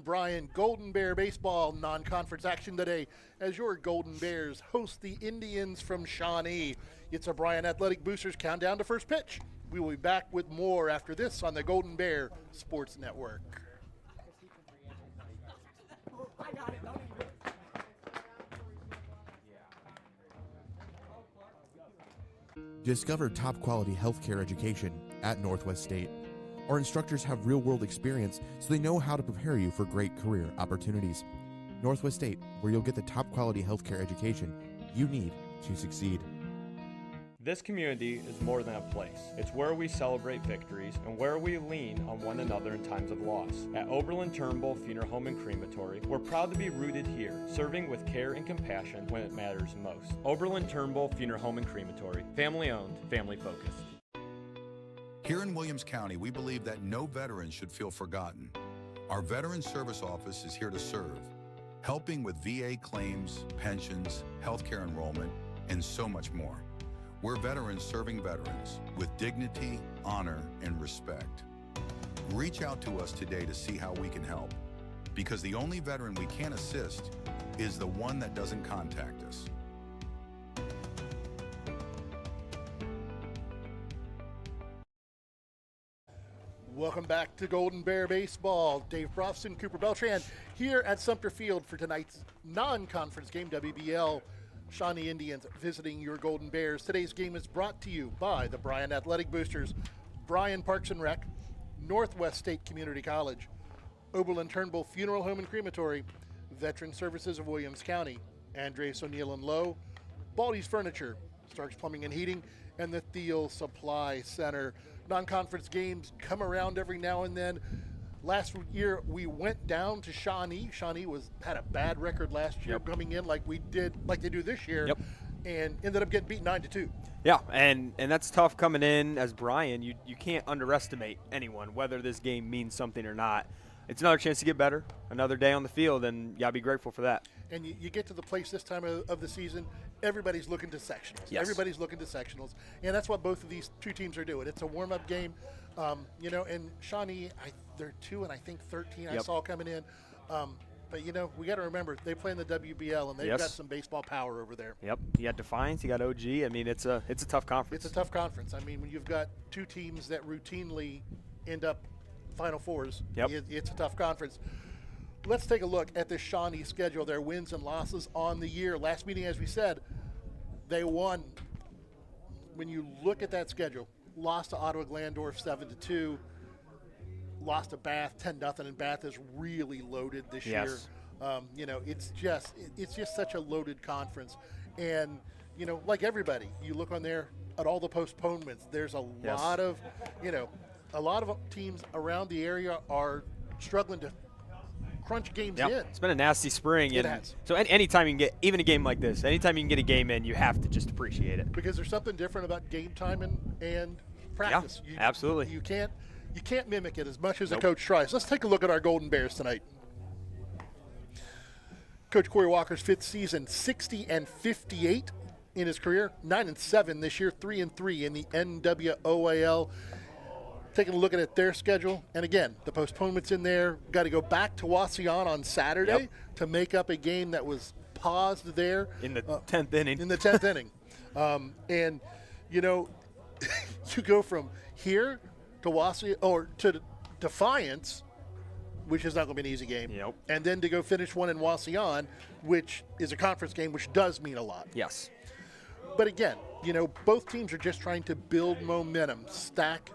Bryan Golden Bear baseball non-conference action today as your Golden Bears host the Indians from Shawnee. It's a Bryan Athletic Boosters countdown to first pitch. We will be back with more after this on the Golden Bear Sports Network. Discover top quality healthcare education at Northwest State. Our instructors have real-world experience, so they know how to prepare you for great career opportunities. Northwest State, where you'll get the top quality healthcare education you need to succeed. This community is more than a place. It's where we celebrate victories and where we lean on one another in times of loss. At Oberlin-Turnbull Funeral Home and Crematory, we're proud to be rooted here, serving with care and compassion when it matters most. Oberlin-Turnbull Funeral Home and Crematory, family-owned, family-focused. Here in Williams County, we believe that no veteran should feel forgotten. Our Veteran Service Office is here to serve, helping with VA claims, pensions, healthcare enrollment, and so much more. We're veterans serving veterans with dignity, honor, and respect. Reach out to us today to see how we can help, because the only veteran we can assist is the one that doesn't contact us. Welcome back to Golden Bear Baseball. Dave Brobston, Cooper Beltran here at Sumpter Field for tonight's non-conference game, WBL. Shawnee Indians visiting your Golden Bears. Today's game is brought to you by the Bryan Athletic Boosters, Bryan Parks and Rec, Northwest State Community College, Oberlin-Turnbull Funeral Home and Crematory, Veteran Services of Williams County, Andres O'Neill and Lowe, Baldy's Furniture, Starks Plumbing and Heating, and the Thiel Supply Center. Non-conference games come around every now and then. Last year we went down to Shawnee. Shawnee had a bad record last year, coming in like they do this year, and ended up getting beat 9-2. Yeah, and that's tough coming in as Bryan. You can't underestimate anyone, whether this game means something or not. It's another chance to get better, another day on the field, and you got to be grateful for that. And you get to the place this time of the season, everybody's looking to sectionals. Yes. Everybody's looking to sectionals, and that's what both of these two teams are doing. It's a warm-up game, and Shawnee, they're 2 and I think 13 I saw coming in. But, we got to remember, they play in the WBL, and they've got some baseball power over there. Yep. You got Defiance, you got OG. I mean, it's a tough conference. It's a tough conference. I mean, when you've got two teams that routinely end up Final Fours, it's a tough conference. Let's take a look at the Shawnee schedule, their wins and losses on the year. Last meeting, as we said, they won. When you look at that schedule, lost to Ottawa Glandorf 7-2, lost to Bath 10-0, and Bath is really loaded this year. It's just such a loaded conference. And, like everybody, you look on there at all the postponements, there's a lot of, a lot of teams around the area are struggling to crunch games in. It's been a nasty spring. It has. So anytime you can get, even a game like this, anytime you can get a game in, you have to just appreciate it. Because there's something different about game time and practice. Yeah, absolutely. You can't mimic it as much as a coach tries. Let's take a look at our Golden Bears tonight. Coach Corey Walker's 5th season, 60-58 in his career, 9-7 this year, 3-3 in the NWOAL. Taking a look at their schedule, and again, the postponements in there. Got to go back to Wauseon on Saturday to make up a game that was paused there in the 10th inning. In the 10th inning, and you go from here to Wauseon or to Defiance, which is not going to be an easy game, and then to go finish one in Wauseon, which is a conference game, which does mean a lot. Yes, but again, both teams are just trying to build momentum, stack.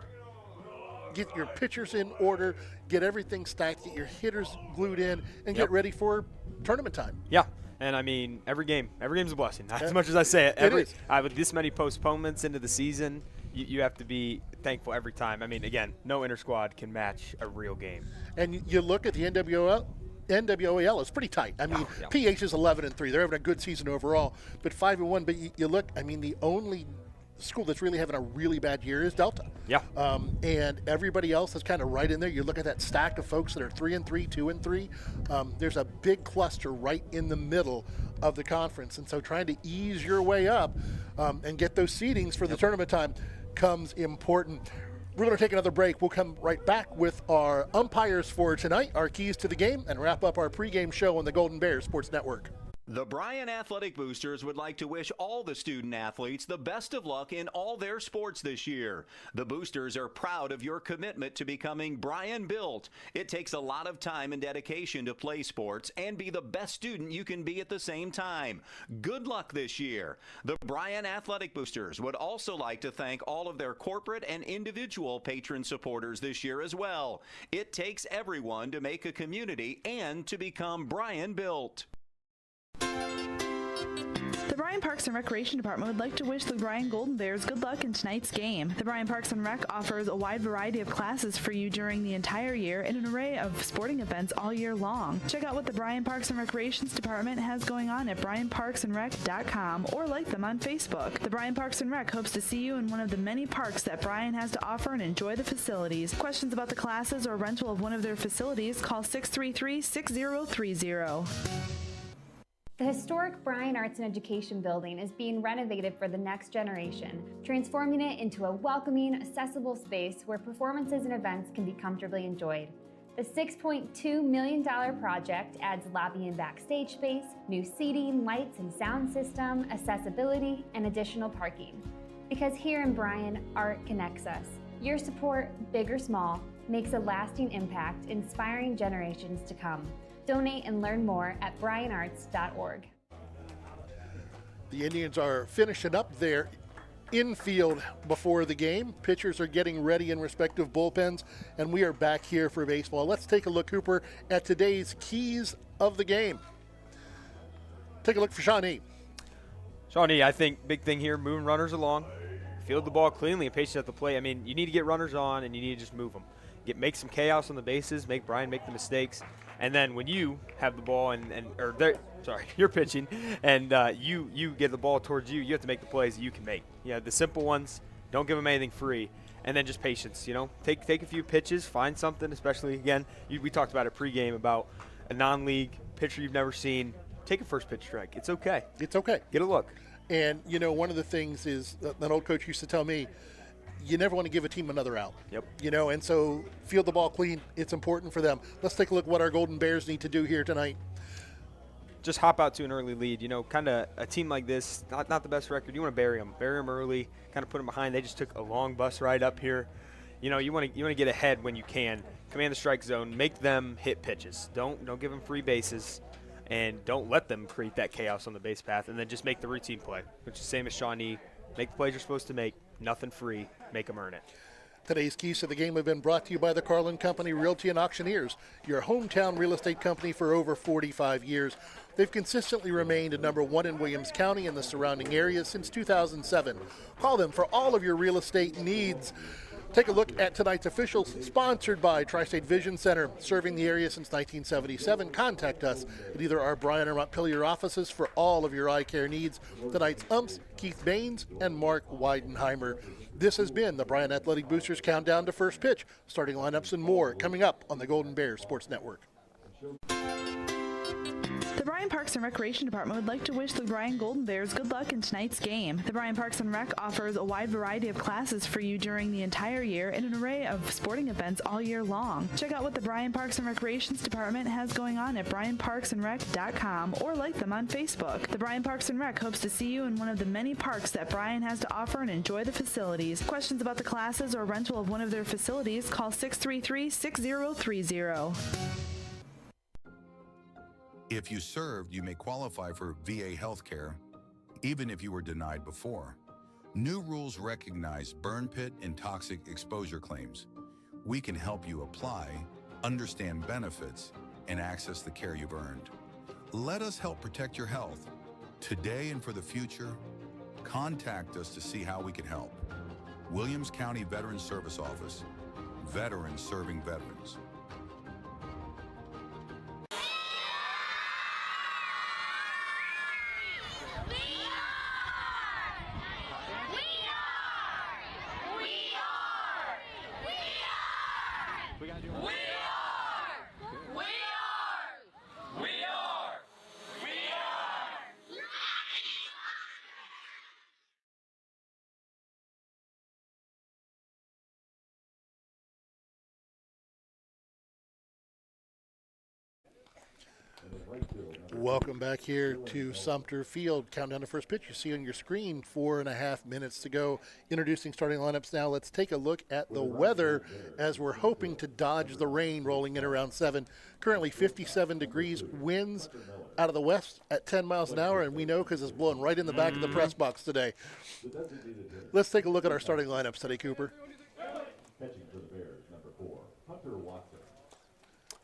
Get your pitchers in order, get everything stacked, get your hitters glued in, and get ready for tournament time. Yeah, and I mean, every game's a blessing. Not as much as I say it. With this many postponements into the season, you have to be thankful every time. I mean, again, no inter-squad can match a real game. And you look at the NWOAL, it's pretty tight. I mean, PH is 11-3. They're having a good season overall, but 5-1. But you look, I mean, the only school that's really having a really bad year is Delta. And everybody else is kind of right in there. You look at that stack of folks that are 3-3, 2-3. There's a big cluster right in the middle of the conference, and so trying to ease your way up and get those seedings for the tournament time comes important. We're going to take another break. We'll come right back with our umpires for tonight, our keys to the game, and wrap up our pregame show on the Golden Bears Sports Network. The Bryan Athletic Boosters would like to wish all the student athletes the best of luck in all their sports this year. The Boosters are proud of your commitment to becoming Bryan built. It takes a lot of time and dedication to play sports and be the best student you can be at the same time. Good luck this year. The Bryan Athletic Boosters would also like to thank all of their corporate and individual patron supporters this year as well. It takes everyone to make a community and to become Bryan built. The Bryan Parks and Recreation Department would like to wish the Bryan Golden Bears good luck in tonight's game. The Bryan Parks and Rec offers a wide variety of classes for you during the entire year and an array of sporting events all year long. Check out what the Bryan Parks and Recreations Department has going on at bryanparksandrec.com or like them on Facebook. The Bryan Parks and Rec hopes to see you in one of the many parks that Bryan has to offer and enjoy the facilities. Questions about the classes or rental of one of their facilities, call 633-6030. The historic Bryan Arts and Education building is being renovated for the next generation, transforming it into a welcoming, accessible space where performances and events can be comfortably enjoyed. The $6.2 million project adds lobby and backstage space, new seating, lights and sound system, accessibility, and additional parking. Because here in Bryan, art connects us. Your support, big or small, makes a lasting impact, inspiring generations to come. Donate and learn more at bryanarts.org. The Indians are finishing up their infield before the game. Pitchers are getting ready in respective bullpens, and we are back here for baseball. Let's take a look, Cooper, at today's keys of the game. Take a look for Shawnee. Shawnee, I think big thing here, moving runners along, field the ball cleanly and patience at the plate. I mean, you need to get runners on, and you need to just move them. Make some chaos on the bases, make Bryan make the mistakes, and then when you have the ball you're pitching, and you get the ball towards you, you have to make the plays that you can make. The simple ones, don't give them anything free, and then just patience. Take a few pitches, find something, especially again, we talked about it pregame about a non-league pitcher you've never seen. Take a first pitch strike. It's okay. It's okay. Get a look. And one of the things is an old coach used to tell me, you never want to give a team another out. Yep. And so field the ball clean. It's important for them. Let's take a look at what our Golden Bears need to do here tonight. Just hop out to an early lead. Kind of a team like this, not the best record. You want to bury them early, kind of put them behind. They just took a long bus ride up here. You want to get ahead when you can. Command the strike zone. Make them hit pitches. Don't give them free bases, and don't let them create that chaos on the base path. And then just make the routine play, which is the same as Shawnee. Make the plays you're supposed to make. Nothing free. Make them earn it. Today's keys to the game have been brought to you by the Carlin Company Realty and Auctioneers, your hometown real estate company for over 45 years. They've consistently remained at #1 in Williams County and the surrounding areas since 2007. Call them for all of your real estate needs. Take a look at tonight's officials, sponsored by Tri-State Vision Center, serving the area since 1977. Contact us at either our Bryan or Montpelier offices for all of your eye care needs. Tonight's umps, Keith Baines and Mark Weidenheimer. This has been the Bryan Athletic Boosters Countdown to First Pitch. Starting lineups and more coming up on the Golden Bears Sports Network. The Bryan Parks and Recreation Department would like to wish the Bryan Golden Bears good luck in tonight's game. The Bryan Parks and Rec offers a wide variety of classes for you during the entire year and an array of sporting events all year long. Check out what the Bryan Parks and Recreations Department has going on at bryanparksandrec.com or like them on Facebook. The Bryan Parks and Rec hopes to see you in one of the many parks that Bryan has to offer and enjoy the facilities. Questions about the classes or rental of one of their facilities, call 633-6030. If you served, you may qualify for VA health care, even if you were denied before. New rules recognize burn pit and toxic exposure claims. We can help you apply, understand benefits, and access the care you've earned. Let us help protect your health. Today and for the future, contact us to see how we can help. Williams County Veterans Service Office. Veterans serving veterans. Welcome back here to Sumpter Field. Countdown to first pitch. You see on your screen 4.5 minutes to go. Introducing starting lineups now. Let's take a look at the weather as we're hoping to dodge the rain rolling in around 7. Currently 57 degrees. Winds out of the west at 10 miles an hour, and we know because it's blowing right in the back of the press box today. Let's take a look at our starting lineups today, Cooper.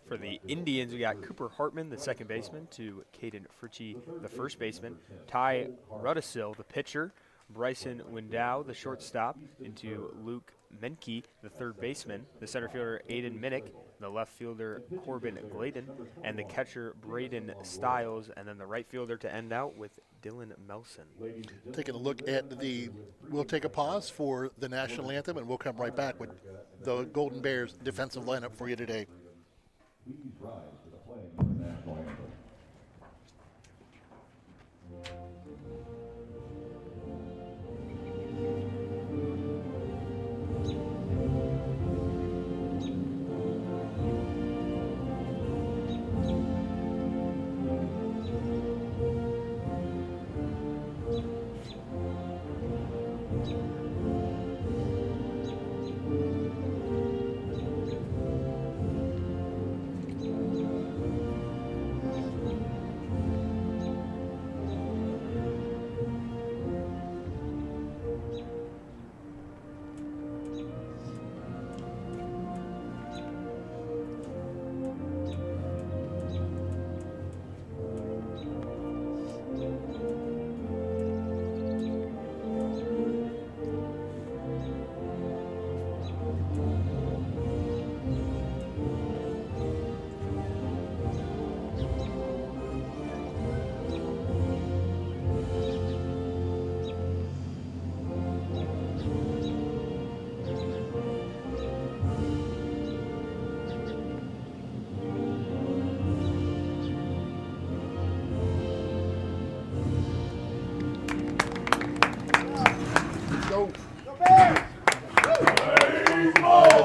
For the Indians, we got Cooper Hartman, the second baseman, to Caden Fritchie, the first baseman, Ty Rudisil, the pitcher, Bryson Window, the shortstop, into Luke Menke, the third baseman, the center fielder Aiden Minnick, the left fielder Corbin Gladen, and the catcher Braden Stiles, and then the right fielder to end out with Dylan Melson. Taking a look at we'll take a pause for the national anthem, and we'll come right back with the Golden Bears defensive lineup for you today. Please rise to the playing of the national anthem.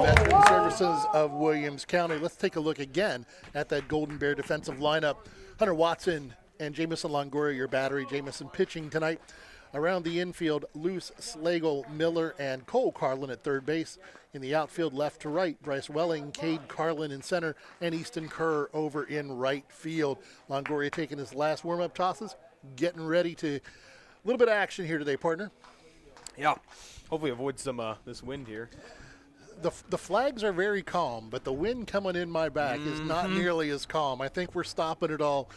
Veteran Services of Williams County. Let's take a look again at that Golden Bear defensive lineup. Hunter Watson and Jamison Longoria, your battery. Jamison pitching tonight. Around the infield, Luce Slagle, Miller, and Cole Carlin at third base. In the outfield, left to right, Bryce Welling, Cade Carlin in center, and Easton Kerr over in right field. Longoria taking his last warm-up tosses, getting ready to a little bit of action here today, partner. Yeah, hopefully avoid some this wind here. The flags are very calm, but the wind coming in my back is not nearly as calm. I think we're stopping it all.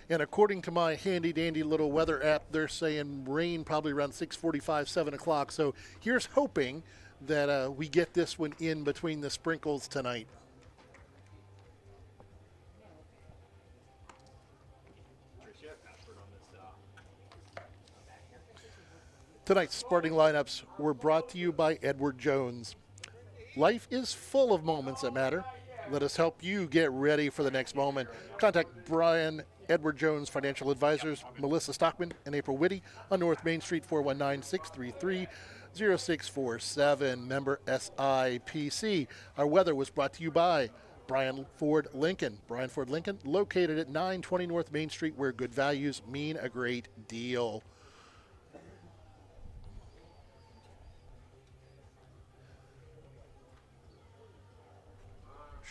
And according to my handy-dandy little weather app, they're saying rain probably around 6:45, 7 o'clock. So here's hoping that we get this one in between the sprinkles tonight. Tonight's starting lineups were brought to you by Edward Jones. Life is full of moments that matter. Let us help you get ready for the next moment. Contact Brian Edward Jones Financial Advisors, Melissa Stockman and April Whitty on North Main Street, 419-633-0647, member SIPC. Our weather was brought to you by Bryan Ford Lincoln. Bryan Ford Lincoln, located at 920 North Main Street, where good values mean a great deal.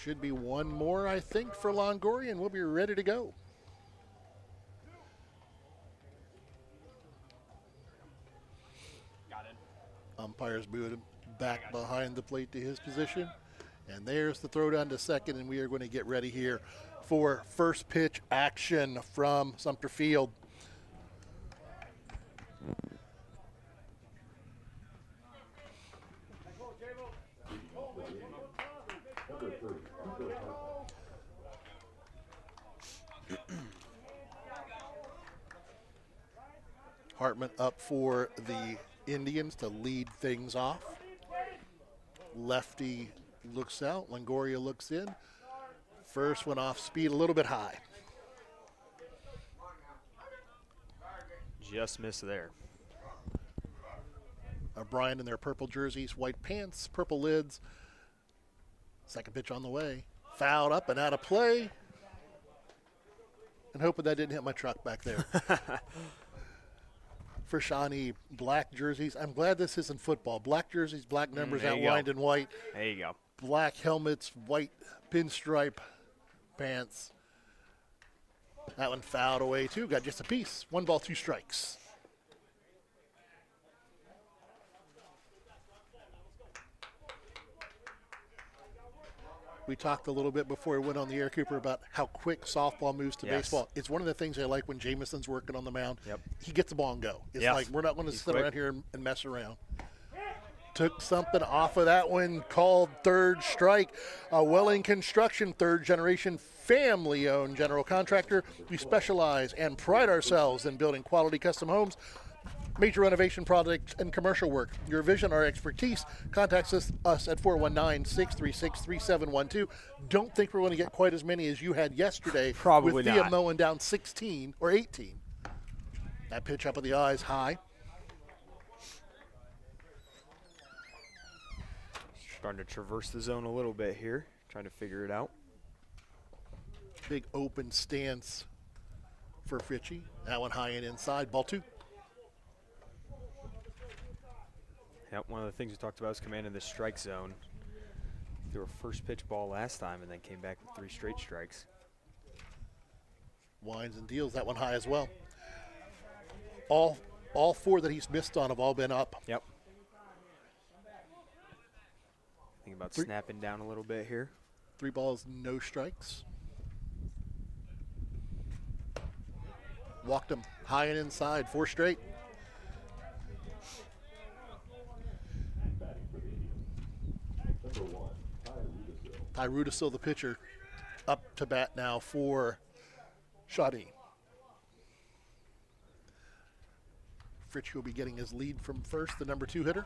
Should be one more, I think, for Longoria, and we'll be ready to go. Got it. Umpires moved back behind the plate to his position. And there's the throw down to second, and we are going to get ready here for first pitch action from Sumpter Field. Hartman up for the Indians to lead things off. Lefty looks out. Longoria looks in. First one off speed, a little bit high. Just missed there. Bryan in their purple jerseys, white pants, purple lids. Second pitch on the way. Fouled up and out of play. and hoping that didn't hit my truck back there. For Shawnee, black jerseys. I'm glad this isn't football. Black jerseys, black numbers outlined in white. There you go. Black helmets, white pinstripe pants. That one fouled away too. Got just a piece. 1 ball, 2 strikes. We talked a little bit before we went on the air, Cooper, about how quick softball moves to baseball. It's one of the things I like when Jamison's working on the mound. Yep. He gets the ball and go. It's like we're not going to sit around here and mess around. Took something off of that one, called third strike. Welling Construction, third generation family-owned general contractor. We specialize and pride ourselves in building quality custom homes, major renovation projects, and commercial work. Your vision, our expertise. Contact us at 419-636-3712. Don't think we're going to get quite as many as you had yesterday. Probably with Thea mowing down 16 or 18. That pitch up at the eyes high. Starting to traverse the zone a little bit here, trying to figure it out. Big open stance for Fritchie. That one high and inside, ball 2. Yep, one of the things we talked about is commanding the strike zone. Threw a first pitch ball last time and then came back with 3 straight strikes. Winds and deals, that one high as well. All 4 that he's missed on have all been up. Yep. Think about snapping down a little bit here. 3 balls, no strikes. Walked him high and inside, 4 straight. Ty Rudisill, the pitcher, up to bat now for Shawnee. Fritchie will be getting his lead from first, the number 2 hitter.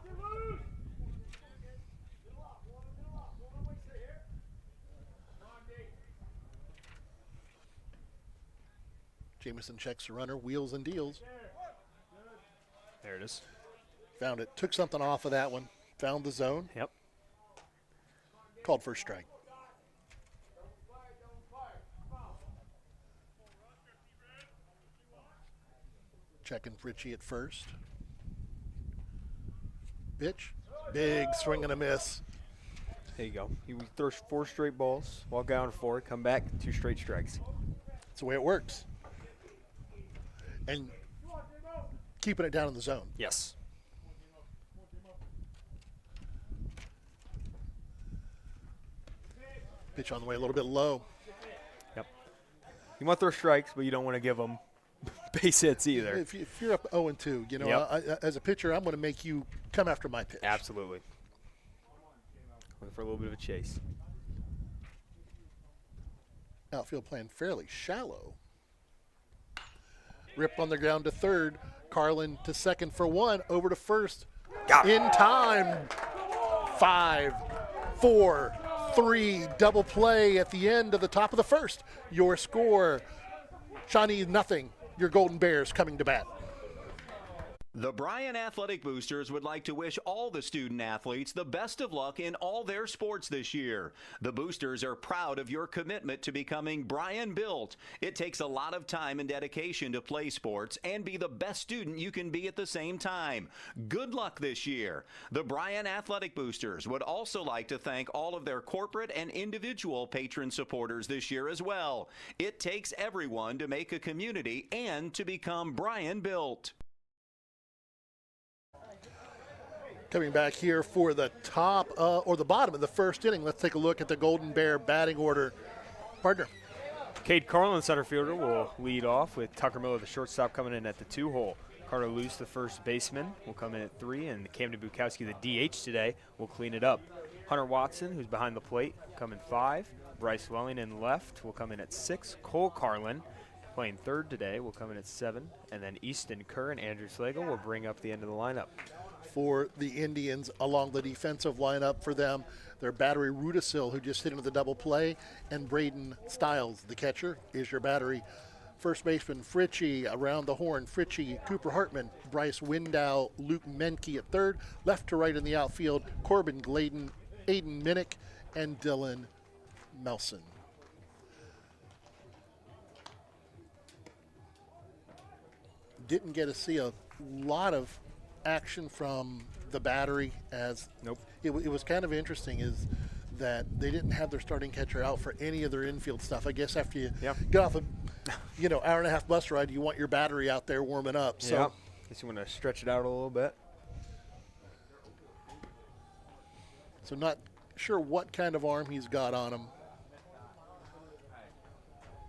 Jamison checks the runner, wheels and deals. There it is. Found it. Took something off of that one. Found the zone. Yep. Called first strike. Checking Fritchie at first. Pitch. Big swing and a miss. There you go. He throws 4 straight balls, walk out 4, come back, 2 straight strikes. That's the way it works. And keeping it down in the zone. Yes. Pitch on the way a little bit low. Yep. You want to throw strikes, but you don't want to give them base hits either. If you're up 0-2, you know, as a pitcher, I'm going to make you come after my pitch. Absolutely. Looking for a little bit of a chase. Outfield playing fairly shallow. Rip on the ground to third. Carlin to second for 1. Over to first. In time. 5, 4, 3. Double play at the end of the top of the first. Your score, Shawnee 0. Your Golden Bears coming to bat. The Bryan Athletic Boosters would like to wish all the student athletes the best of luck in all their sports this year. The Boosters are proud of your commitment to becoming Bryan built. It takes a lot of time and dedication to play sports and be the best student you can be at the same time. Good luck this year. The Bryan Athletic Boosters would also like to thank all of their corporate and individual patron supporters this year as well. It takes everyone to make a community and to become Bryan built. Coming back here for the top or the bottom of the first inning. Let's take a look at the Golden Bear batting order. Partner. Cade Carlin, center fielder, will lead off with Tucker Miller, the shortstop, coming in at the 2-hole. Carter Luce, the first baseman, will come in at 3, and Camden Bukowski, the DH today, will clean it up. Hunter Watson, who's behind the plate, come in 5. Bryce Welling in left will come in at 6. Cole Carlin, playing third today, will come in at 7. And then Easton Kerr and Andrew Slagle will bring up the end of the lineup. For the Indians along the defensive lineup for them, their battery Rudisill, who just hit into the double play, and Braden Stiles, the catcher, is your battery. First baseman Fritchie around the horn. Fritchie, Cooper Hartman, Bryce Window, Luke Menke at third. Left to right in the outfield, Corbin Gladen, Aiden Minnick, and Dylan Melson. didn't get to see a lot of action from the battery as it was kind of interesting is that they didn't have their starting catcher out for any of their infield stuff. I guess after you get off a hour and a half bus ride, you want your battery out there warming up. So guess you want to stretch it out a little bit. So not sure what kind of arm he's got on him.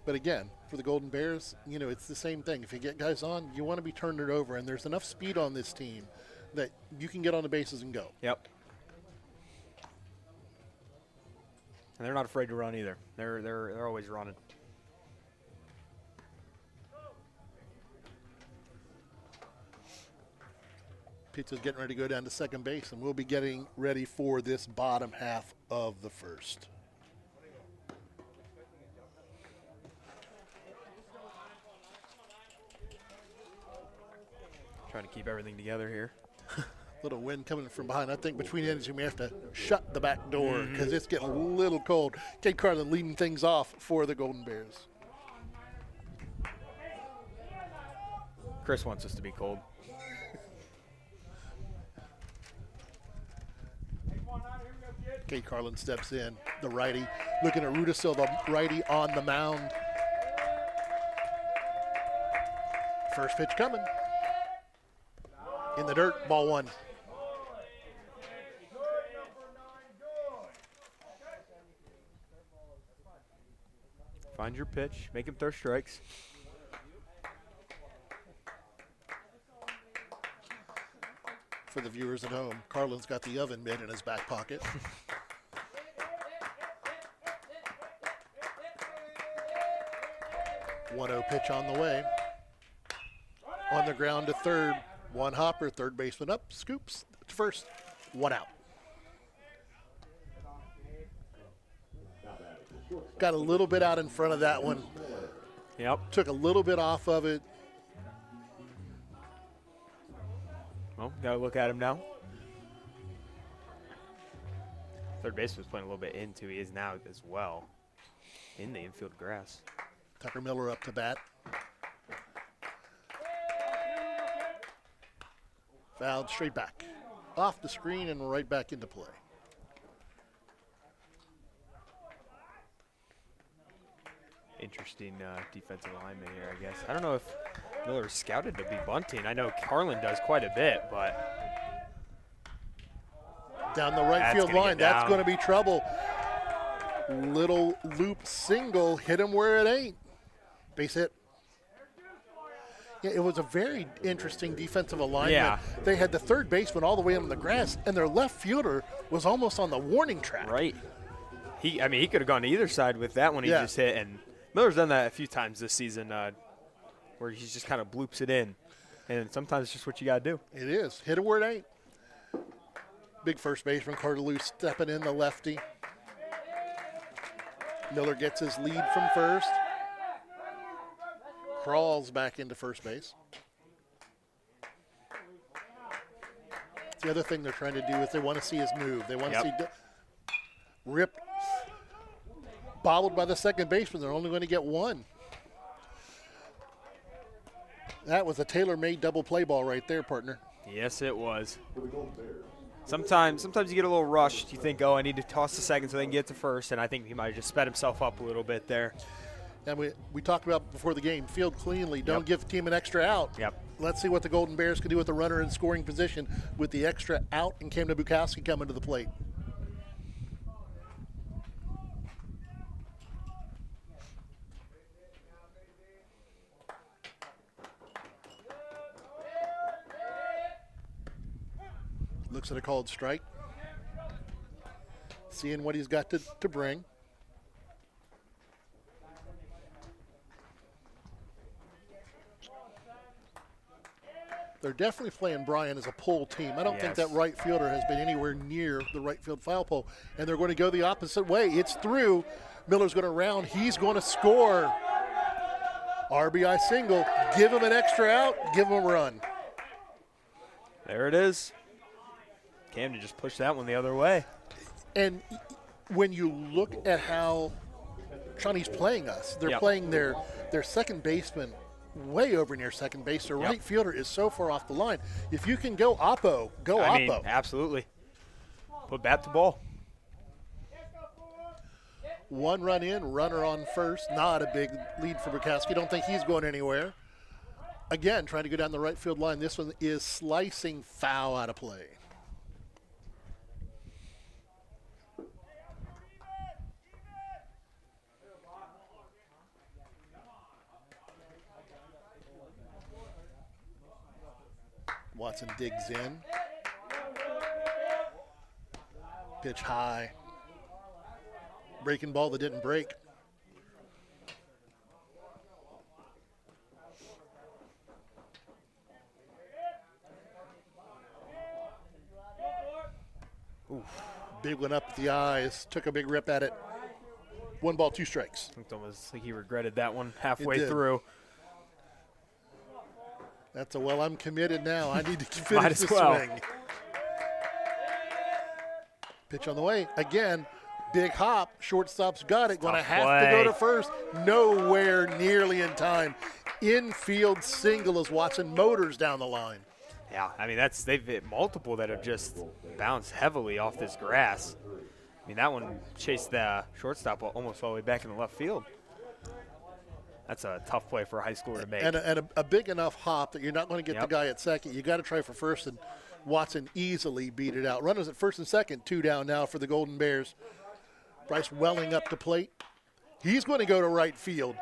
But again, for the Golden Bears, it's the same thing. If you get guys on, you want to be turning it over, and there's enough speed on this team that you can get on the bases and go. Yep. And they're not afraid to run either. They're always running. Pizza's getting ready to go down to second base, and we'll be getting ready for this bottom half of the first. Trying to keep everything together here. Little wind coming from behind. I think between innings we have to shut the back door because it's getting a little cold. Kate Carlin leading things off for the Golden Bears. Chris wants us to be cold. Kate Carlin steps in, the righty. Looking at Rudisil, the righty on the mound. First pitch coming. In the dirt, ball one. Find your pitch, make him throw strikes. For the viewers at home, Carlin's got the oven mitt in his back pocket. 1-0 pitch on the way. On the ground to third. One hopper, third baseman up, scoops to first, one out. Got a little bit out in front of that one. Yep. Took a little bit off of it. Well, got to look at him now. Third base was playing a little bit into. He is now as well in the infield grass. Tucker Miller up to bat. Fouled straight back. Off the screen and right back into play. Interesting defensive lineman here, I guess. I don't know if Miller's scouted to be bunting. I know Carlin does quite a bit, but down the right field line. That's going to be trouble. Little loop single. Hit him where it ain't. Base hit. Yeah, it was a very interesting defensive alignment. Yeah. They had the third baseman all the way on the grass, and their left fielder was almost on the warning track. Right. He could have gone to either side with that one he just hit, and Miller's done that a few times this season where he just kind of bloops it in, and sometimes it's just what you got to do. It is. Hit it where it ain't. Big first baseman, Cardelou stepping in, the lefty. Miller gets his lead from first. Crawls back into first base. The other thing they're trying to do is they want to see his move. They want to see ripped, bobbled by the second baseman. They're only going to get one. That was a tailor-made double play ball right there, partner. Yes, it was. Sometimes you get a little rushed. You think, oh, I need to toss the second so they can get to first, and I think he might have just sped himself up a little bit there. And we talked about before the game, field cleanly. Don't give the team an extra out. Yep. Let's see what the Golden Bears can do with the runner in scoring position with the extra out and Cam Bukowski coming to the plate. Looks at a called strike. Seeing what he's got to bring. They're definitely playing Bryan as a pull team. I don't think that right fielder has been anywhere near the right field foul pole, and they're going to go the opposite way. It's through. Miller's going to round. He's going to score. RBI single. Give him an extra out. Give him a run. There it is. Camden just pushed that one the other way. And when you look at how Shawnee's playing us, they're playing their second baseman way over near second base. The right fielder is so far off the line. If you can go Oppo, go Oppo. I mean, absolutely. Put bat to ball. 1 run in, runner on first. Not a big lead for Bukowski. Don't think he's going anywhere. Again, trying to go down the right field line. This one is slicing foul out of play. Watson digs in. Pitch high. Breaking ball that didn't break. Ooh, big one up the eyes. Took a big rip at it. 1 ball, 2 strikes. Looked almost like he regretted that one halfway through. That's well, I'm committed now. I need to finish the swing. Pitch on the way. Again, big hop. Shortstop's got it. Going to have to go to first. Nowhere nearly in time. Infield single as Watson motors down the line. Yeah, I mean, they've hit multiple that have just bounced heavily off this grass. I mean, that one chased the shortstop almost all the way back in the left field. That's a tough play for a high schooler to make. And a big enough hop that you're not going to get the guy at second. You got to try for first, and Watson easily beat it out. Runners at first and second, 2 down now for the Golden Bears. Bryce Welling up to plate. He's going to go to right field.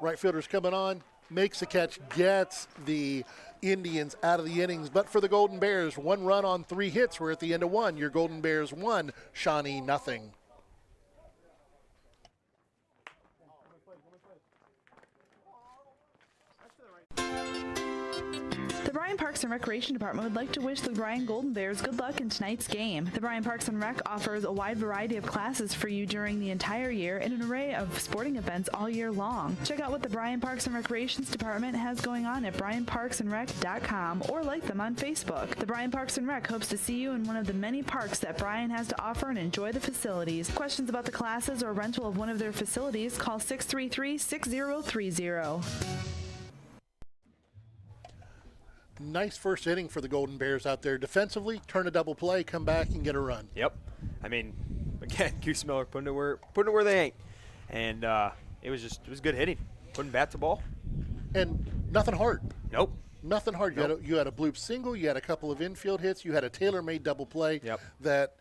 Right fielder's coming on, makes the catch, gets the Indians out of the innings. But for the Golden Bears, 1 run on 3 hits. We're at the end of 1. Your Golden Bears 1, Shawnee nothing. The Bryan Parks and Recreation Department would like to wish the Bryan Golden Bears good luck in tonight's game. The Bryan Parks and Rec offers a wide variety of classes for you during the entire year and an array of sporting events all year long. Check out what the Bryan Parks and Recreations Department has going on at bryanparksandrec.com or like them on Facebook. The Bryan Parks and Rec hopes to see you in one of the many parks that Bryan has to offer and enjoy the facilities. Questions about the classes or rental of one of their facilities, call 633-6030. Nice first inning for the Golden Bears out there. Defensively, turn a double play, come back and get a run. Yep. I mean, again, Goose Miller putting it where they ain't. And it was good hitting. Putting bat to ball. And nothing hard. Nope. Nothing hard. Nope. You had a bloop single, you had a couple of infield hits, you had a tailor-made double play that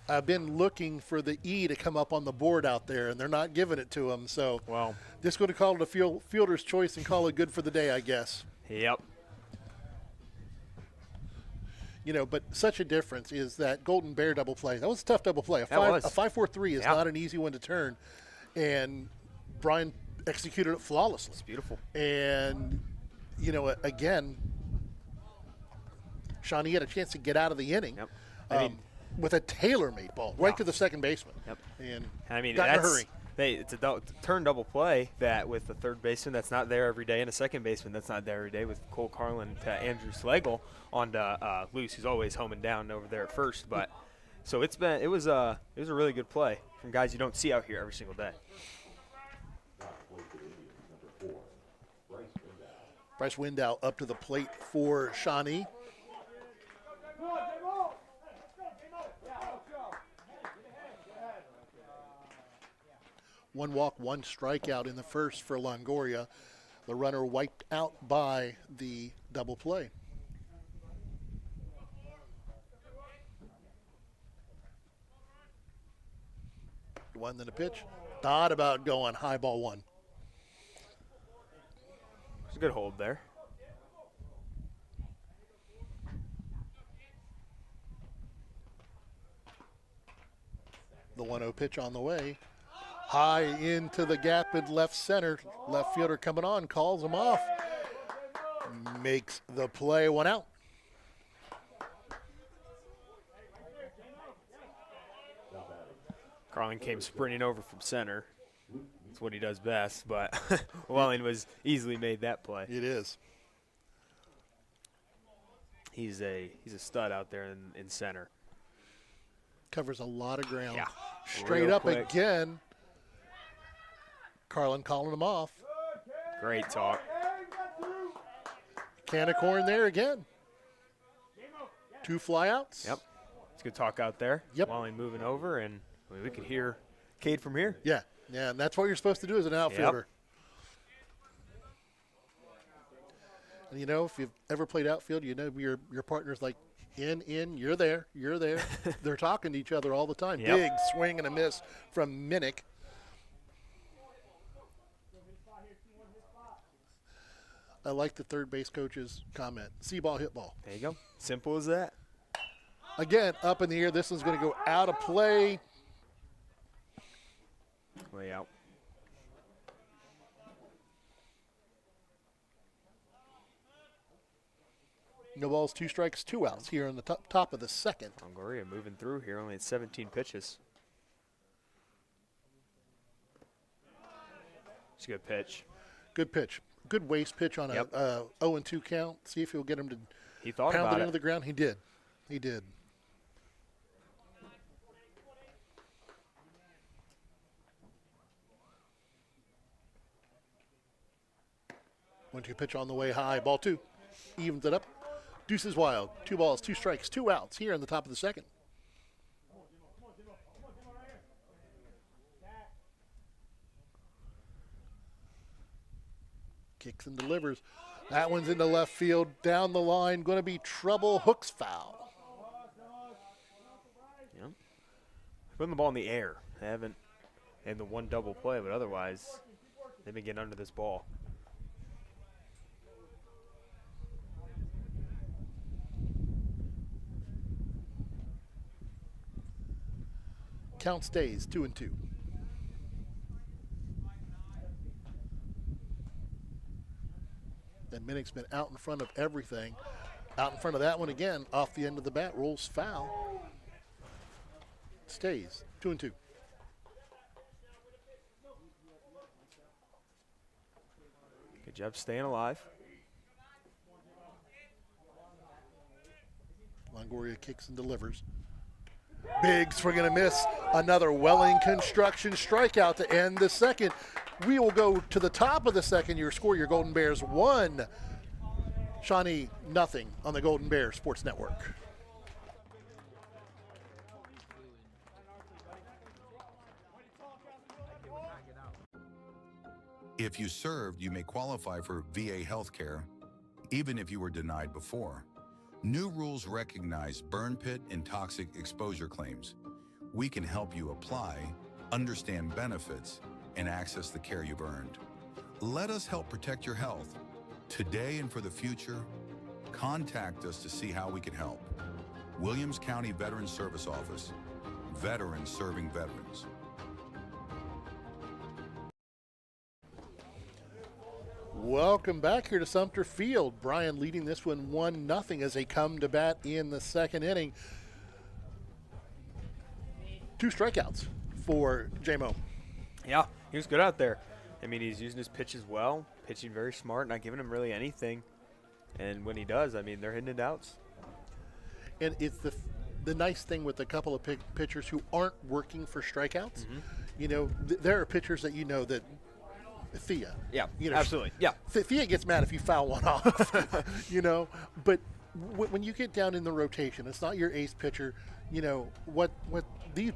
I've been looking for the E to come up on the board out there, and they're not giving it to them. So just going to call it a fielder's choice and call it good for the day, I guess. Yep. You know, but such a difference is that Golden Bear double play. That was a tough double play. A 5-4-3 is not an easy one to turn, and Bryan executed it flawlessly. It's beautiful. And, you know, again, Shawnee had a chance to get out of the inning with a tailor-made ball right to the second baseman. Yep. And I mean, got in a hurry. It's a turn double play that with the third baseman that's not there every day and a second baseman that's not there every day with Cole Carlin to Andrew Slagle on to Luce, who's always homing down over there at first. But so it was a really good play from guys you don't see out here every single day. Bryce Window up to the plate for Shawnee. One walk, 1 strikeout in the first for Longoria. The runner wiped out by the double play. One, then a pitch. Thought about going high ball 1. It's a good hold there. The 1-0 pitch on the way. High into the gap in left center. Left fielder coming on, calls him off. Makes the play, 1 out. Carlin came sprinting over from center. That's what he does best, but Welling was easily made that play. It is. He's a stud out there in center. Covers a lot of ground. Yeah. Straight Real up quick. again. Carlin calling him off. Great talk. Can of corn there again. 2 flyouts. Yep. It's good talk out there. Yep. While he's moving over, and we could hear Cade from here. Yeah, and that's what you're supposed to do as an outfielder. Yep. And, if you've ever played outfield, your partner's like, in, you're there. They're talking to each other all the time. Yep. Big swing and a miss from Minnick. I like the third base coach's comment. See ball, hit ball. There you go. Simple as that. Again, up in the air. This one's going to go out of play. Way out. No balls, 2 strikes, 2 outs here in the top of the second. Longoria moving through here, only at 17 pitches. It's a good pitch. Good pitch. Good waste pitch on a 0-2 count. See if he'll get him to pound it into the ground. He did. 1-2 pitch on the way high. Ball 2. Evens it up. Deuces wild. 2 balls, 2 strikes, 2 outs here in the top of the second. Kicks and delivers. That one's into left field. Down the line. Going to be trouble. Hooks foul. Yep. Putting the ball in the air. They haven't in the one double play, but otherwise they've been getting under this ball. Count stays 2-2. And Minnick's been out in front of everything. Out in front of that one again. Off the end of the bat. Rolls foul. Stays 2-2. Good job staying alive. Longoria kicks and delivers. Big swing and a miss. Another Welling Construction strikeout to end the second. We will go to the top of the second. Your score, your Golden Bears 1, Shawnee 0 on the Golden Bears Sports Network. If you served, you may qualify for VA health care, even if you were denied before. New rules recognize burn pit and toxic exposure claims. We can help you apply, understand benefits, and access the care you've earned. Let us help protect your health. Today and for the future, contact us to see how we can help. Williams County Veterans Service Office. Veterans serving veterans. Welcome back here to Sumpter Field. Bryan leading this one 1-0 as they come to bat in the second inning. 2 strikeouts for J-Mo. Yeah, he was good out there. I mean, he's using his pitches well, pitching very smart, not giving him really anything. And when he does, I mean, they're hitting it outs. And it's the nice thing with a couple of pitchers who aren't working for strikeouts. Mm-hmm. There are pitchers that that Thea. Yeah, absolutely. Yeah. Thea gets mad if you foul one off, But when you get down in the rotation, it's not your ace pitcher. What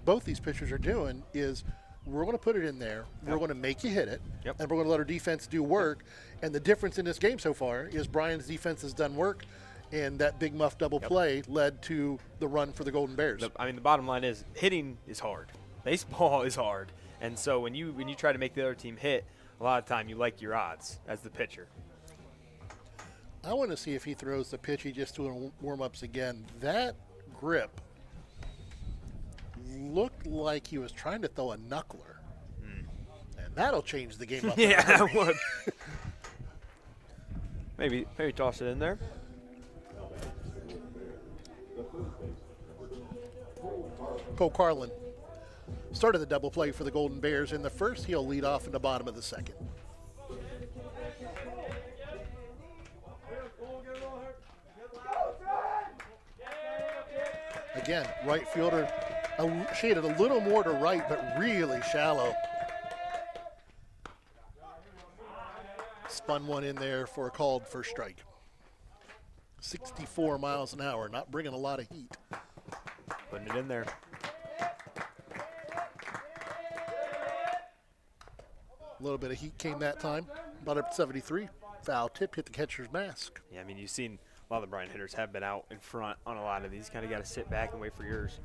both these pitchers are doing is we're going to put it in there. Yep. We're going to make you hit it, and we're going to let our defense do work. And the difference in this game so far is Bryan's defense has done work, and that big muff double play led to the run for the Golden Bears. The bottom line is hitting is hard. Baseball is hard. And so when you try to make the other team hit, a lot of time you like your odds as the pitcher. I want to see if he throws the pitch he just doing warm-ups again. That grip looked like he was trying to throw a knuckler. And that'll change the game up. Yeah, it would. maybe toss it in there. Cole Carlin started the double play for the Golden Bears in the first. He'll lead off in the bottom of the second. Again, right fielder shaded a little more to right, but really shallow. Spun one in there for a called first strike. 64 miles an hour, not bringing a lot of heat. Putting it in there. A little bit of heat came that time. Brought up 73. Foul tip hit the catcher's mask. Yeah, I mean, you've seen a lot of the Bryan hitters have been out in front on a lot of these. Kind of got to sit back and wait for yours.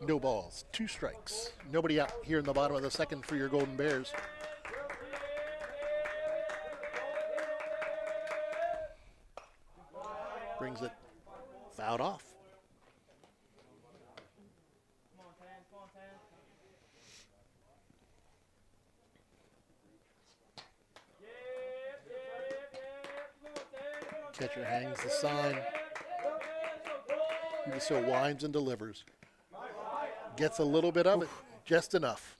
No balls, 2 strikes. Nobody out here in the bottom of the second for your Golden Bears. Brings it fouled off. Catcher hangs the sign. He just so winds and delivers. Gets a little bit of it, just enough.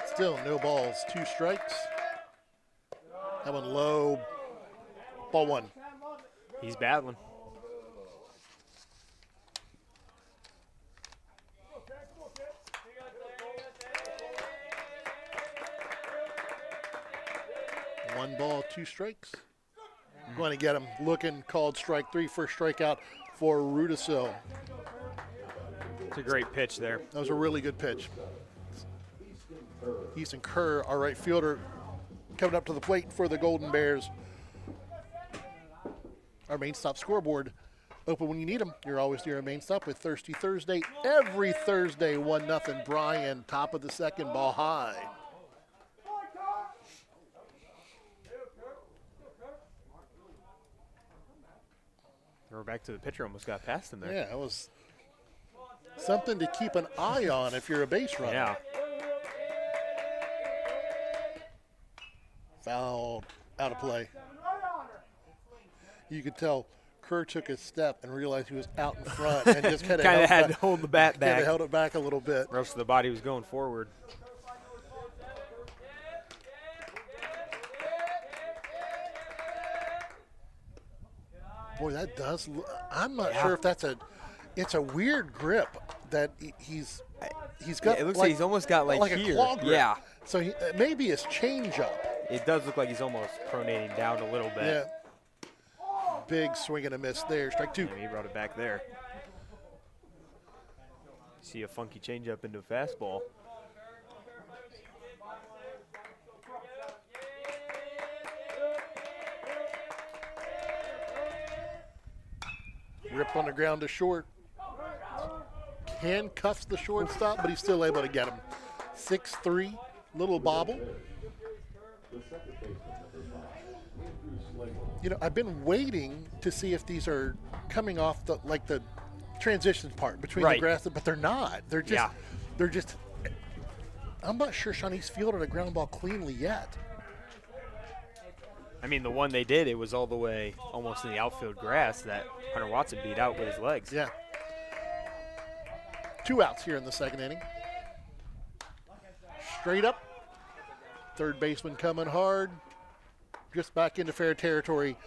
Still no balls, 2 strikes. That one low, ball 1. He's battling. One ball, 2 strikes. Going to get him looking, called strike 3, first strikeout for Rudisil. It's a great pitch there. That was a really good pitch. Easton Kerr, our right fielder, coming up to the plate for the Golden Bears. Our main stop scoreboard, open when you need them. You're always near a main stop with Thirsty Thursday. Every Thursday, 1-0 Bryan, top of the second, ball high. We're back to the pitcher, almost got past him there. Yeah, it was something to keep an eye on if you're a base runner. Yeah. Fouled, out of play. You could tell Kerr took a step and realized he was out in front and just kind of had to hold the bat back. Kind of held it back a little bit. Or else the body was going forward. Boy, that does. I'm not sure if that's it's a weird grip that he's got. Yeah, it looks like he's almost got like here. A claw grip. Yeah. So maybe his changeup. It does look like he's almost pronating down a little bit. Yeah. Big swing and a miss there. Strike 2. And he brought it back there. See a funky changeup into a fastball. Rip on the ground to short. Handcuffs the shortstop, but he's still able to get him. 6-3, little bobble. You know, I've been waiting to see if these are coming off the transition part between the grass, but they're not. They're just. I'm not sure Shawnee's fielded a ground ball cleanly yet. I mean, the one they did, it was all the way almost in the outfield grass that Hunter Watson beat out with his legs. Yeah. 2 outs here in the second inning. Straight up. Third baseman coming hard. Just back into fair territory.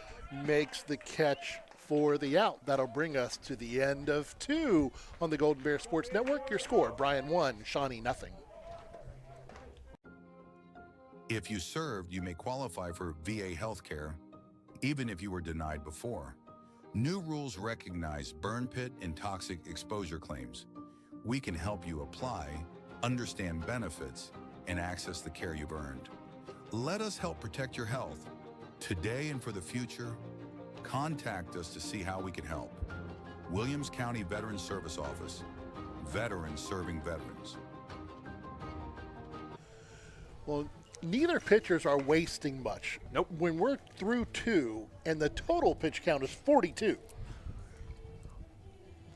Makes the catch for the out. That'll bring us to the end of 2 on the Golden Bear Sports Network. Your score, Bryan 1, Shawnee 0. If you served, you may qualify for VA health care, even if you were denied before. New rules recognize burn pit and toxic exposure claims. We can help you apply, understand benefits, and access the care you've earned. Let us help protect your health. Today and for the future, contact us to see how we can help. Williams County Veterans Service Office. Veterans serving veterans. Well, neither pitchers are wasting much. Nope. When we're through 2 and the total pitch count is 42.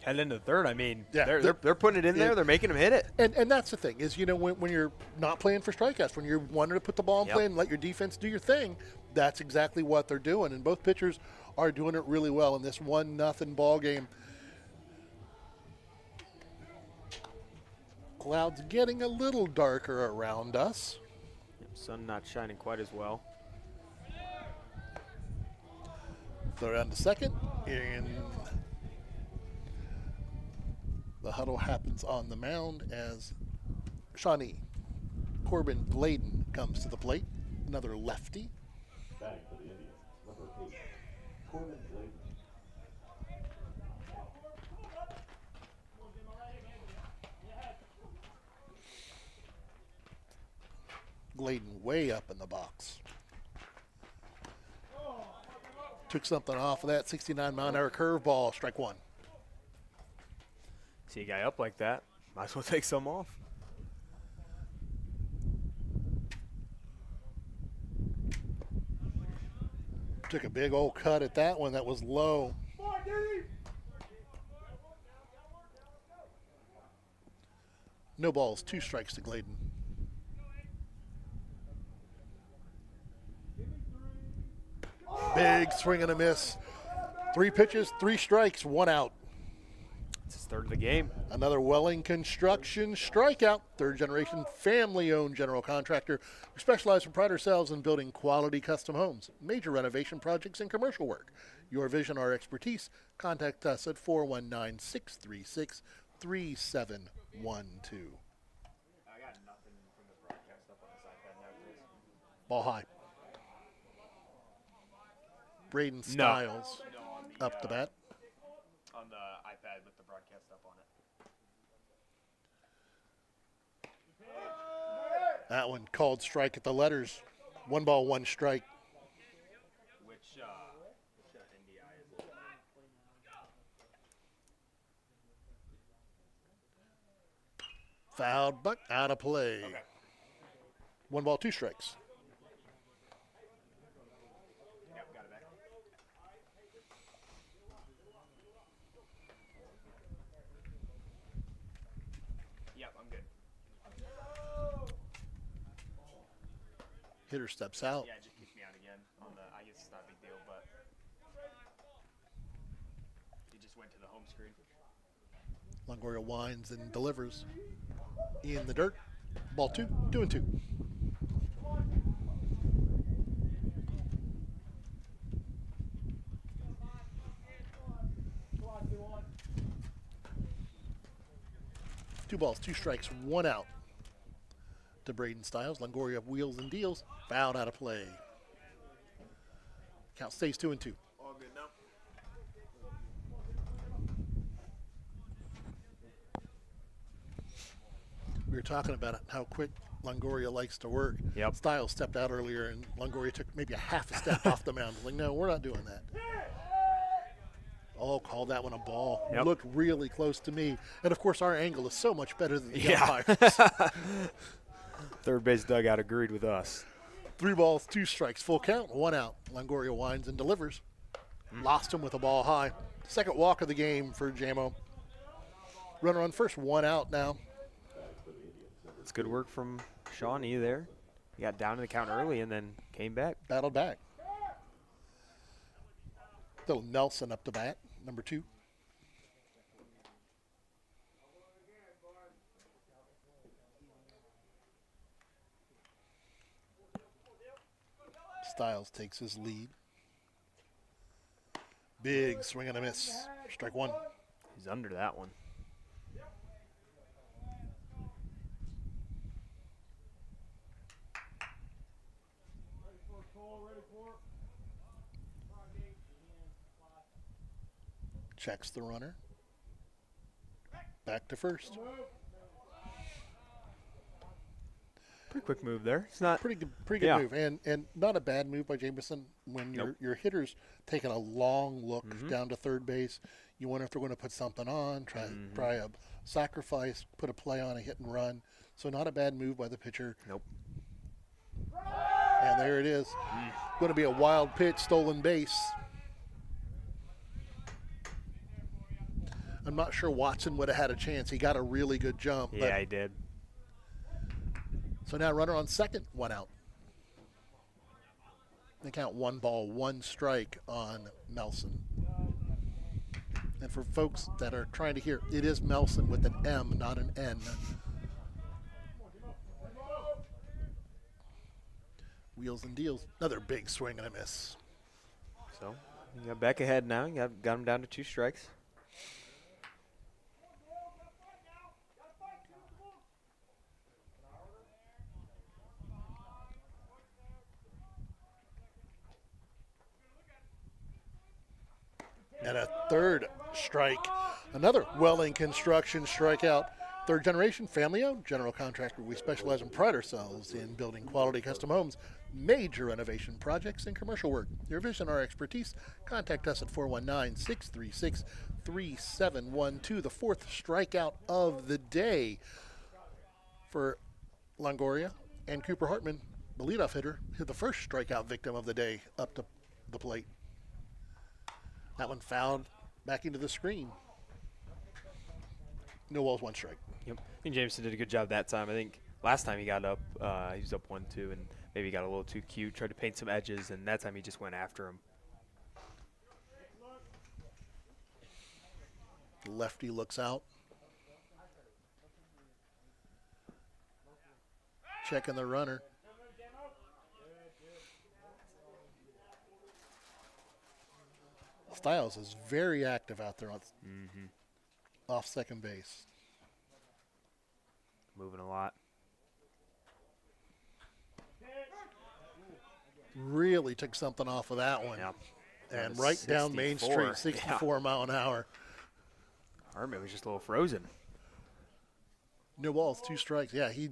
Head into the third, I mean, Yeah, they're putting it in there. They're making him hit it. And that's the thing is, you know, when you're not playing for strikeouts, when you're wanting to put the ball in play and let your defense do your thing, that's exactly what they're doing. And both pitchers are doing it really well in this 1-0 ball game. Clouds getting a little darker around us. Sun not shining quite as well. Throw down to second, and the huddle happens on the mound as Shawnee. Corbin Gladen comes to the plate, another lefty. Batting for the Indians, number 8, Corbin Blake. Gladen way up in the box. Took something off of that 69-mile-an-hour curveball, strike one. See a guy up like that, might as well take some off. Took a big old cut at that one that was low. No balls, 2 strikes to Gladen. Big swing and a miss. 3 pitches, 3 strikes, 1 out. It's his third of the game. Another Welling Construction strikeout. 3rd-generation family-owned general contractor. We specialize and pride ourselves in building quality custom homes, major renovation projects, and commercial work. Your vision, our expertise. Contact us at 419-636-3712. I got nothing from the broadcast up on this iPad now, Chris. Ball high. Braden Stiles up the bat. On the iPad with the broadcast up on it. That one called strike at the letters. 1 ball, 1 strike. Which NDI is it? Fouled, but out of play. Okay. 1 ball, 2 strikes. Yep, got it back. Yep, I'm good. Hitter steps out. Yeah, it just kicked me out again on the, I guess it's not a big deal, but he just went to the home screen. Longoria winds and delivers. In the dirt. Ball 2, 2-2. Two balls, 2 strikes, 1 out to Braden Stiles. Longoria wheels and deals. Fouled out of play. Count stays 2-2. All good now. We were talking about how quick Longoria likes to work. Yep. Stiles stepped out earlier, and Longoria took maybe a half a step off the mound. Like, no, we're not doing that. Oh, called that one a ball. Yep. Looked really close to me. And, of course, our angle is so much better than the Yeah. umpires. Third base dugout agreed with us. 3 balls, 2 strikes, full count, 1 out. Longoria winds and delivers. Lost him with a ball high. Second walk of the game for Jamo. Runner on first, 1 out now. It's good work from Shawnee there. He got down to the count early and then came back. Battled back. Little Nelson up the bat, number 2. Stiles takes his lead. Big swing and a miss. Strike 1. He's under that one. Checks the runner. Back to first. Pretty quick move there. It's not Pretty good Yeah. move, and not a bad move by Jameson. When your hitter's taking a long look down to third base, you wonder if they're going to put something on, try a sacrifice, put a play on a hit and run. So not a bad move by the pitcher. Nope. And there it is. Going to be a wild pitch, stolen base. I'm not sure Watson would have had a chance. He got a really good jump. Yeah, he did. So now runner on second, 1 out. They count 1 ball, 1 strike on Melson. And for folks that are trying to hear, it is Melson with an M, not an N. Wheels and deals. Another big swing and a miss. So You got back ahead now. You got him down to 2 strikes. And a third strike. Another Welling Construction strikeout. Third generation, family owned general contractor. We specialize and pride ourselves in building quality custom homes, major renovation projects, and commercial work. Your vision, our expertise. Contact us at 419-636-3712. The 4th strikeout of the day for Longoria. And Cooper Hartman, the leadoff hitter, hit the first strikeout victim of the day up to the plate. That one fouled back into the screen. NWOAL's 1 strike. Yep. I think Jameson did a good job that time. I think last time he got up, he was up 1-2, and maybe got a little too cute, tried to paint some edges, and that time he just went after him. Lefty looks out. Checking the runner. Styles is very active out there on off second base. Moving a lot. Really took something off of that one. Yep. And right down Main Street, 64 mile an hour. Hartman was just a little frozen. NWOAL's 2 strikes. Yeah, he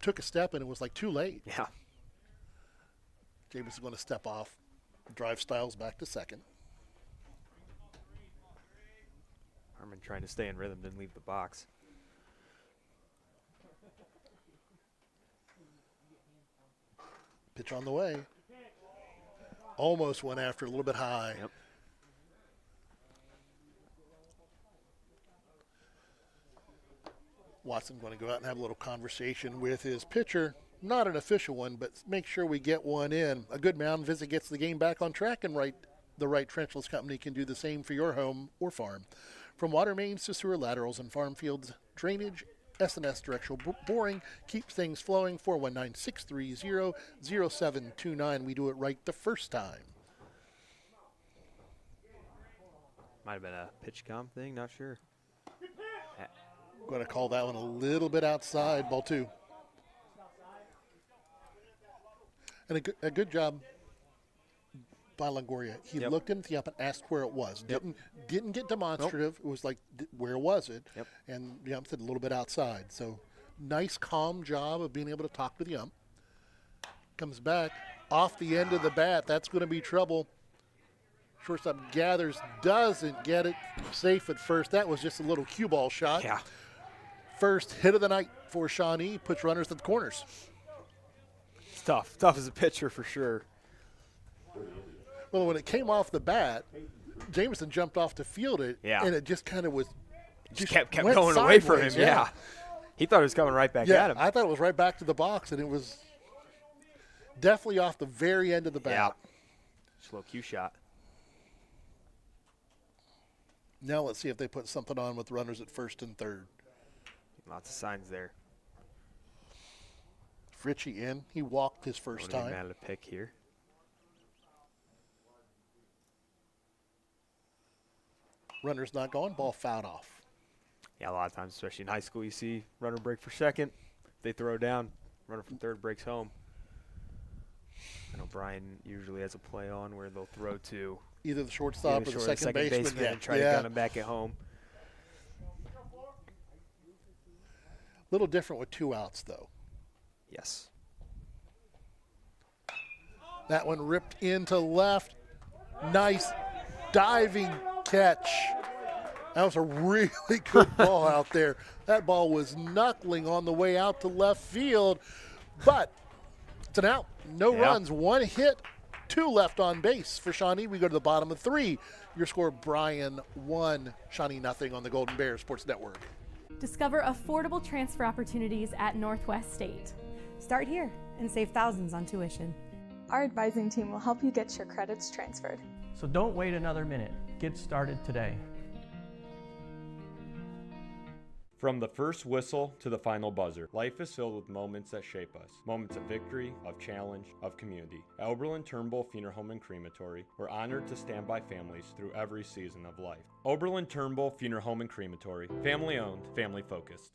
took a step and it was like too late. Yeah. Jameson's going to step off, drive Styles back to second. Hartman trying to stay in rhythm, didn't leave the box. Pitch on the way. Almost went after a little bit high. Yep. Watson going to go out and have a little conversation with his pitcher. Not an official one, but make sure we get one in. A good mound visit gets the game back on track, and the right trenchless company can do the same for your home or farm. From water mains to sewer laterals and farm fields, drainage, S&S directional boring, keep things flowing. 419-630-0729. We do it right the first time. Might have been a pitch com thing, not sure. Going to call that one a little bit outside, ball 2. And a good job by Longoria. He looked into the up and asked where it was. Didn't get demonstrative. Nope. It was like, where was it? Yep. And the ump said a little bit outside. So nice, calm job of being able to talk to the ump. Comes back off the end of the bat. That's going to be trouble. Shortstop gathers, doesn't get it. Safe at first. That was just a little cue ball shot. Yeah. First hit of the night for Shawnee. Puts runners at the corners. It's tough. Tough as a pitcher for sure. Well, when it came off the bat, Jameson jumped off to field it, and it just kind of was just kept going away from him. Yeah. He thought it was coming right back at him. I thought it was right back to the box, and it was definitely off the very end of the bat. Yeah. Slow cue shot. Now let's see if they put something on with runners at first and third. Lots of signs there. Fritchie in. He walked his first time. Mad at a pick here. Runner's not going. Ball fouled off. Yeah, a lot of times, especially in high school, you see runner break for second. If they throw down, runner from third breaks home. I know Bryan usually has a play on where they'll throw to either the shortstop or the second baseman and try to gun him back at home. A little different with 2 outs, though. Yes. That one ripped into left. Nice diving catch. That was a really good ball out there. That ball was knuckling on the way out to left field, but it's an out. No runs, 1 hit, 2 left on base for Shawnee. We go to the bottom of 3. Your score, Bryan 1, Shawnee nothing on the Golden Bears Sports Network. Discover affordable transfer opportunities at Northwest State. Start here and save thousands on tuition. Our advising team will help you get your credits transferred. So don't wait another minute. Get started today. From the first whistle to the final buzzer, life is filled with moments that shape us. Moments of victory, of challenge, of community. At Oberlin-Turnbull Funeral Home and Crematory, we're honored to stand by families through every season of life. Oberlin-Turnbull Funeral Home and Crematory. Family owned, family focused.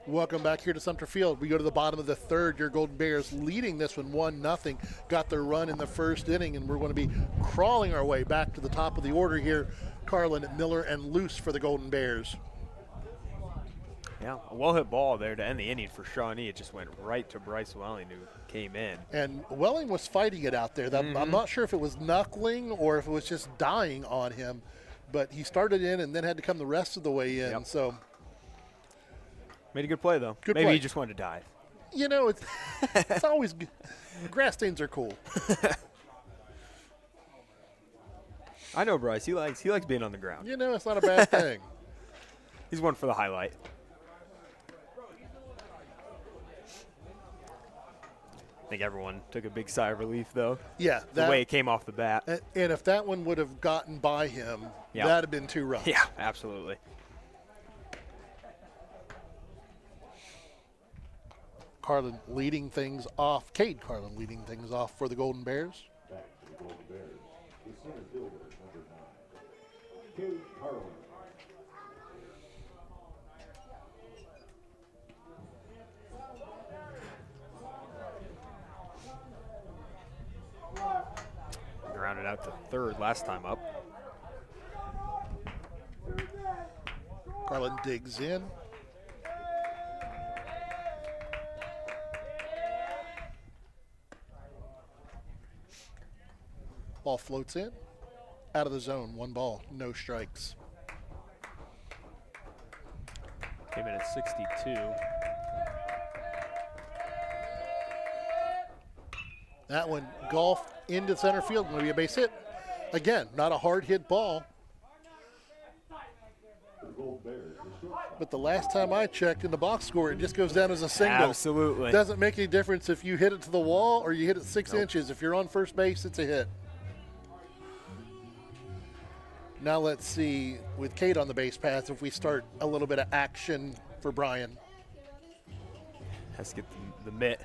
Welcome back here to Sumpter Field. We go to the bottom of the third. Your Golden Bears leading this one 1-0. Got their run in the first inning, and we're going to be crawling our way back to the top of the order here. Carlin, Miller, and Luce for the Golden Bears. Yeah, a well-hit ball there to end the inning for Shawnee. It just went right to Bryce Welling, who came in. And Welling was fighting it out there. I'm not sure if it was knuckling or if it was just dying on him, but he started in and then had to come the rest of the way in. Yep. So made a good play, though. Good Maybe play. he just wanted to dive. You know, it's always good. Grass stains are cool. I know Bryce. He likes being on the ground. You know, it's not a bad thing. He's one for the highlight. I think everyone took a big sigh of relief, though. Yeah. The way it came off the bat. And if that one would have gotten by him, that'd have been too rough. Yeah, absolutely. Carlin leading things off. Cade Carlin leading things off for the Golden Bears. Back to the Golden Bears, the center fielder, number 9, Cade Carlin. Grounded out to third last time up. Carlin digs in. Ball floats in. Out of the zone. 1 ball. No strikes. Came in at 62. That one golfed into center field. Going to be a base hit. Again, not a hard hit ball. But the last time I checked in the box score, it just goes down as a single. Absolutely. Doesn't make any difference if you hit it to the wall or you hit it 6 inches. If you're on first base, it's a hit. Now let's see, with Cade on the base paths, if we start a little bit of action for Bryan. Has to get the mitt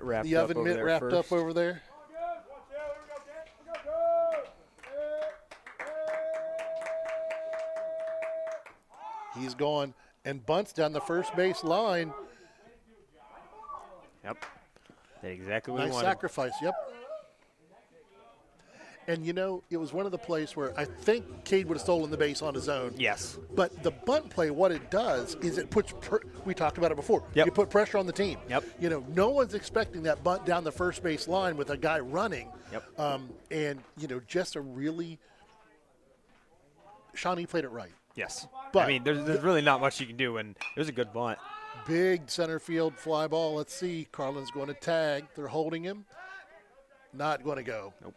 wrapped the up oven over mitt there wrapped first. up over there. He's going and bunts down the first base line. Yep. Did exactly what Nice he wanted. sacrifice, yep. And, you know, it was one of the plays where I think Cade would have stolen the base on his own. Yes. But the bunt play, what it does is it puts we talked about it before. Yep. You put pressure on the team. Yep. You know, no one's expecting that bunt down the first base line with a guy running. Yep. And, you know, just a really – Shawnee played it right. Yes. But I mean, there's really not much you can do, and it was a good bunt. Big center field fly ball. Let's see. Carlin's going to tag. They're holding him. Not going to go. Nope.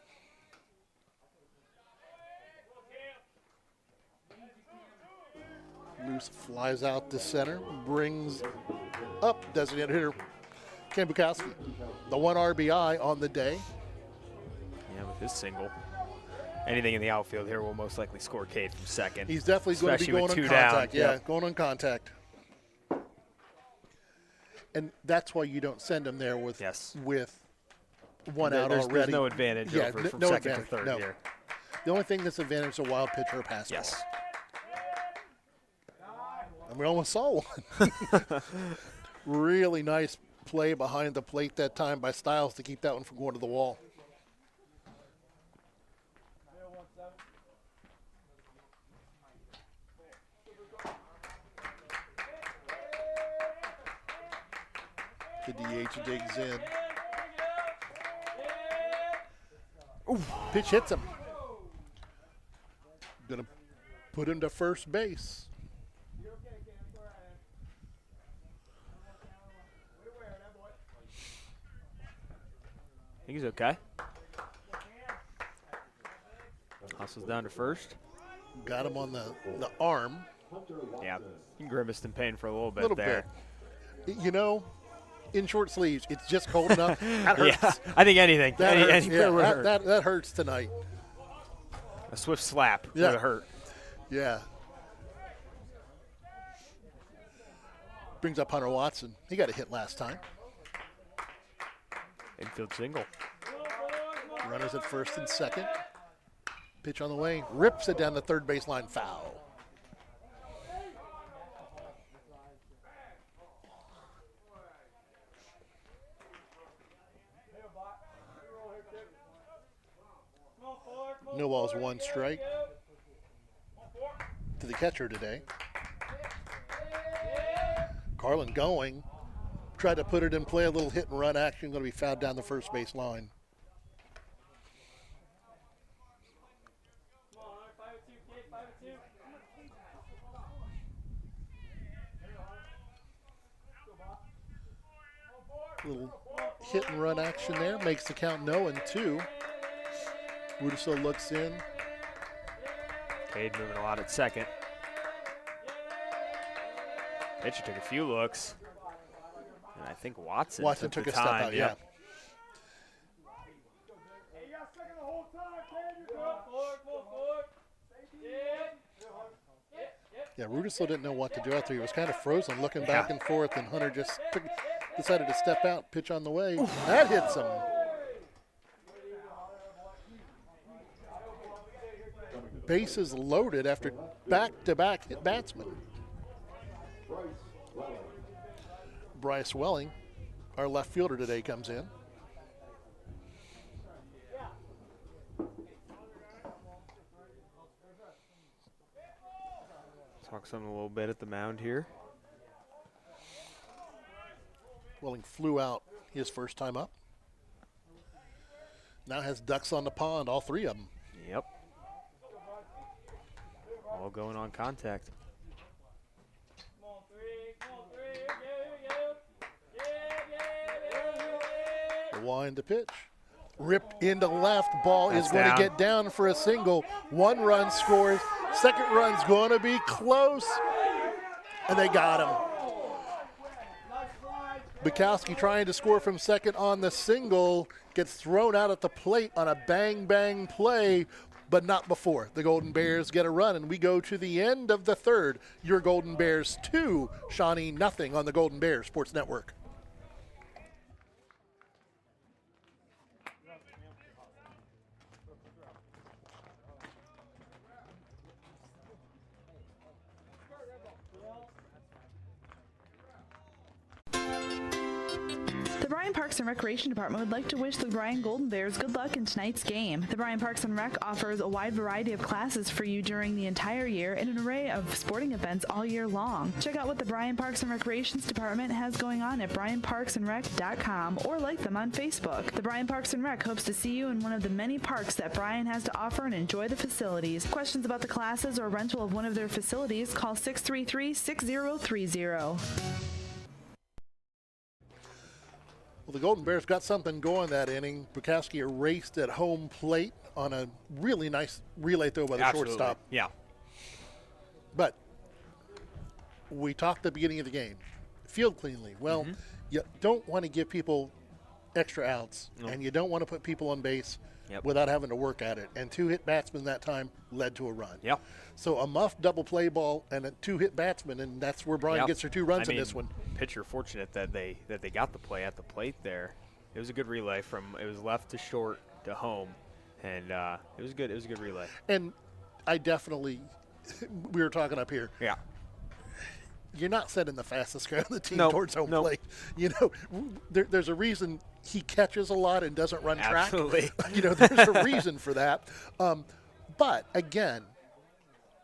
Luce flies out to center, brings up designated hitter Ken Bukowski. The 1 RBI on the day. Yeah, with his single. Anything in the outfield here will most likely score Cade from second. He's definitely going to be going on contact. Yeah, going on contact. And that's why you don't send him there with one out already. There's no advantage from no second advantage, to third here. The only thing that's advantage is a wild pitch or a pass ball. Yes. And we almost saw one. Really nice play behind the plate that time by Stiles to keep that one from going to the wall. The DH digs in. Ooh, pitch hits him. Gonna put him to first base. I think he's okay. Hustles down to first. Got him on the arm. Yeah, he grimaced in pain for a little bit there. Bit. You know, in short sleeves, it's just cold enough. That hurts. Yeah, I think anything. That hurts. Anywhere would hurt. That hurts tonight. A swift slap would have hurt. Yeah. Brings up Hunter Watson. He got a hit last time. Infield single. Runners at first and second. Pitch on the way. Rips it down the third baseline. Foul. NWOAL's one strike to the catcher today. Carlin going. Tried to put it in play, a little hit and run action, going to be fouled down the first base line. Little hit and run action there, makes the count 0-2. Rudisil looks in. Cade moving a lot at second. Pitcher took a few looks. And I think Watson took a the step time. out, yeah. Yeah, Rudisil didn't know what to do out there. He was kind of frozen, looking back and forth, and Hunter just decided to step out, pitch on the way. That hits him. Bases loaded after back-to-back hit batsmen. Bryce Welling, our left fielder today, comes in. Talk some a little bit at the mound here. Welling flew out his first time up. Now has ducks on the pond, all three of them. Yep. All going on contact. The wind to pitch. Ripped into left. Ball is going to get down for a single. One run scores. Second run's going to be close. And they got him. Bukowski trying to score from second on the single. Gets thrown out at the plate on a bang-bang play, but not before. The Golden Bears get a run, and we go to the end of the third. Your Golden Bears 2, Shawnee nothing on the Golden Bears Sports Network. The Bryan Parks and Recreation Department would like to wish the Bryan Golden Bears good luck in tonight's game. The Bryan Parks and Rec offers a wide variety of classes for you during the entire year and an array of sporting events all year long. Check out what the Bryan Parks and Recreations Department has going on at bryanparksandrec.com or like them on Facebook. The Bryan Parks and Rec hopes to see you in one of the many parks that Bryan has to offer and enjoy the facilities. Questions about the classes or rental of one of their facilities, call 633-6030. Well, the Golden Bears got something going that inning. Bukowski erased at home plate on a really nice relay throw by the shortstop. Yeah. But we talked at the beginning of the game. Field cleanly. Well, you don't want to give people extra outs, and you don't want to put people on base without having to work at it. And two hit batsmen that time led to a run. Yep. So a muff double play ball and a two hit batsman, and that's where Bryan gets their 2 runs in this one. Pitcher fortunate that they got the play at the plate there. It was a good relay it was left to short to home, and it was good. It was a good relay. And I definitely, we were talking up here. Yeah. You're not sending the fastest guy on the team towards home plate. You know, there's a reason he catches a lot and doesn't run track. Absolutely. There's a reason for that. But again,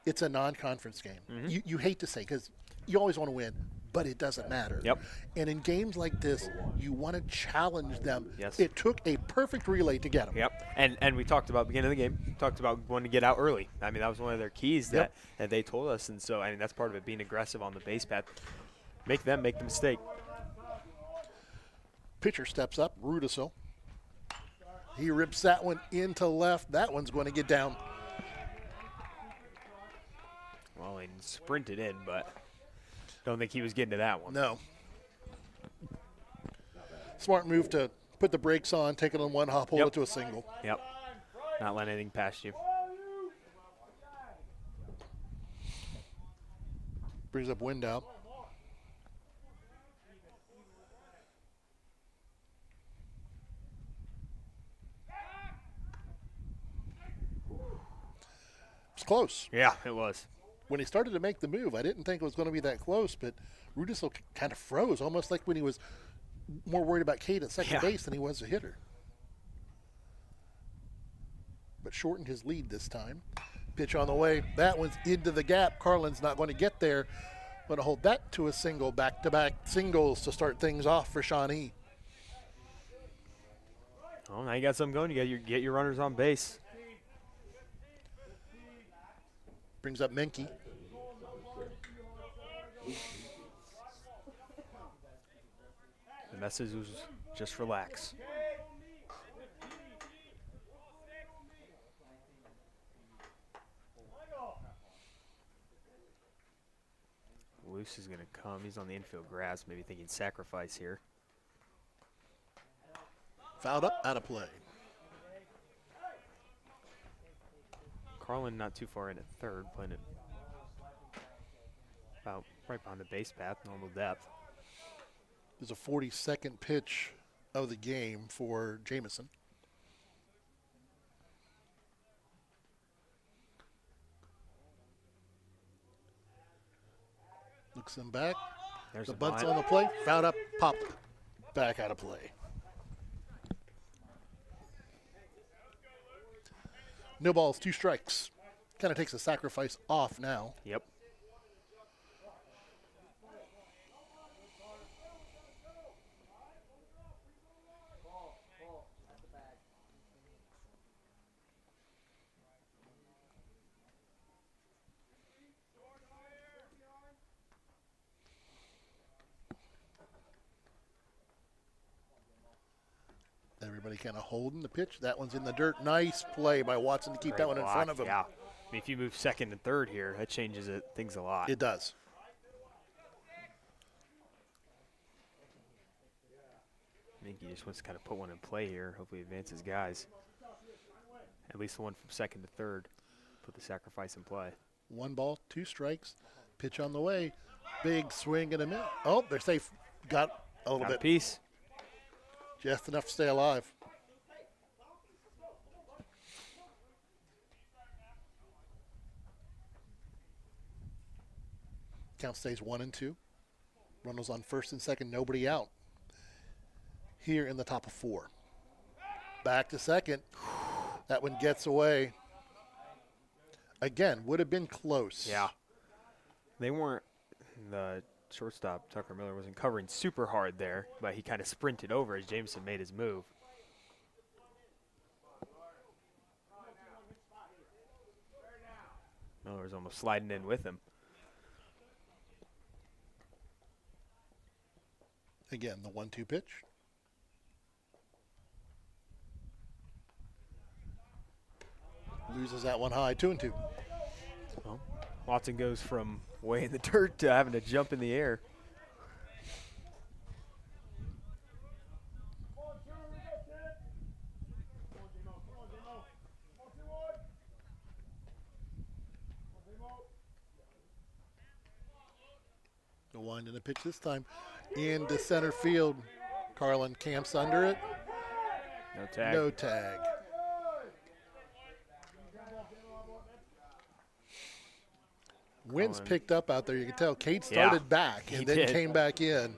it's a non-conference game. You hate to say, because you always want to win, but it doesn't matter. Yep. And in games like this, you want to challenge them. Yes. It took a perfect relay to get them. Yep. And we talked about beginning of the game, talked about wanting to get out early. I mean, that was one of their keys that they told us. And so, I mean, that's part of it, being aggressive on the base path. Make the mistake. Pitcher steps up, Rudisil. He rips that one into left. That one's going to get down. Well, he sprinted in, but don't think he was getting to that one. No. Smart move to put the brakes on, take it on one hop, hold it to a single. Yep. Not letting anything past you. Brings up Window. It's close. Yeah, it was. When he started to make the move, I didn't think it was going to be that close, but Rudisell kind of froze, almost like when he was more worried about Cade at second base than he was a hitter. But shortened his lead this time. Pitch on the way. That one's into the gap. Carlin's not going to get there. Going to hold that to a single, back-to-back singles to start things off for Shawnee. Oh, now you got something going. You got get your runners on base. Brings up Menke. The message was just relax. Luce is going to come. He's on the infield grass, maybe thinking sacrifice here. Fouled up, out of play. Carlin not too far in at third, playing it about right behind the base path, normal depth. There's a 42nd pitch of the game for Jamison. Looks him back. There's the a bunt's line. on the play. Fouled up, popped back out of play. No balls, 2 strikes. Kind of takes a sacrifice off now. Yep. Everybody kind of holding the pitch. That one's in the dirt. Nice play by Watson to keep that one in front of him. Yeah. I mean, if you move second and third here, that changes things a lot. It does. I think he just wants to kind of put one in play here. Hopefully advances guys. At least the one from second to third. Put the sacrifice in play. 1 ball, 2 strikes. Pitch on the way. Big swing and a miss. Oh, they're safe. Got a little bit. Piece. Just enough to stay alive. Count stays 1-2. Runnels on first and second, nobody out. Here in the top of 4. Back to second. That one gets away. Again, would have been close. Yeah. They weren't, the shortstop, Tucker Miller, wasn't covering super hard there, but he kind of sprinted over as Jameson made his move. Miller was almost sliding in with him. Again, the 1-2 pitch. Loses that one high, 2-2. Well, Watson goes from way in the dirt to having to jump in the air. The wind in the pitch this time into center field. Carlin camps under it. No tag. No tag. Wind's picked up out there. You can tell Cade started back and then came back in.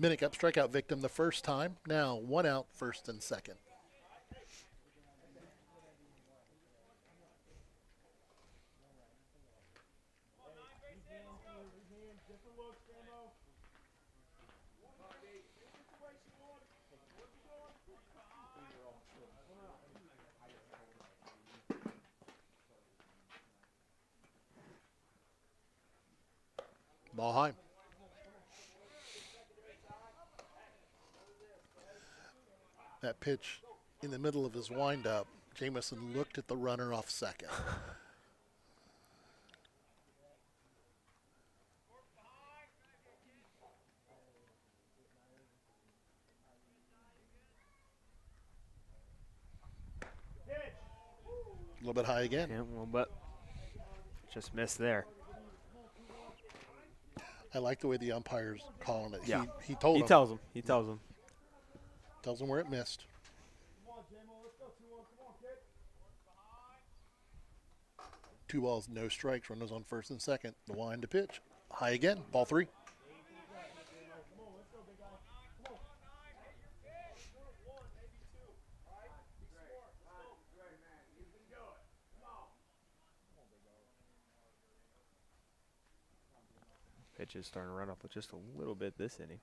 Minnick up, strikeout victim the first time. Now 1 out, first and second. Ball high. That pitch in the middle of his windup, Jamison looked at the runner off second. A little bit high again. Yeah, a little bit. Just missed there. I like the way the umpire's calling it. Yeah. He told him. He tells him. He tells him. Tells him where it missed. 2 balls, no strikes. Runners on first and second. The wind to pitch. High again. Ball 3. Pitch is starting to run up with just a little bit this inning.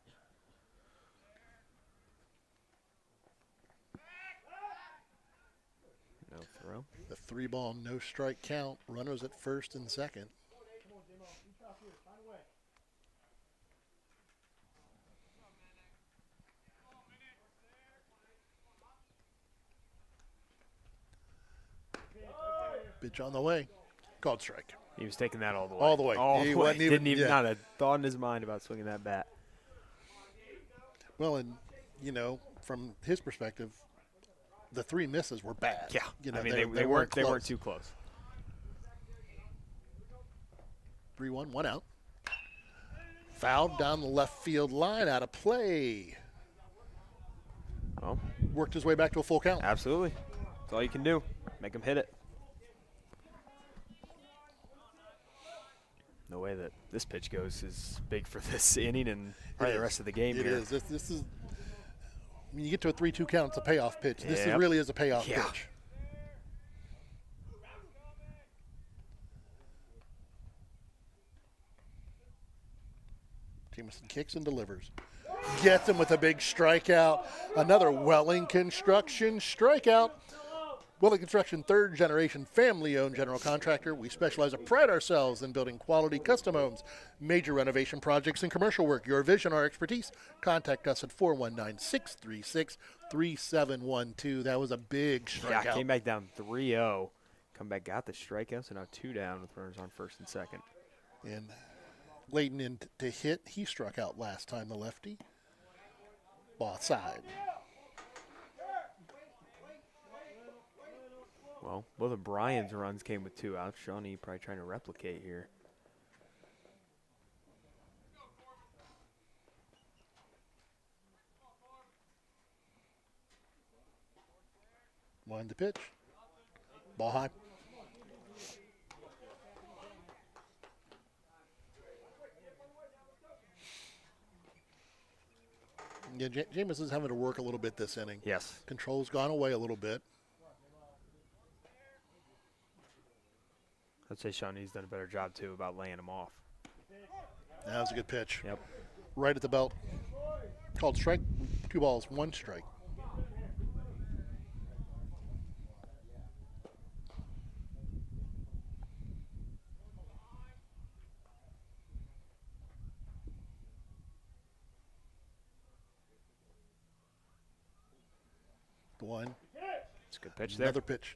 No throw. The 3 ball, no strike count. Runners at first and second. Pitch on the way. Called strike. He was taking that all the way. All the way. All He the way. wasn't even- Didn't even yeah. not a thought in his mind about swinging that bat. Well, and, you know, from his perspective, the 3 misses were bad. Yeah. You know, I mean, they weren't too close. 3-1, 1 out. Fouled down the left field line, out of play. Well, worked his way back to a full count. Absolutely. That's all you can do. Make him hit it. No way that this pitch goes is big for this inning and probably the rest of the game It here. is. This is, when you get to a 3-2 count, it's a payoff pitch. This Yep. really is a payoff Yeah. pitch. Jameson kicks and delivers. Gets him with a big strikeout. Another Welling Construction strikeout. Welling Construction, third generation family owned general contractor. We specialize and pride ourselves in building quality custom homes, major renovation projects, and commercial work. Your vision, our expertise. Contact us at 419-636-3712. That was a big strikeout. Yeah, came back down 3-0. Come back, got the strikeout, so now 2 down with runners on first and second. And Layton in to hit. He struck out last time, the lefty. Ball side. Well, both of Bryan's runs came with 2 outs. Shawnee probably trying to replicate here. Wind the pitch. Ball high. Yeah, Jameson's having to work a little bit this inning. Yes. Control's gone away a little bit. I'd say Shawnee's done a better job, too, about laying him off. That was a good pitch. Yep. Right at the belt. Called strike. 2 balls, 1 strike. The one. It's a good pitch there. Another pitch.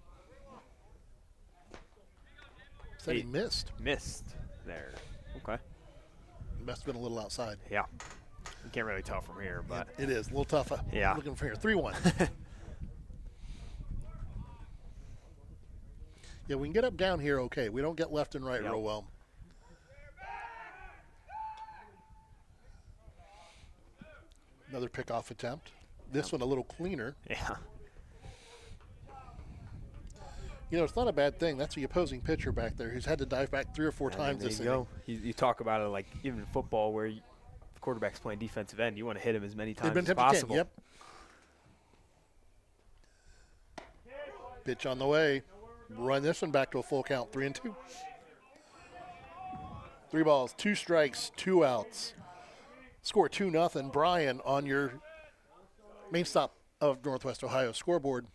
Said he missed. Missed there. Okay. Must have been a little outside. Yeah. You can't really tell from here, but. It is a little tough. Yeah. Looking from here. 3-1. Yeah, we can get up down here okay. We don't get left and right real well. Another pickoff attempt. This one a little cleaner. Yeah. You know, it's not a bad thing. That's the opposing pitcher back there who's had to dive back 3 or 4 times there this you inning. go. You talk about it like even in football where the quarterback's playing defensive end. You want to hit him as many times as possible. Yep. Pitch on the way. Run this one back to a full count. 3-2. 3 balls, 2 strikes, 2 outs. Score 2-0. Bryan on your main stop of Northwest Ohio scoreboard.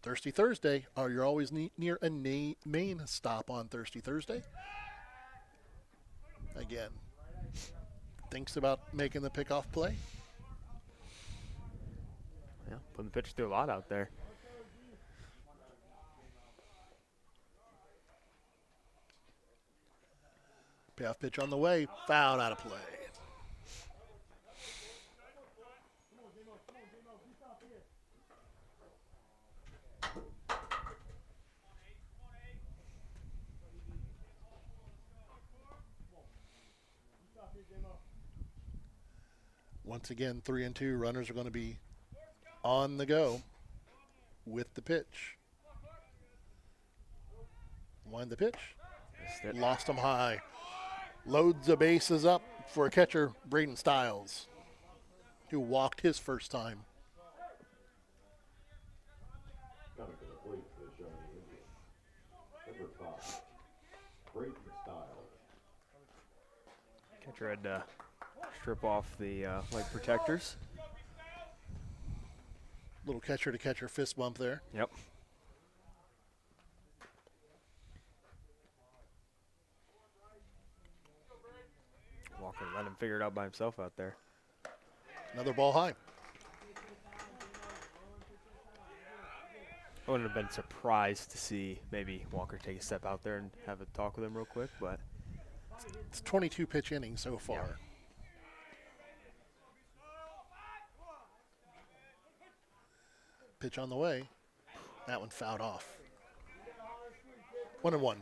Thirsty Thursday. You're always near a main stop on Thirsty Thursday. Again, thinks about making the pickoff play. Yeah, putting the pitcher through a lot out there. Payoff pitch on the way. Fouled out of play. Once again, 3-2. Runners are going to be on the go with the pitch. Wind the pitch. Lost them high. Loads the bases up for a catcher, Braden Stiles, who walked his first time. Coming to the plate for the Shawnee Indians. Number 5, Braden Stiles. Catcher had to strip off the leg protectors. Little catcher-to-catcher fist bump there. Yep. Walker let him figure it out by himself out there. Another ball high. I wouldn't have been surprised to see maybe Walker take a step out there and have a talk with him real quick, but it's 22 pitch innings so far. Yeah. Pitch on the way. That one fouled off. 1-1.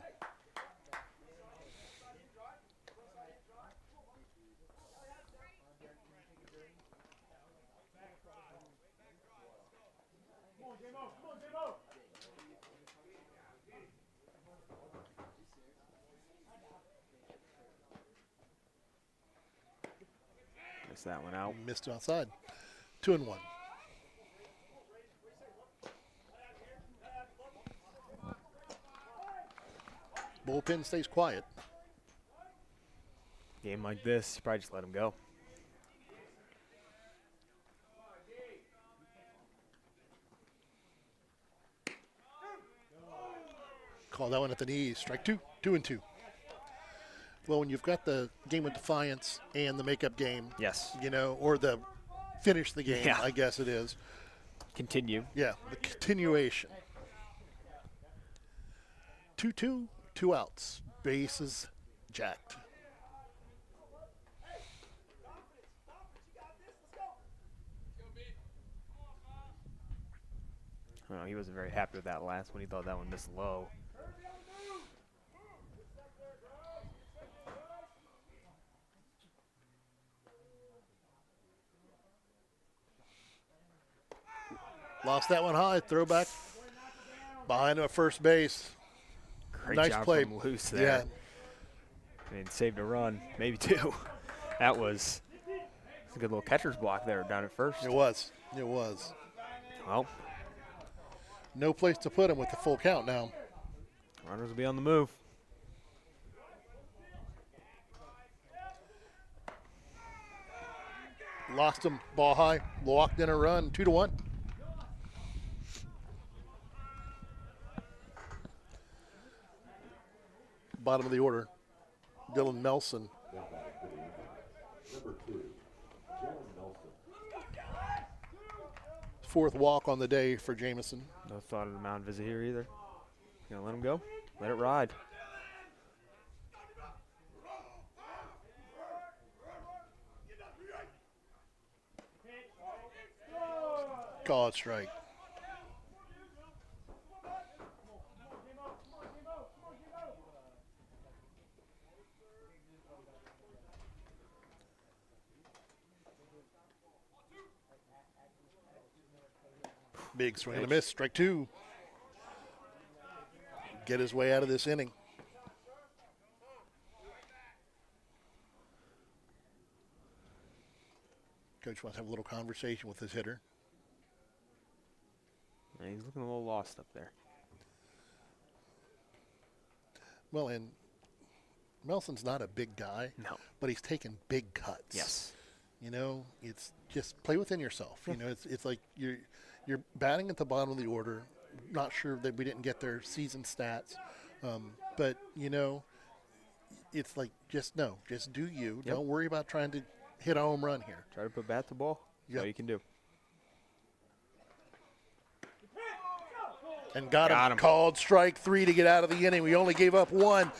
Missed that one out. Missed outside. 2-1. Bullpen stays quiet. Game like this, you probably just let him go. Call that one at the knees. Strike 2. 2-2. Well, when you've got the game with Defiance and the makeup game, yes, you know, or the finish the game, yeah. I guess it is. Continue. Yeah, the continuation. 2-2, 2 outs. Bases jacked. Oh, he wasn't very happy with that last one. He thought that one missed low. Lost that one high. Throwback behind him at first base. Great Nice job play. from Luce there. Yeah. I mean, saved a run, maybe 2. That was a good little catcher's block there down at first. It was. It was. Well, no place to put him with the full count now. Runners will be on the move. Lost him. Ball high. Walked in a run. 2-1. Bottom of the order. Dylan Nelson. Number 2, Dylan Nelson. 4th walk on the day for Jamison. No thought of the mound visit here either. You gonna let him go? Let it ride. Call it strike. Big swing and a miss. Strike 2. Get his way out of this inning. Coach wants to have a little conversation with his hitter. And he's looking a little lost up there. Well, and Nelson's not a big guy, No. but he's taking big cuts. Yes. You know, it's just play within yourself. You know, it's like you're batting at the bottom of the order. Not sure that we didn't get their season stats, but you know, it's like just do you. Yep. Don't worry about trying to hit a home run here. Try to put bat to ball. That's all you can do. And got him. Called strike 3 to get out of the inning. We only gave up 1.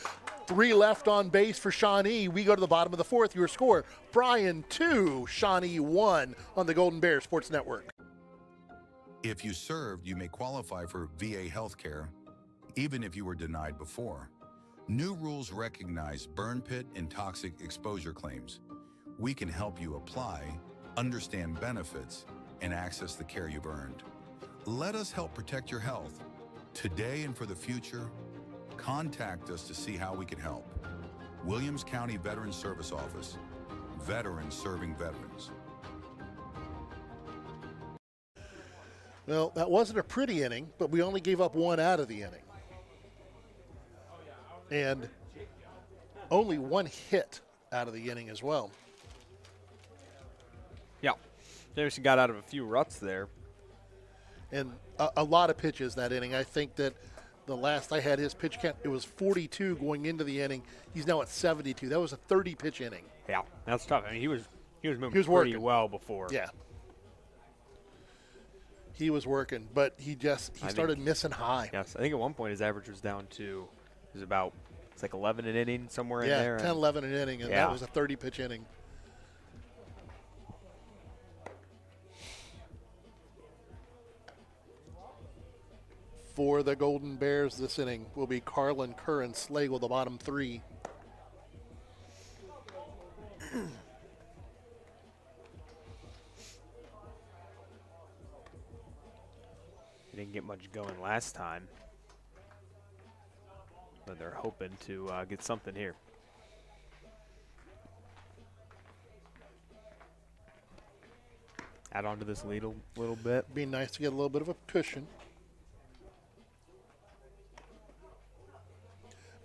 3 left on base for Shawnee. We go to the bottom of the 4th. Your score, Bryan 2, Shawnee 1 on the Golden Bears Sports Network. If you served, you may qualify for VA health care, even if you were denied before. New rules recognize burn pit and toxic exposure claims. We can help you apply understand benefits, and access the care you've earned. Let us help protect your health. Today and for the future, contact us to see how we can help. Williams County Veterans Service Office. Veterans serving veterans. Well, that wasn't a pretty inning, but we only gave up one out of the inning. And only one hit out of the inning as well. Yeah. Jameson got out of a few ruts there. And a lot of pitches that inning. I think that the last I had his pitch count, it was 42 going into the inning. He's now at 72. That was a 30-pitch inning. Yeah, that's tough. I mean, he was moving pretty working well before. Yeah. He was working, but he started missing high. Yes, I think at one point his average was down to, it's like 11 an inning, somewhere in yeah, there. 10, 11 an inning, and that was a 30-pitch inning. For the Golden Bears this inning will be Carlin, Kerr, and Slagle, the bottom three. He didn't get much going last time, but they're hoping to get something here. Add on to this lead a little bit. Be nice to get a little bit of a cushion.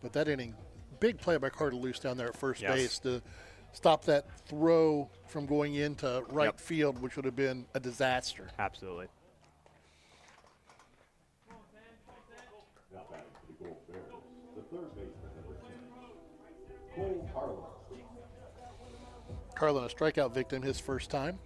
But that inning, big play by Carter Luce down there at first base to stop that throw from going into right field, which would have been a disaster. Absolutely. Now batting for the Golden Bears, the third baseman, number 10, Cole Carlin. Carlin, a strikeout victim his first time.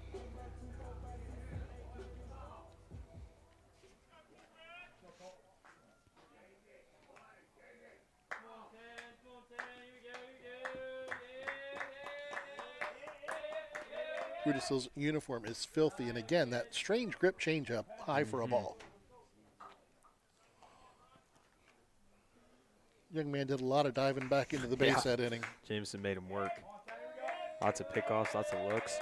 Rudisill's uniform is filthy, and again, that strange grip changeup high for a ball. Young man did a lot of diving back into the base that inning. Jameson made him work. Lots of pickoffs, lots of looks.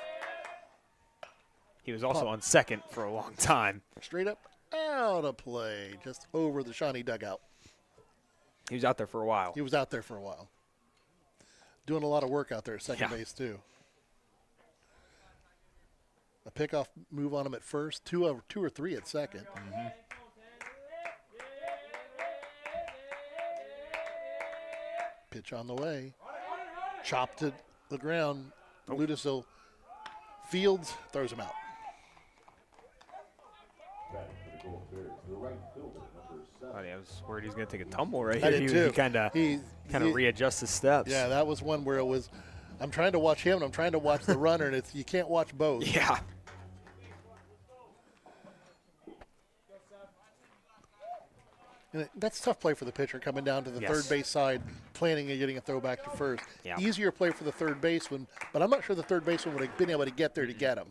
He was also on second for a long time. Straight up out of play, just over the Shawnee dugout. He was out there for a while. He was out there for a while. Doing a lot of work out there at second base, too. A pickoff move on him at first, two or three at second. Pitch on the way. Chopped to the ground. Ludisill fields, throws him out. Batting for the Golden Bears, the right fielder, number 7. I was worried he was going to take a tumble right I here. did too. He kind of readjusts his steps. Yeah, that was one where it was, I'm trying to watch him and I'm trying to watch the runner, and you can't watch both. Yeah. And that's tough play for the pitcher coming down to the third base side, planning on getting a throw back to first. Yeah. Easier play for the third baseman, but I'm not sure the third baseman would have been able to get there to get him.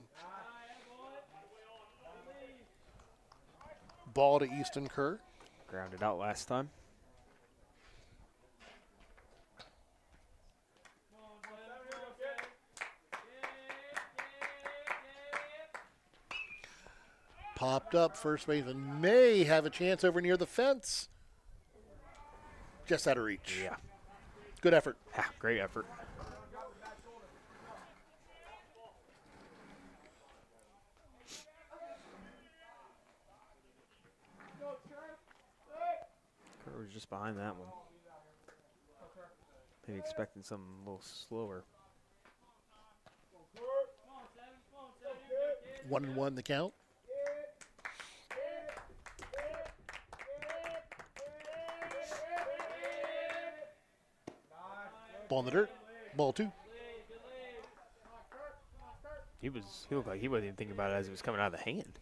Ball to Easton Kerr. Grounded out last time. Popped up, first baseman may have a chance over near the fence. Just out of reach. Yeah. Good effort. Yeah, great effort. Kerr was just behind that one. Maybe expecting something a little slower. 1-1 the count. Ball in the dirt. Ball 2. He looked like he wasn't even thinking about it as it was coming out of the hand.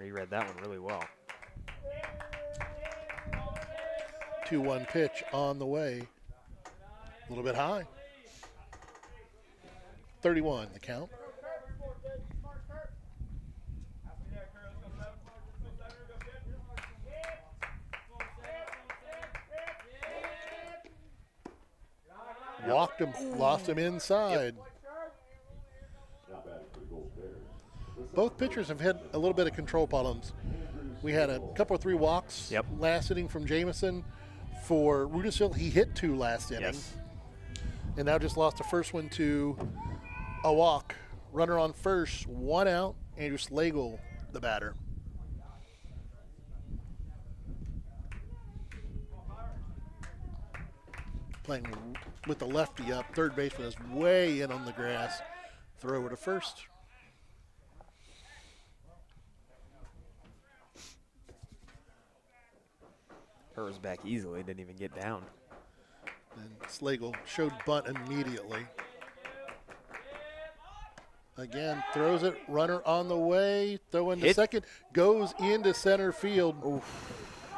He read that one really well. 2-1 pitch on the way. A little bit high. 31 the count. Walked him, lost him inside. both pitchers have had a little bit of control problems. We had a couple of 3 walks last inning from Jamison. For Rudisville, he hit 2 last inning. Yes. And now just lost the first one to a walk. Runner on first, 1 out. Andrew Slagle, the batter. Playing with the lefty up. Third baseman is way in on the grass. Throw it to first. Her was back easily, didn't even get down. And Slagle showed bunt immediately. Again, throws it, runner on the way, throw into second, goes into center field. Oof.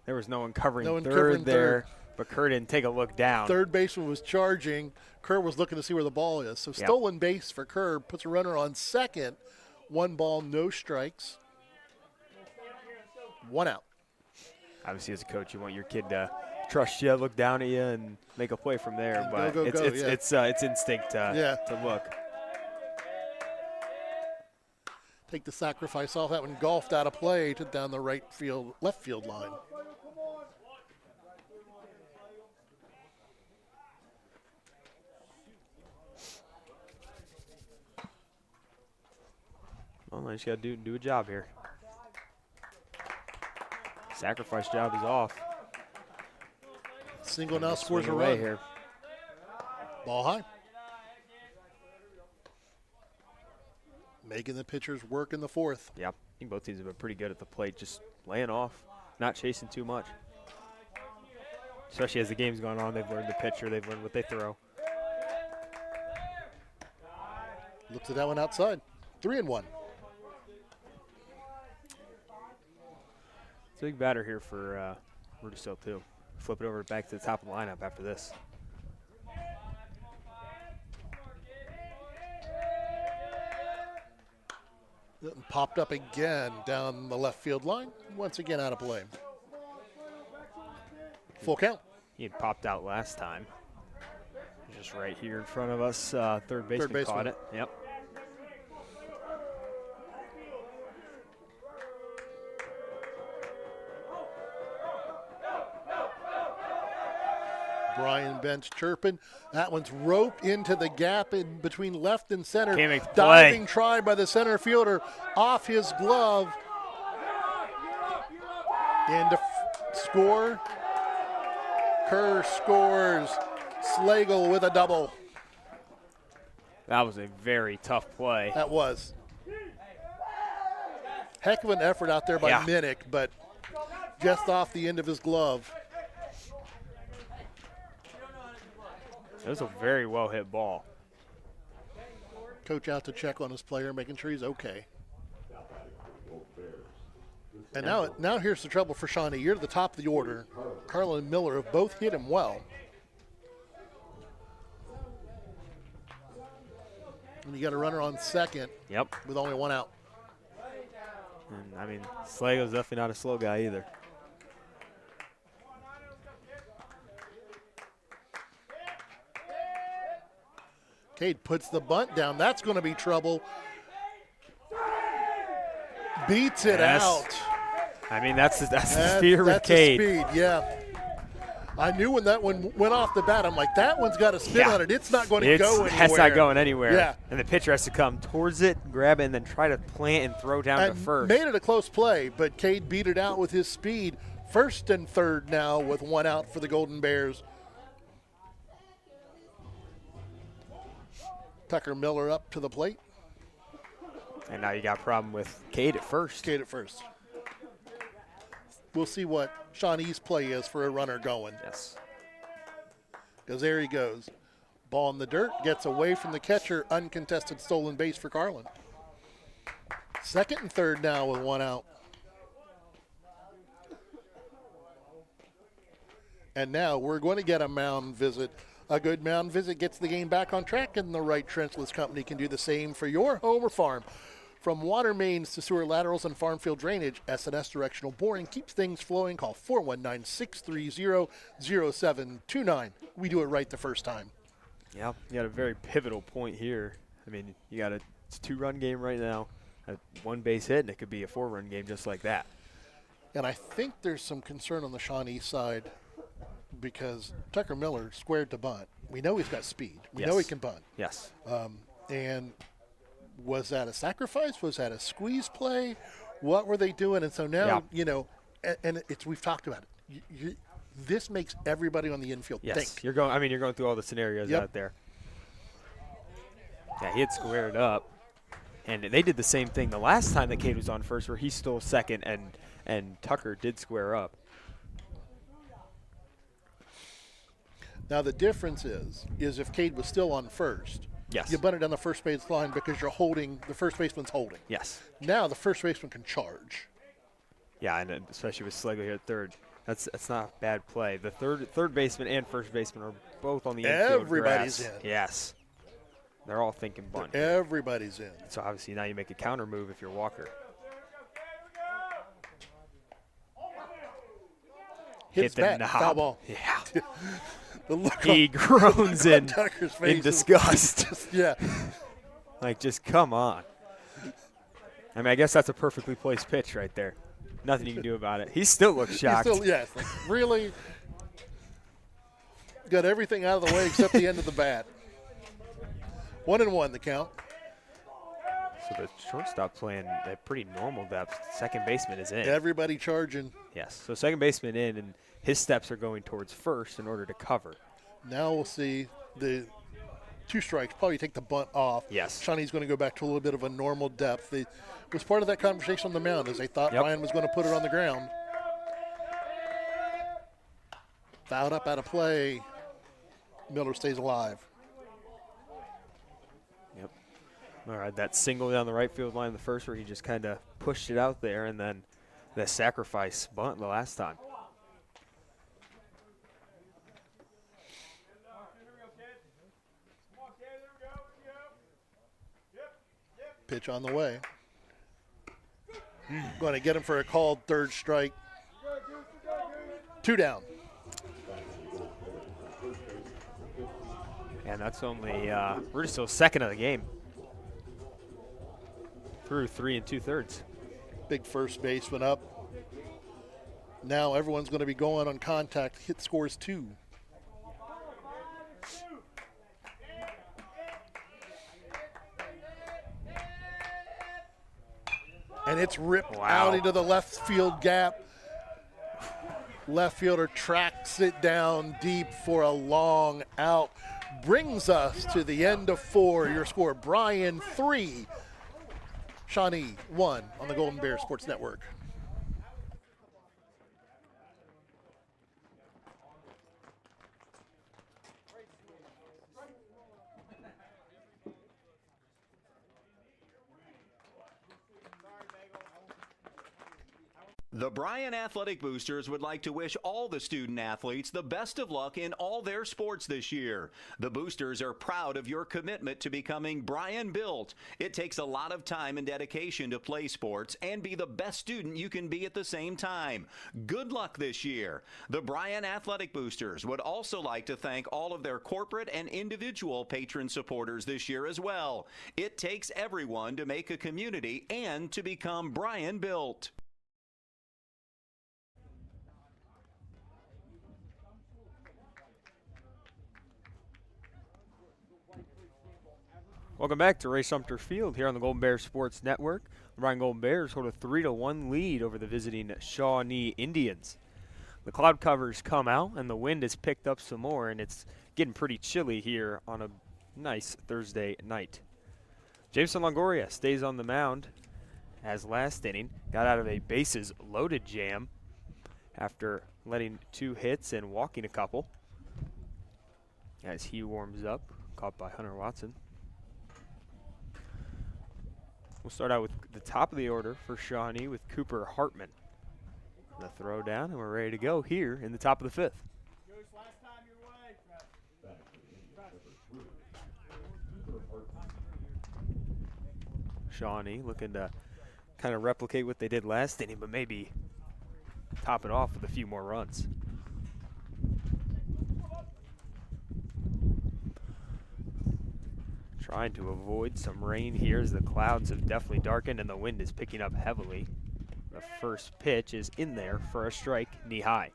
There was no one covering third there, but Kerr didn't take a look down. Third baseman was charging. Kerr was looking to see where the ball is. So stolen base for Kerr, puts a runner on second. 1 ball, no strikes. 1 out. Obviously, as a coach, you want your kid to trust you, look down at you, and make a play from there. But it's instinct to look. Take the sacrifice off that one, golfed out of play to down the left field line. Well, I just got to do a job here. Sacrifice job is off. Single now scores a run. Here. Ball high. Making the pitchers work in the 4th. Yep. I think both teams have been pretty good at the plate, just laying off, not chasing too much. Especially as the game's gone on, they've learned the pitcher, they've learned what they throw. Looks at that one outside. 3-1. It's a big batter here for Rudisville, too. Flip it over back to the top of the lineup after this. Popped up again down the left field line. Once again out of play. Full count. He had popped out last time. Just right here in front of us. Third baseman caught it. Yep. Brian Bench chirping. That one's roped into the gap in between left and center. Can't make the Diving play. try by the center fielder off his glove. And to score. Kerr scores. Slagle with a double. That was a very tough play. That was. Heck of an effort out there by Minnick, but just off the end of his glove. It was a very well-hit ball. Coach out to check on his player, making sure he's okay. And now here's the trouble for Shawnee. You're at the top of the order. Carlin and Miller have both hit him well. And you got a runner on second. Yep. With only 1 out. And, I mean, Slagle's definitely not a slow guy either. Cade puts the bunt down. That's going to be trouble. Beats it out. I mean, that's the fear with Cade. That's the speed, yeah. I knew when that one went off the bat, I'm like, that one's got a spin on it. It's not going to go anywhere. That's not going anywhere. Yeah. And the pitcher has to come towards it, grab it, and then try to plant and throw down to first. Made it a close play, but Cade beat it out with his speed. First and third now with 1 out for the Golden Bears. Tucker Miller up to the plate. And now you got a problem with Cade at first. Cade at first. We'll see what Shawnee's play is for a runner going. Yes. Because there he goes. Ball in the dirt, gets away from the catcher, uncontested stolen base for Carlin. Second and third now with 1 out. And now we're going to get a mound visit. A good mound visit gets the game back on track, and the Wright Trenchless Company can do the same for your home or farm. From water mains to sewer laterals and farm field drainage, S&S Directional Boring keeps things flowing. Call 419-630-0729. We do it right the first time. Yep, you got a very pivotal point here. I mean, it's a 2-run game right now. a one base hit, and it could be a 4-run game just like that. And I think there's some concern on the Shawnee side because Tucker Miller squared to bunt. We know he's got speed. We know he can bunt. Yes. And was that a sacrifice? Was that a squeeze play? What were they doing? And so now, you know, and we've talked about it. This makes everybody on the infield think. You're going through all the scenarios out there. Yeah, he had squared up. And they did the same thing the last time that Cade was on first, where he stole second and Tucker did square up. Now the difference is if Cade was still on first, you bunt it down the first base line because you're holding, the first baseman's holding. Yes. Now the first baseman can charge. Yeah, and especially with Slegel here at third. That's not a bad play. The third baseman and first baseman are both on the infield. Everybody's grass. in. Yes. They're all thinking bunt. Everybody's in. So obviously now you make a counter move if you're Walker. Hit the knob. Foul ball. Yeah. The look he groans in disgust. Like, just come on. I mean, I guess that's a perfectly placed pitch right there. Nothing you can do about it. He still looks shocked. It's like, really? Got everything out of the way except the end of the bat. 1-1 the count. So the shortstop playing at pretty normal depth. Second baseman is in. Everybody charging. Yes. So second baseman in, and his steps are going towards first in order to cover. Now we'll see the 2 strikes. Probably take the bunt off. Yes. Shawnee's going to go back to a little bit of a normal depth. It was part of that conversation on the mound as they thought Bryan was going to put it on the ground. Fouled up out of play. Miller stays alive. Yep. All right, that single down the right field line in the first where he just kind of pushed it out there, and then the sacrifice bunt the last time. Pitch on the way. Going to get him for a called third strike. 2 down. And that's only we're just still second of the game. Through 3 2/3. Big first baseman up. Now everyone's going to be going on contact. Hit scores 2. And it's ripped out into the left field gap. Left fielder tracks it down deep for a long out. Brings us to the end of 4. Your score, Bryan 3, Shawnee 1 on the Golden Bears Sports Network. The Bryan Athletic Boosters would like to wish all the student athletes the best of luck in all their sports this year. The Boosters are proud of your commitment to becoming Bryan Built. It takes a lot of time and dedication to play sports and be the best student you can be at the same time. Good luck this year. The Bryan Athletic Boosters would also like to thank all of their corporate and individual patron supporters this year as well. It takes everyone to make a community and to become Bryan Built. Welcome back to Sumpter Field here on the Golden Bears Sports Network. The Bryan Golden Bears hold a 3-1 lead over the visiting Shawnee Indians. The cloud covers come out and the wind has picked up some more, and it's getting pretty chilly here on a nice Thursday night. Jameson Longoria stays on the mound as last inning got out of a bases loaded jam after letting 2 hits and walking a couple. As he warms up, caught by Hunter Watson. We'll start out with the top of the order for Shawnee with Cooper Hartman. The throw down, and we're ready to go here in the top of the 5th. Shawnee looking to kind of replicate what they did last inning, but maybe top it off with a few more runs. Trying to avoid some rain here as the clouds have definitely darkened and the wind is picking up heavily. The first pitch is in there for a strike, knee high.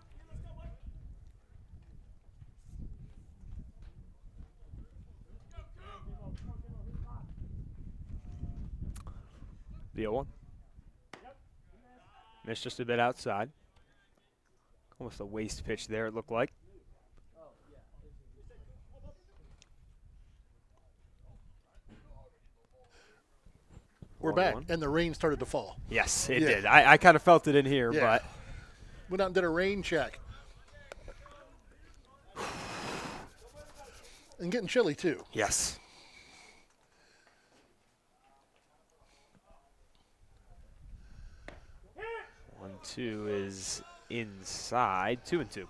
The 0-1. Missed just a bit outside. Almost a waste pitch there, it looked like. We're back, and the rain started to fall. Yes, it did. I kind of felt it in here, but. Went out and did a rain check. And getting chilly, too. Yes. One, two is inside, 2-2.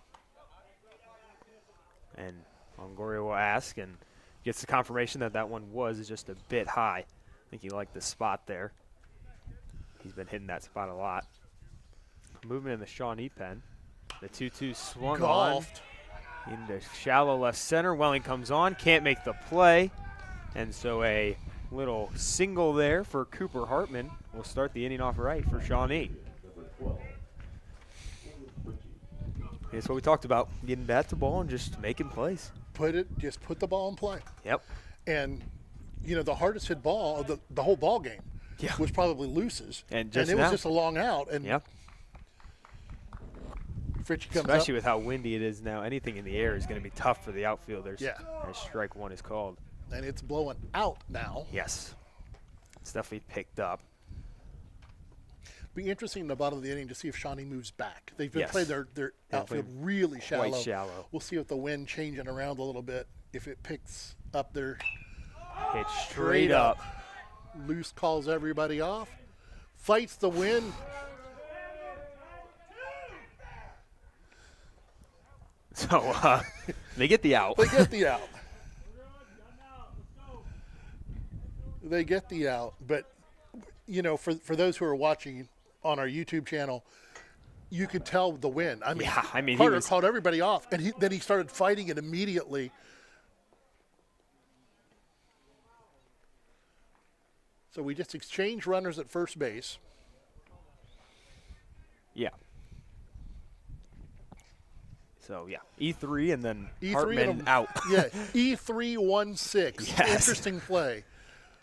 And Longoria will ask and gets the confirmation that that one was just a bit high. I think he liked the spot there. He's been hitting that spot a lot. Movement in the Shawnee pen. The 2-2 swung Golfed on into shallow left center. Welling comes on, can't make the play. And so a little single there for Cooper Hartman will start the inning off right for Shawnee. That's what we talked about, getting bat to ball and just making plays. Just put the ball in play. Yep. And, you know, the hardest hit ball, the whole ball game was probably Luce's. And it was just a long out. And Fritchie comes especially up. with how windy it is now, anything in the air is going to be tough for the outfielders. Yeah. As strike one is called. And it's blowing out now. Yes. It's definitely picked up. Be interesting in the bottom of the inning to see if Shawnee moves back. They've been playing their outfield really shallow. Quite shallow. We'll see if the wind changing around a little bit, if it picks up their hit straight up. Luce calls everybody off, fights the wind. So they get the out. They get the out. They get the out. But, you know, for those who are watching on our YouTube channel, you could tell the wind. I mean, Carter called everybody off, and then he started fighting it immediately. So we just exchanged runners at first base. Yeah. So, yeah, E3 and then E3 Hartman out. Yeah, E3-1-6. Yes. Interesting play.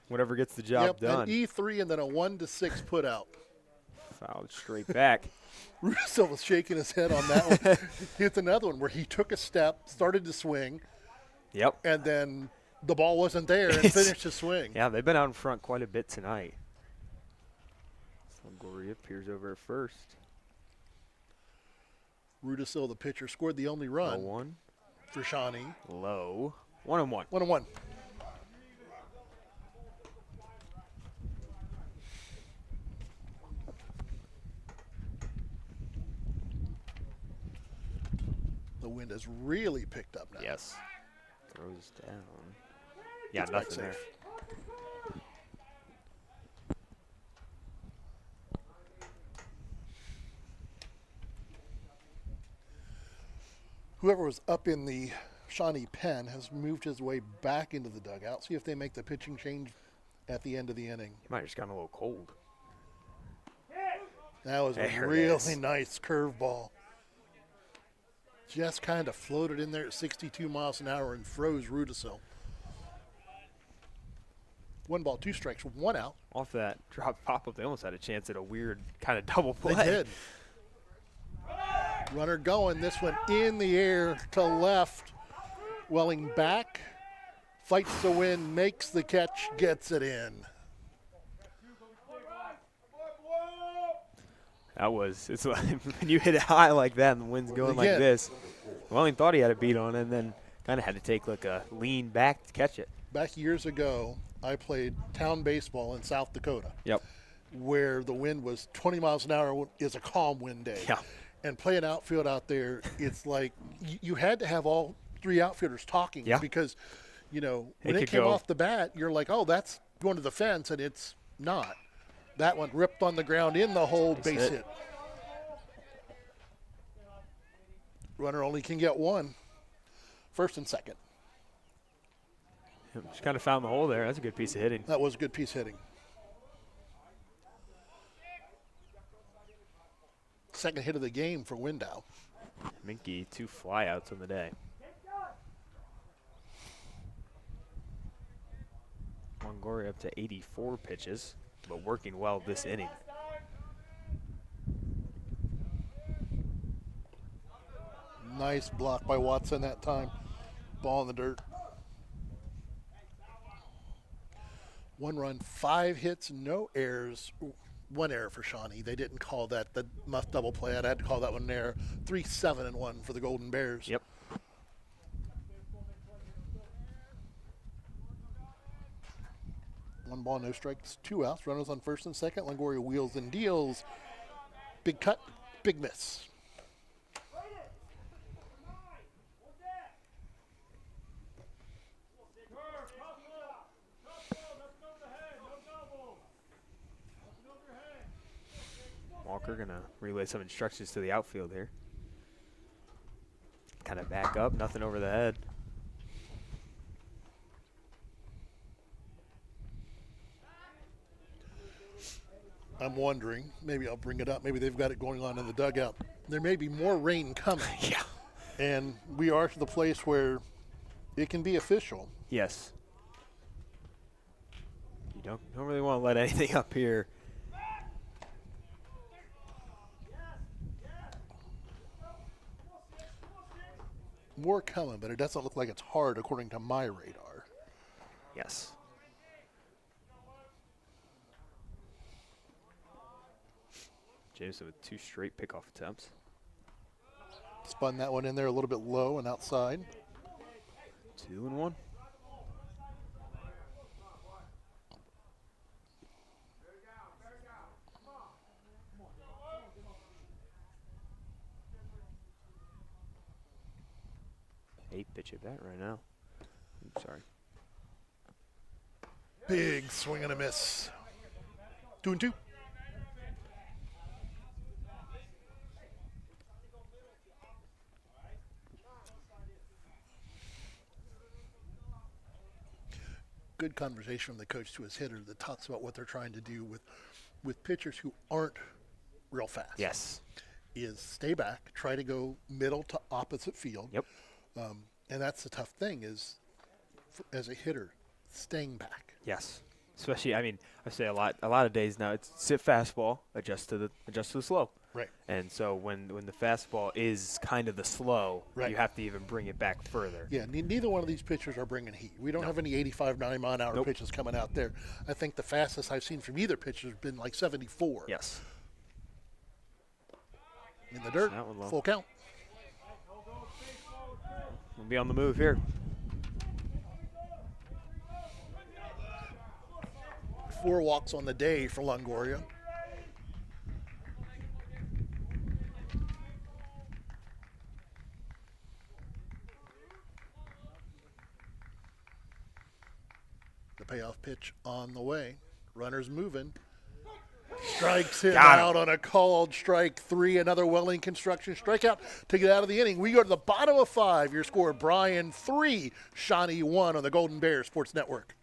Whatever gets the job done. An E3 and then a 1-6 put out. Fouled straight back. Russo was shaking his head on that one. Hits another one where he took a step, started to swing. Yep. And then the ball wasn't there and finished his swing. Yeah, they've been out in front quite a bit tonight. Longoria appears over at first. Rudisil, the pitcher, scored the only run 0-1 for Shawnee. Low. 1-1. 1-1. The wind has really picked up now. Yes. Throws down. Yeah, nothing there. Whoever was up in the Shawnee pen has moved his way back into the dugout. See if they make the pitching change at the end of the inning. He might have just gotten a little cold. That was a really nice curveball. Just kind of floated in there at 62 miles an hour and froze Rudisil. 1 ball, 2 strikes, 1 out. Off that drop pop-up, they almost had a chance at a weird kind of double play. They did. Runner going. This one in the air to left. Welling back. Fights the wind, makes the catch, gets it in. It's like when you hit it high like that and the wind's going like this. Welling thought he had a beat on it and then kind of had to take like a lean back to catch it. Back years ago, I played town baseball in South Dakota. Yep. Where the wind was 20 miles an hour is a calm wind day. Yeah. And playing outfield out there, it's like you had to have all 3 outfielders talking because, you know, when it came off the bat, you're like, oh, that's going to the fence, and it's not. That one ripped on the ground in the hole, base hit. Runner only can get 1. First and second. Just kind of found the hole there. That's a good piece of hitting. That was a good piece of hitting. Second hit of the game for Window. Minky, 2 flyouts on the day. Longoria up to 84 pitches, but working well this inning. Nice block by Watson that time. Ball in the dirt. 1 run, 5 hits, no errors. 1 error for Shawnee. They didn't call that the must double play. I had to call that one an error. 3-7-1 for the Golden Bears. Yep. One ball, no strikes, 2 outs. Runners on first and second. Longoria wheels and deals. Big cut, big miss. Walker going to relay some instructions to the outfield here. Kind of back up, nothing over the head. I'm wondering, maybe I'll bring it up, maybe they've got it going on in the dugout. There may be more rain coming. Yeah. And we are to the place where it can be official. Yes. You don't really want to let anything up here. More coming, but it doesn't look like it's hard according to my radar. Yes. Jameson with 2 straight pickoff attempts. Spun that one in there a little bit low and outside. 2-1. Pitch at bat right now. Oops, sorry. Big swing and a miss. 2-2. Good conversation from the coach to his hitter that talks about what they're trying to do with pitchers who aren't real fast. Yes. Is stay back, try to go middle to opposite field. Yep. And that's the tough thing is, as a hitter, staying back. Yes. Especially, I mean, I say a lot of days now, it's sit fastball, adjust to the slow. Right. And so when the fastball is kind of the slow, right, you have to even bring it back further. Yeah, neither one of these pitchers are bringing heat. We don't have any 85, 90 mile an hour pitches coming out there. I think the fastest I've seen from either pitcher has been like 74. Yes. In the dirt, full count. We'll be on the move here. Four walks on the day for Longoria. The payoff pitch on the way. Runners moving. Strikes him out on a called strike 3. Another Welling Construction strikeout to get out of the inning. We go to the bottom of 5. Your score, Bryan 3, Shawnee 1 on the Golden Bears Sports Network.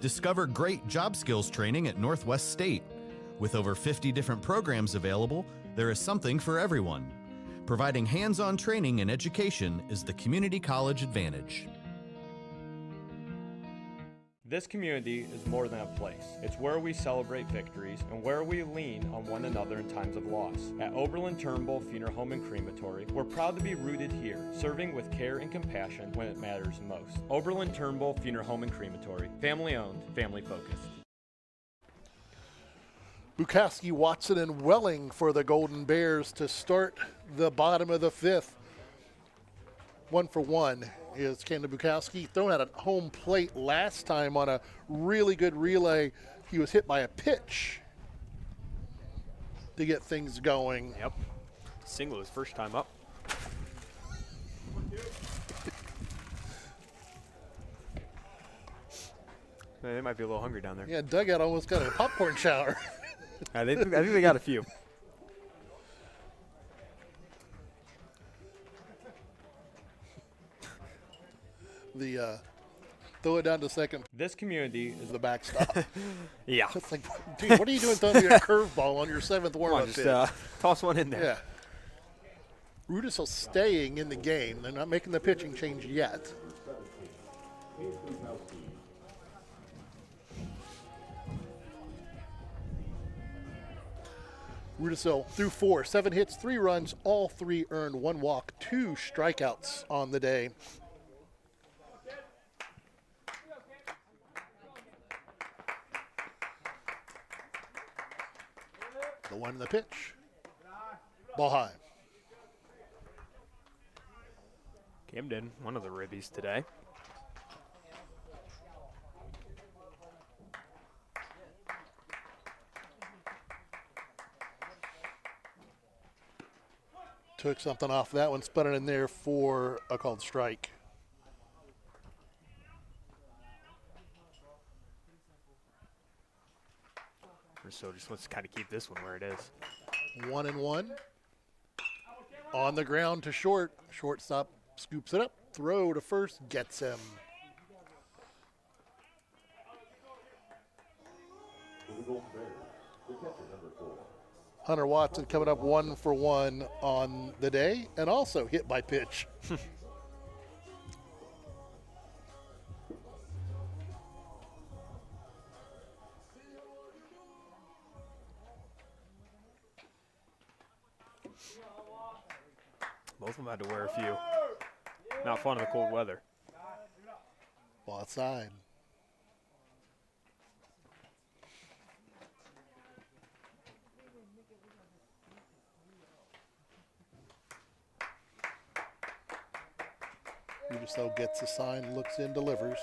Discover great job skills training at Northwest State. With over 50 different programs available, there is something for everyone. Providing hands-on training and education is the community college advantage. This community is more than a place. It's where we celebrate victories and where we lean on one another in times of loss. At Oberlin-Turnbull Funeral Home and Crematory, we're proud to be rooted here, serving with care and compassion when it matters most. Oberlin-Turnbull Funeral Home and Crematory, family owned, family focused. Bukowski, Watson, and Welling for the Golden Bears to start the bottom of the 5th. 1 for 1 is Camden Bukowski, thrown at a home plate last time on a really good relay. He was hit by a pitch to get things going. Yep. Single his first time up. They might be a little hungry down there. Yeah, dugout almost got a popcorn shower. I think they got a few. The throw it down to second. This community is The backstop. Yeah. It's like, dude, what are you doing throwing me a curveball on your 7th warm-up pitch? Toss one in there. Yeah. Rudisill staying in the game. They're not making the pitching change yet. Rudisill threw 4, 7 hits, 3 runs, all 3 earned, 1 walk, 2 strikeouts on the day. The 1 in the pitch. Ball high. Camden, one of the ribbies today. Took something off that one, spun it in there for a called strike. So just wants to kind of keep this one where it is. 1-1. On the ground to short. Shortstop scoops it up. Throw to first, gets him. Hunter Watson coming up 1 for 1 on the day and also hit by pitch. Both of them had to wear a few. Not fun in the cold weather. Ball outside. Rudisill gets a sign, looks in, delivers.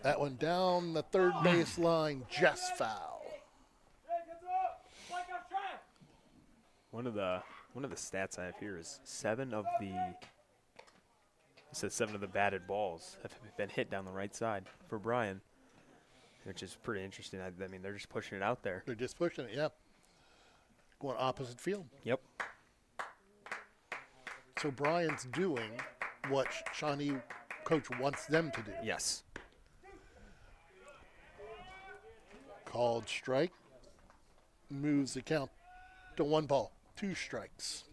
That one down the third base line, just foul. One of the stats I have here is 7 of the batted balls have been hit down the right side for Bryan, which is pretty interesting. I mean, they're just pushing it out there. They're just pushing it, yeah. Going opposite field. Yep. So Bryan's doing what Shawnee coach wants them to do. Yes. Called strike. Moves the count to 1 ball, 2 strikes.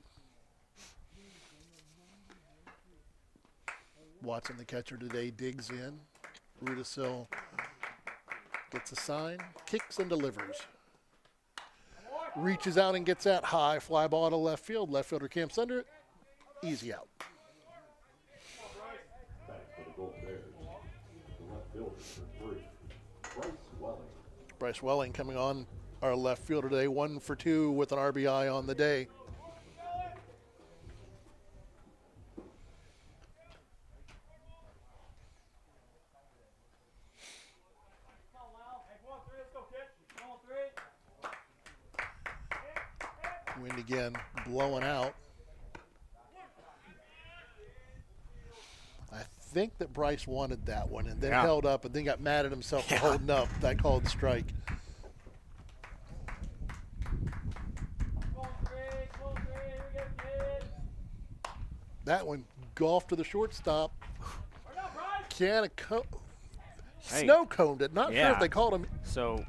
Watson, the catcher today, digs in. Rudisill gets a sign, kicks and delivers. Reaches out and gets that high fly ball to left field. Left fielder camps under it. Easy out. Back for the Golden Bears. The left fielder for 3. Bryce Welling coming on our left fielder today, 1 for 2 with an RBI on the day. Wind again blowing out. I think that Bryce wanted that one and then held up and then got mad at himself for holding up that called strike. That one golfed to the shortstop. Snow coned it. Not sure if they called him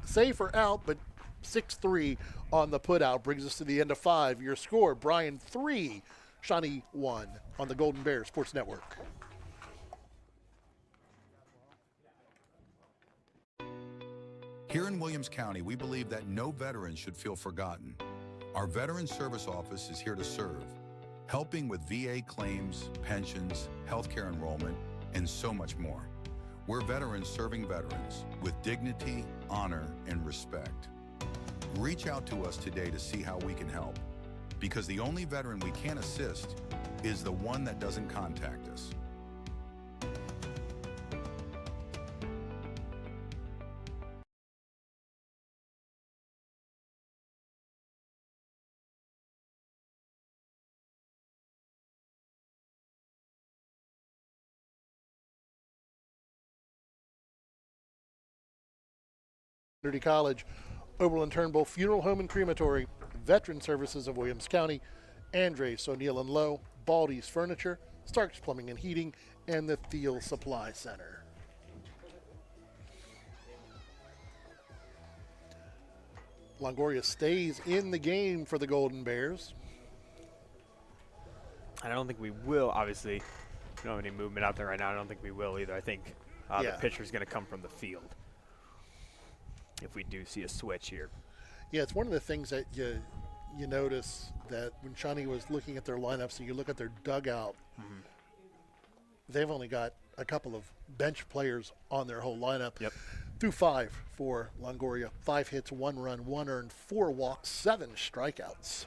safe or out, but 6-3 on the put out brings us to the end of 5. Your score, Bryan 3, Shawnee 1 on the Golden Bears Sports Network. Here in Williams County, we believe that no veteran should feel forgotten. Our Veteran Service Office is here to serve, helping with VA claims, pensions, healthcare enrollment, and so much more. We're veterans serving veterans with dignity, honor, and respect. Reach out to us today to see how we can help, because the only veteran we can assist is the one that doesn't contact us. College, Oberlin-Turnbull Funeral Home and Crematory, Veteran Services of Williams County, Andres O'Neill and Lowe, Baldy's Furniture, Stark's Plumbing and Heating, and the Thiel Supply Center. Longoria stays in the game for the Golden Bears. And I don't think we will, obviously. We don't have any movement out there right now. I don't think we will either. I think the pitcher's going to come from the field if we do see a switch here. Yeah, it's one of the things that you notice that when Shawnee was looking at their lineups and you look at their dugout, they've only got a couple of bench players on their whole lineup. Yep. Through 5 for Longoria. 5 hits, 1 run, 1 earned, 4 walks, 7 strikeouts.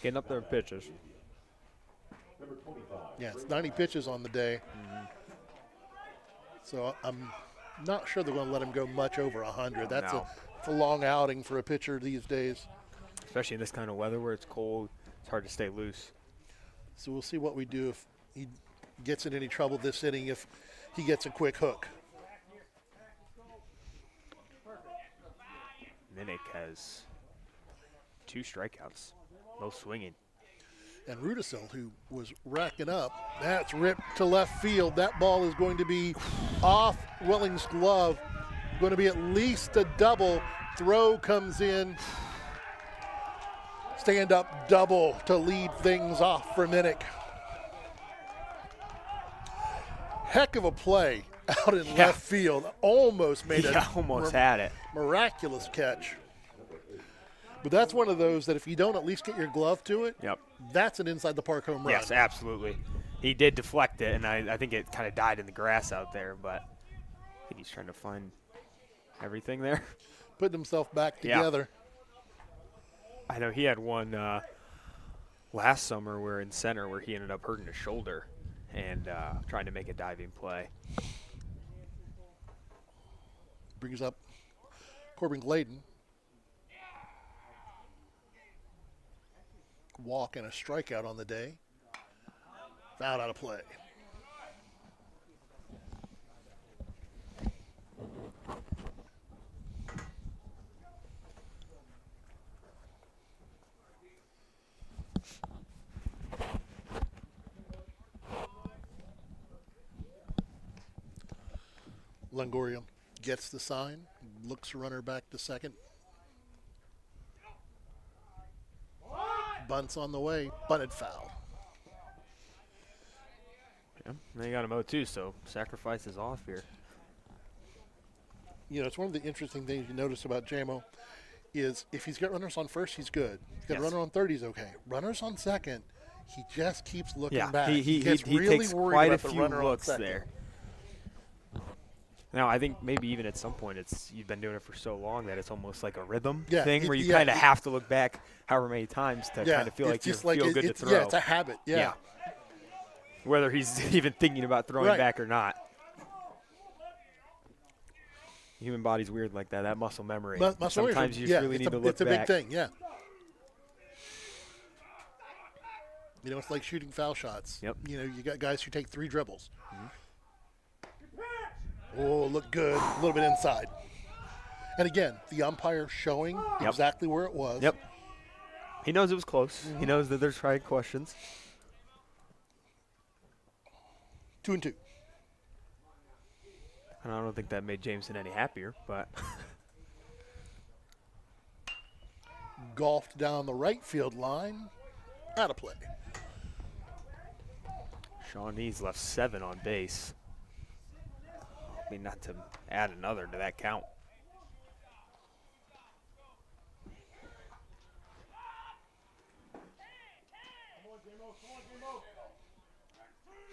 Getting up there in pitches. Number 25. Yeah, it's 90 pitches on the day. So I'm not sure they're going to let him go much over 100. That's a long outing for a pitcher these days. Especially in this kind of weather where it's cold, it's hard to stay loose. So we'll see what we do if he gets in any trouble this inning, if he gets a quick hook. Minnick has 2 strikeouts, no swinging. And Rudisill, who was racking up, that's ripped to left field. That ball is going to be off Welling's glove. Going to be at least a double. Throw comes in. Stand-up double to lead things off for Minnick. Heck of a play out in left field. Almost made had it. Miraculous catch. But that's one of those that if you don't at least get your glove to it, that's an inside the park home run. Yes, absolutely. He did deflect it, and I think it kind of died in the grass out there, but I think he's trying to find everything there. Putting himself back together. I know he had one last summer where in center where he ended up hurting his shoulder and trying to make a diving play. Brings up Corbin Gladen. Walk and a strikeout on the day. Foul out of play. Longoria gets the sign, looks runner back to second. Bunts on the way, bunted foul. Yeah, they got him 0-2, so sacrifice is off here. You know, it's one of the interesting things you notice about JMO is if he's got runners on first, he's good. If he's got a runner on third, he's okay. Runners on second, he just keeps looking back. He gets really takes worried quite about a the few runner looks on second. there. Now, I think maybe even at some point you've been doing it for so long that it's almost like a rhythm thing where you kind of have to look back however many times to kind of feel like you feel good to throw. Yeah, it's a habit, yeah. Whether he's even thinking about throwing back or not. Human body's weird like that, muscle memory. Sometimes you just really need to look back. It's a big thing, yeah. You know, it's like shooting foul shots. Yep. You know, you got guys who take 3 dribbles. Oh, look good. A little bit inside. And again, the umpire showing exactly where it was. Yep. He knows it was close. He knows that there's probably questions. 2-2. And I don't think that made Jameson any happier, but. Golfed down the right field line. Out of play. Shawnee's left 7 on base. I mean, not to add another to that count.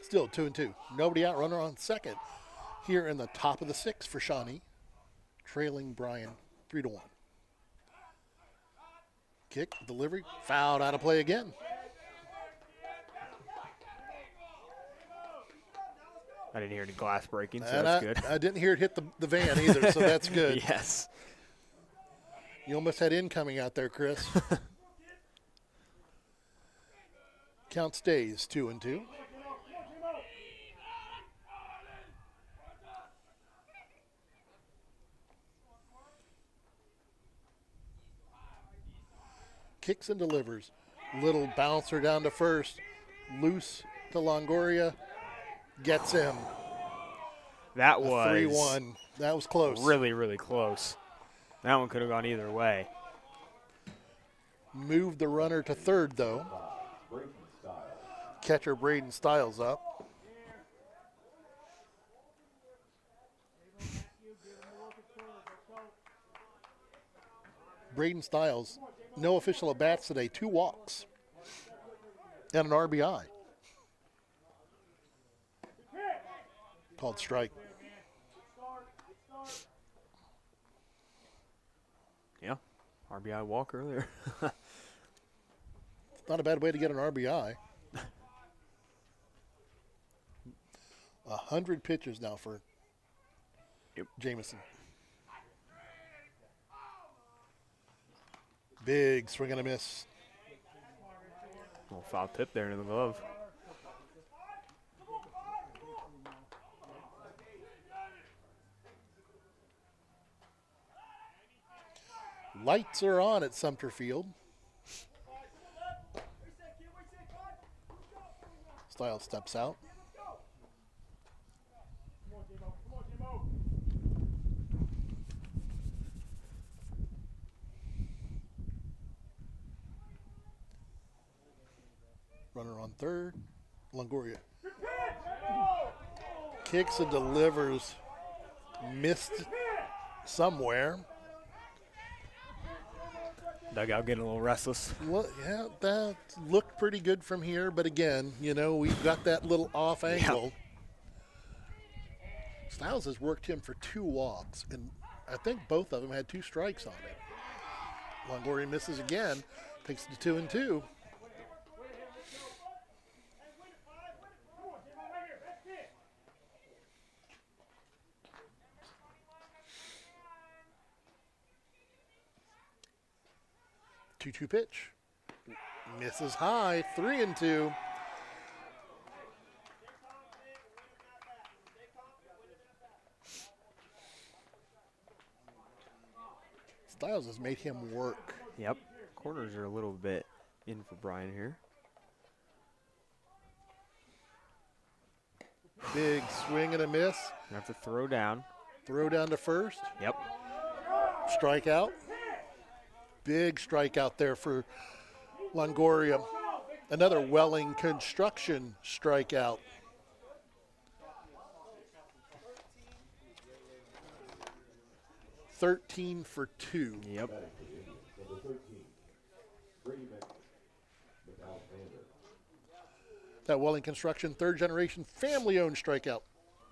Still 2-2. Nobody out, runner on second. Here in the top of the 6th for Shawnee, trailing Bryan 3-1. Kick, delivery, fouled, out of play again. I didn't hear any glass breaking, so that's good. I didn't hear it hit the van either, so that's good. Yes. You almost had incoming out there, Chris. Count stays 2-2. Kicks and delivers. Little bouncer down to first. Loose to Longoria. Gets him. That was 3-1. That was close. Really, really close. That one could have gone either way. Moved the runner to third, though. Catcher Braden Stiles up. Braden Stiles, no official at-bats today, 2 walks and an RBI. Called strike. Yeah, RBI walk earlier. It's not a bad way to get an RBI. 100 pitches now for Jamison. Big swing and a miss. Little foul tip there into the glove. Lights are on at Sumpter Field. Stiles steps out. Runner on third. Longoria kicks and delivers. Missed somewhere. Dugout getting a little restless. Well, yeah, that looked pretty good from here, but again, you know, we've got that little off angle. Stiles has worked him for 2 walks, and I think both of them had 2 strikes on it. Longoria misses again, takes it to 2-2. Two-two pitch. Misses high, 3-2. Stiles has made him work. Yep. Corners are a little bit in for Bryan here. Big swing and a miss. You have to throw down. Throw down to first. Yep. Strikeout. Big strikeout there for Longoria. Another Welling Construction strikeout. $13 for 2. Yep. That Welling Construction, 3rd generation, family-owned strikeout.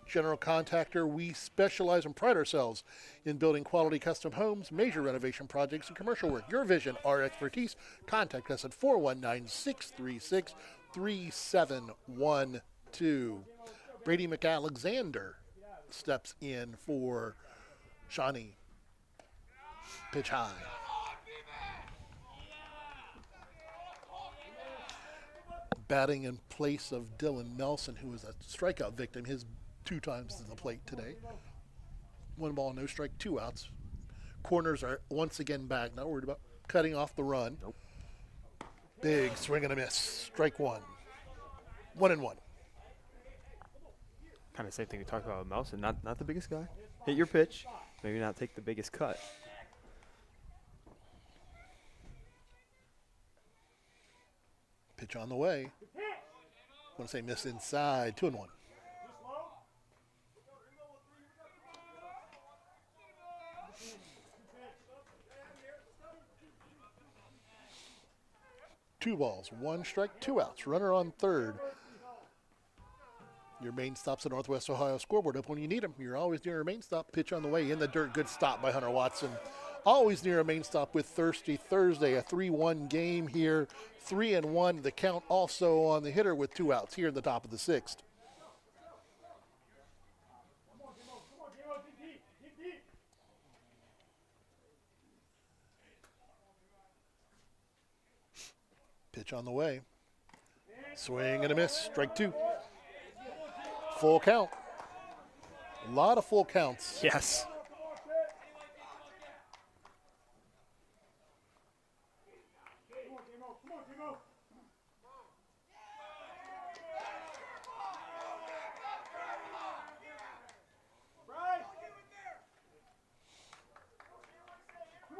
General contractor, we specialize and pride ourselves in building quality custom homes, major renovation projects, and commercial work. Your vision, our expertise. Contact us at 419-636-3712. Brady McAlexander steps in for Shawnee. Pitch high. Batting in place of Dylan Nelson, who was a strikeout victim. His 2 times to the plate today. 1 ball, no strike, 2 outs. Corners are once again back. Not worried about cutting off the run. Nope. Big swing and a miss. Strike 1. 1-1. Kind of same thing we talked about with Nelson. Not the biggest guy. Hit your pitch. Maybe not take the biggest cut. Pitch on the way. I want to say miss inside. 2-1. Two balls, 1 strike, 2 outs. Runner on third. Your main stop's the Northwest Ohio scoreboard up when you need them. You're always near a main stop. Pitch on the way in the dirt. Good stop by Hunter Watson. Always near a main stop with Thirsty Thursday. A 3-1 game here. 3-1. The count also on the hitter with 2 outs here in the top of the 6th. Pitch on the way. Swing and a miss. Strike 2. Full count. A lot of full counts. Yes.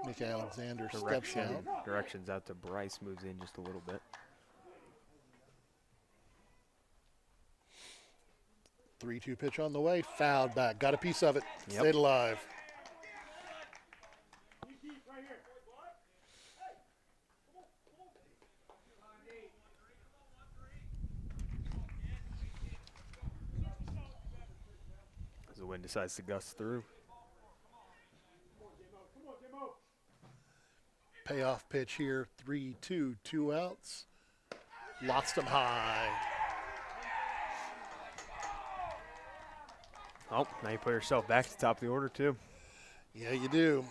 Nick Alexander steps out. Directions out to Bryce, moves in just a little bit. 3-2 pitch on the way, fouled back. Got a piece of it. Yep. Stayed alive. As the wind decides to gust through. Payoff pitch here, 3-2, 2 outs. Lost him high. Oh, now you put yourself back to the top of the order, too. Yeah, you do.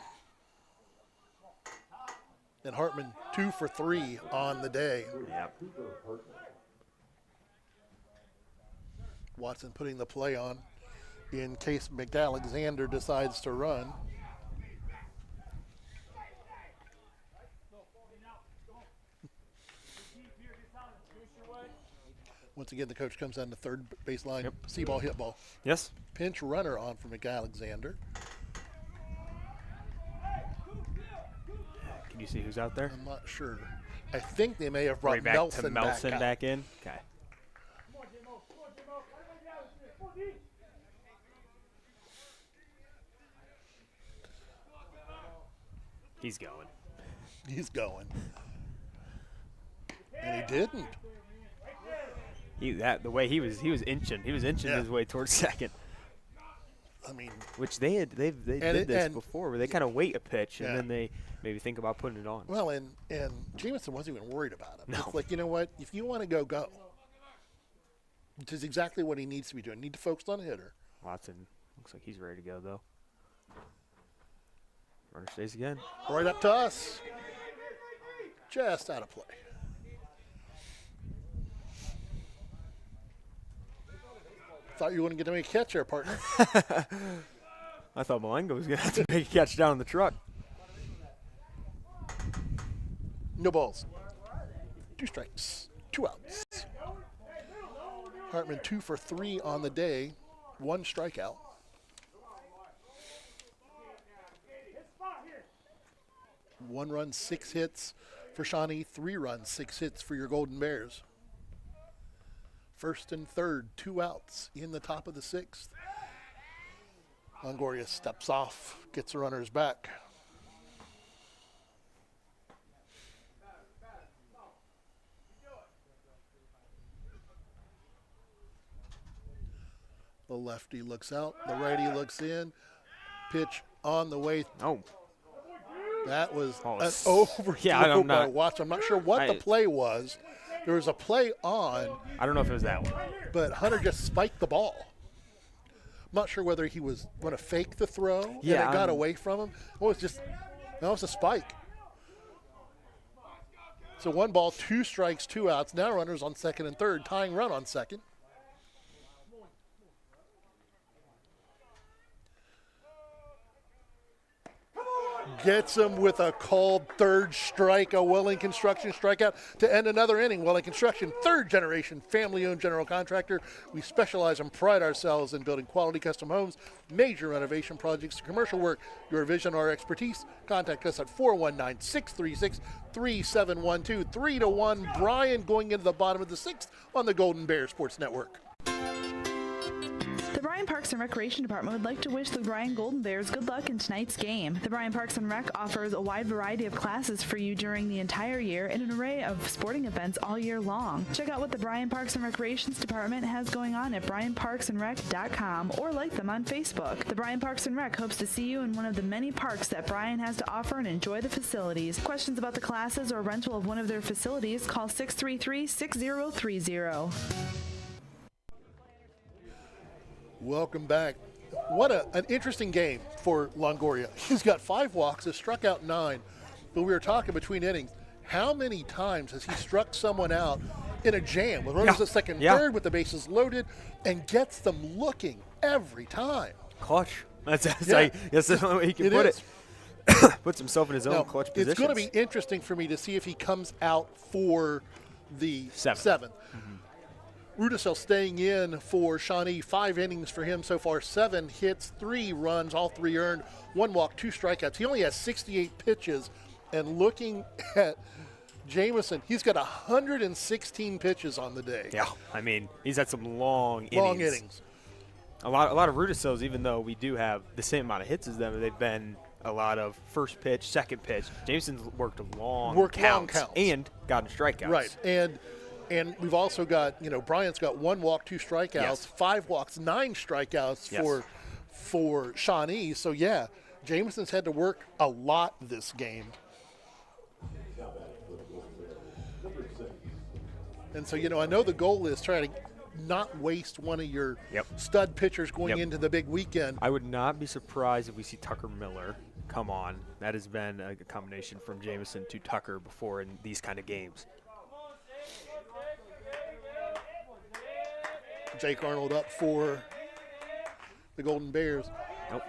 And Hartman 2 for 3 on the day. Yep. Watson putting the play on in case McAlexander decides to run. Once again, the coach comes down to third baseline. Yep. See ball, hit ball. Yes. Pinch runner on for McAlexander. Can you see who's out there? I'm not sure. I think they may have brought Right back Melson to Melson back in. Okay. He's going. He's going. And he didn't. The way he was inching his way towards second. I mean, which they did this before, where they kind of wait a pitch and then they maybe think about putting it on. Well, and Jamison wasn't even worried about it. No. It's like, you know what? If you want to go, go. Which is exactly what he needs to be doing. Need to focus on a hitter. Watson looks like he's ready to go, though. Runner stays again. Right up to us. Just out of play. Thought you wouldn't get to make a catch there, partner. I thought Malengo was going to have to make a catch down the truck. No balls. 2 strikes. 2 outs. Hartman 2 for 3 on the day. 1 strikeout. One run, 6 hits for Shawnee. 3 runs, 6 hits for your Golden Bears. First and third, 2 outs in the top of the 6th. Longoria steps off, gets the runners back. The lefty looks out, the righty looks in. Pitch on the way. Oh. That was an overthrow by Watts. I'm not sure what the play was. There was a play on. I don't know if it was that one. But Hunter just spiked the ball. I'm not sure whether he was going to fake the throw and it got away from him. It was just, that was a spike. So 1 ball, 2 strikes, 2 outs. Now runners on second and third, tying run on second. Gets him with a called third strike, a Welling Construction strikeout to end another inning. Welling Construction, 3rd generation, family-owned general contractor. We specialize and pride ourselves in building quality custom homes, major renovation projects, commercial work. Your vision, our expertise. Contact us at 419-636-3712. 3-1, Bryan going into the bottom of the 6th on the Golden Bears Sports Network. The Bryan Parks and Recreation Department would like to wish the Bryan Golden Bears good luck in tonight's game. The Bryan Parks and Rec offers a wide variety of classes for you during the entire year and an array of sporting events all year long. Check out what the Bryan Parks and Recreations Department has going on at bryanparksandrec.com or like them on Facebook. The Bryan Parks and Rec hopes to see you in one of the many parks that Bryan has to offer and enjoy the facilities. Questions about the classes or rental of one of their facilities, call 633-6030. Welcome back. What an interesting game for Longoria. He's got 5 walks, has struck out 9. But we were talking between innings, how many times has he struck someone out in a jam with runners at second, third, with the bases loaded, and gets them looking every time? Clutch. That's the only way he can put it. Puts himself in his own clutch position. It's going to be interesting for me to see if he comes out for the 7th. Rudisell staying in for Shawnee. 5 innings for him so far. 7 hits, 3 runs, all 3 earned. 1 walk, 2 strikeouts. He only has 68 pitches. And looking at Jamison, he's got 116 pitches on the day. Yeah, I mean, he's had some long innings. A lot of Rudicells, even though we do have the same amount of hits as them, they've been a lot of first pitch, second pitch. Jameson's worked long counts and gotten strikeouts. Right, and we've also got, Bryant's got 1 walk, 2 strikeouts, Yes. 5 walks, 9 strikeouts for Shawnee. So, yeah, Jameson's had to work a lot this game. And so, I know the goal is try to not waste one of your stud pitchers going into the big weekend. I would not be surprised if we see Tucker Miller come on. That has been a combination from Jamison to Tucker before in these kind of games. Jake Arnold up for the Golden Bears. Nope.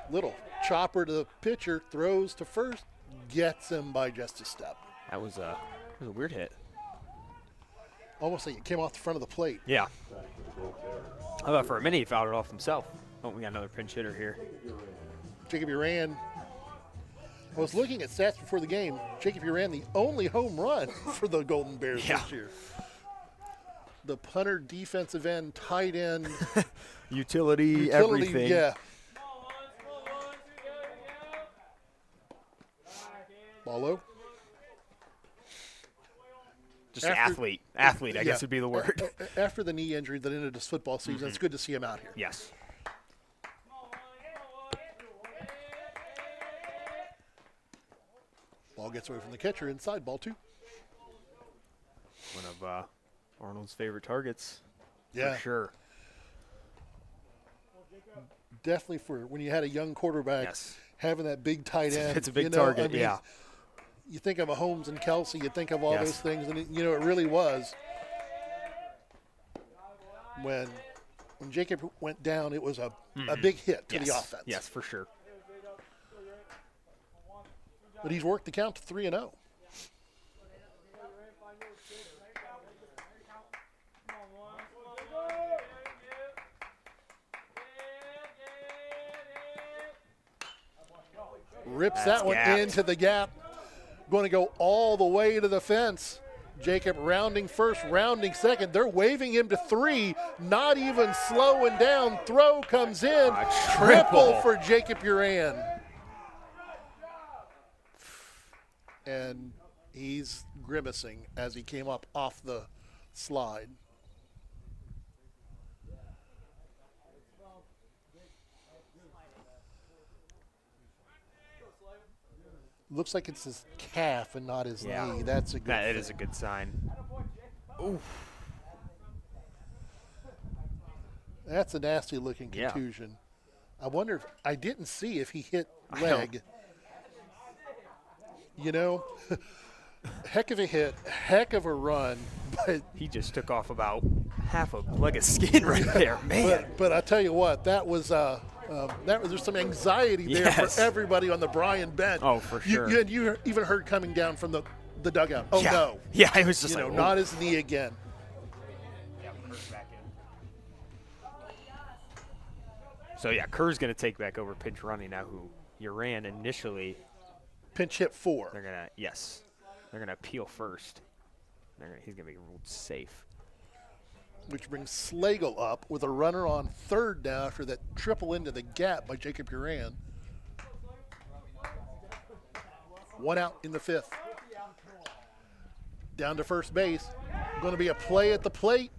Little chopper to the pitcher, throws to first, gets him by just a step. That was a weird hit. Almost like it came off the front of the plate. Yeah. I thought for a minute he fouled it off himself. Oh, we got another pinch hitter here. Jacob Uran. I was looking at stats before the game. Jacob Uran, the only home run for the Golden Bears this year. The punter, defensive end, tight end. Utility, everything. Yeah. Ball low. Just athlete, I guess would be the word. After the knee injury that ended his football season, it's good to see him out here. Yes. Ball gets away from the catcher inside, ball 2. One of Arnold's favorite targets. Yeah. For sure. Definitely for when you had a young quarterback, having that big tight end. It's a big target, yeah. You think of a Holmes and Kelsey, you think of all those things, and it really was. When Jacob went down, it was a big hit to the offense. Yes, for sure. But he's worked the count to 3-0. Rips that one into the gap. Going to go all the way to the fence. Jacob rounding first, rounding second. They're waving him to 3, not even slowing down. Throw comes in. Triple for Jacob Uran. And he's grimacing as he came up off the slide. Looks like it's his calf and not his knee. That's a good thing. That is a good sign. Oof. That's a nasty-looking contusion. I wonder if – I didn't see if he hit leg. Heck of a hit, heck of a run. But he just took off about half a leg of skin right there, man. But I tell you what, that was there's some anxiety there for everybody on the Bryan bench. Oh, for sure. You even heard coming down from the dugout. Oh, no. Yeah, it was just not his knee again. So, Kerr's going to take back over pinch running now, who Uran initially. Pinch hit 4. They're going to, they're going to appeal first. He's going to be ruled safe. Which brings Slagle up with a runner on third now after that triple into the gap by Jacob Uran. 1 out in the 5th. Down to first base. Going to be a play at the plate.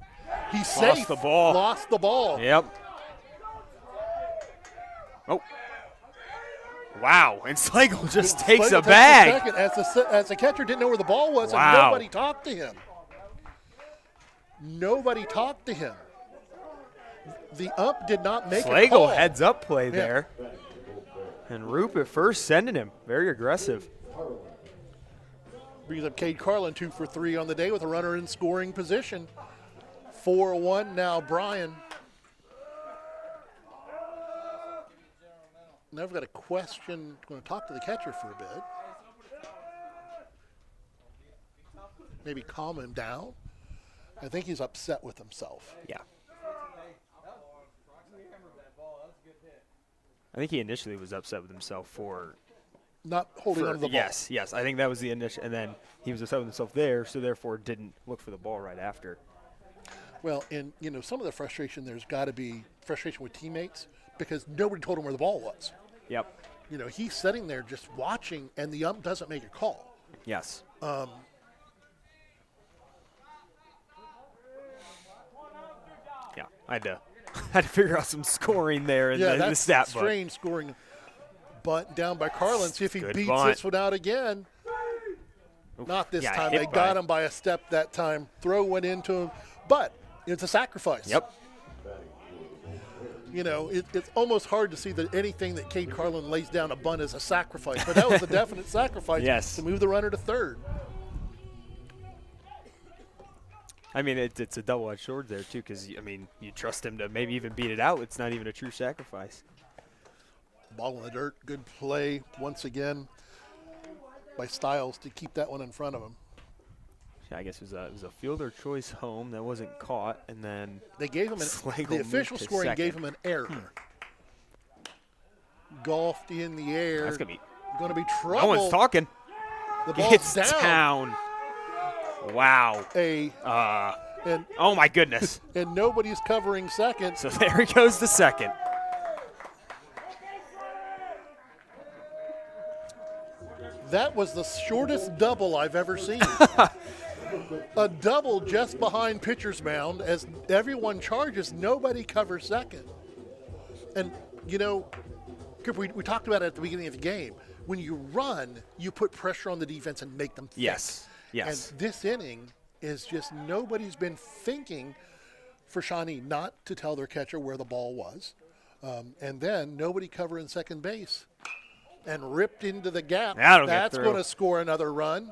He's safe. Lost the ball. Lost the ball. Yep. Oh. Wow. And Slagle just takes a bag. As the catcher didn't know where the ball was, and nobody talked to him. Nobody talked to him. The ump did not make a call. Slagle heads up play there. And Roop at first sending him. Very aggressive. Brings up Cade Carlin 2 for 3 on the day with a runner in scoring position. 4-1 now Bryan. Now I've got a question. I'm going to talk to the catcher for a bit. Maybe calm him down. I think he's upset with himself. Yeah. I think he initially was upset with himself for not holding onto the ball. Yes. I think that was the initial, and then he was upset with himself there, so therefore didn't look for the ball right after. Well, and, some of the frustration, there's got to be frustration with teammates because nobody told him where the ball was. Yep. He's sitting there just watching, and the ump doesn't make a call. Yes. Yeah, I had to figure out some scoring there in the stat book. Strange scoring. Bunt down by Carlin. See if he beats bunt. this one out again. Oof. Not this Yeah, time. hit They got him by a step that time. Throw went into him. But it's a sacrifice. Yep. It's almost hard to see that anything that Cade Carlin lays down a bunt is a sacrifice. But that was a definite sacrifice to move the runner to third. I mean, it's a double-edged sword there, too, because, you trust him to maybe even beat it out. It's not even a true sacrifice. Ball in the dirt. Good play once again by Stiles to keep that one in front of him. Yeah, I guess it was a fielder choice home that wasn't caught, and then they gave him the official scoring gave him an error. Golfed in the air. That's going to be trouble. No one's talking. The ball's down. Wow. Oh my goodness. And nobody's covering second. So there he goes to second. That was the shortest double I've ever seen. A double just behind pitcher's mound as everyone charges, nobody covers second. And, Cooper, we talked about it at the beginning of the game. When you run, you put pressure on the defense and make them think. Yes. And this inning is just nobody's been thinking for Shawnee not to tell their catcher where the ball was. And then nobody covering second base. And ripped into the gap. That's going to score another run.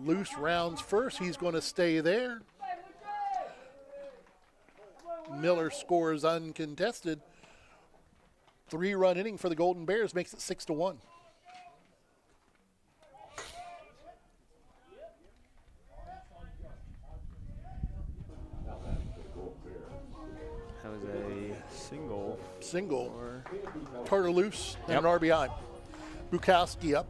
Loose rounds first. He's going to stay there. Miller scores uncontested. 3-run inning for the Golden Bears makes it 6-1. That was a single. Tartar loose and an RBI. Bukowski up.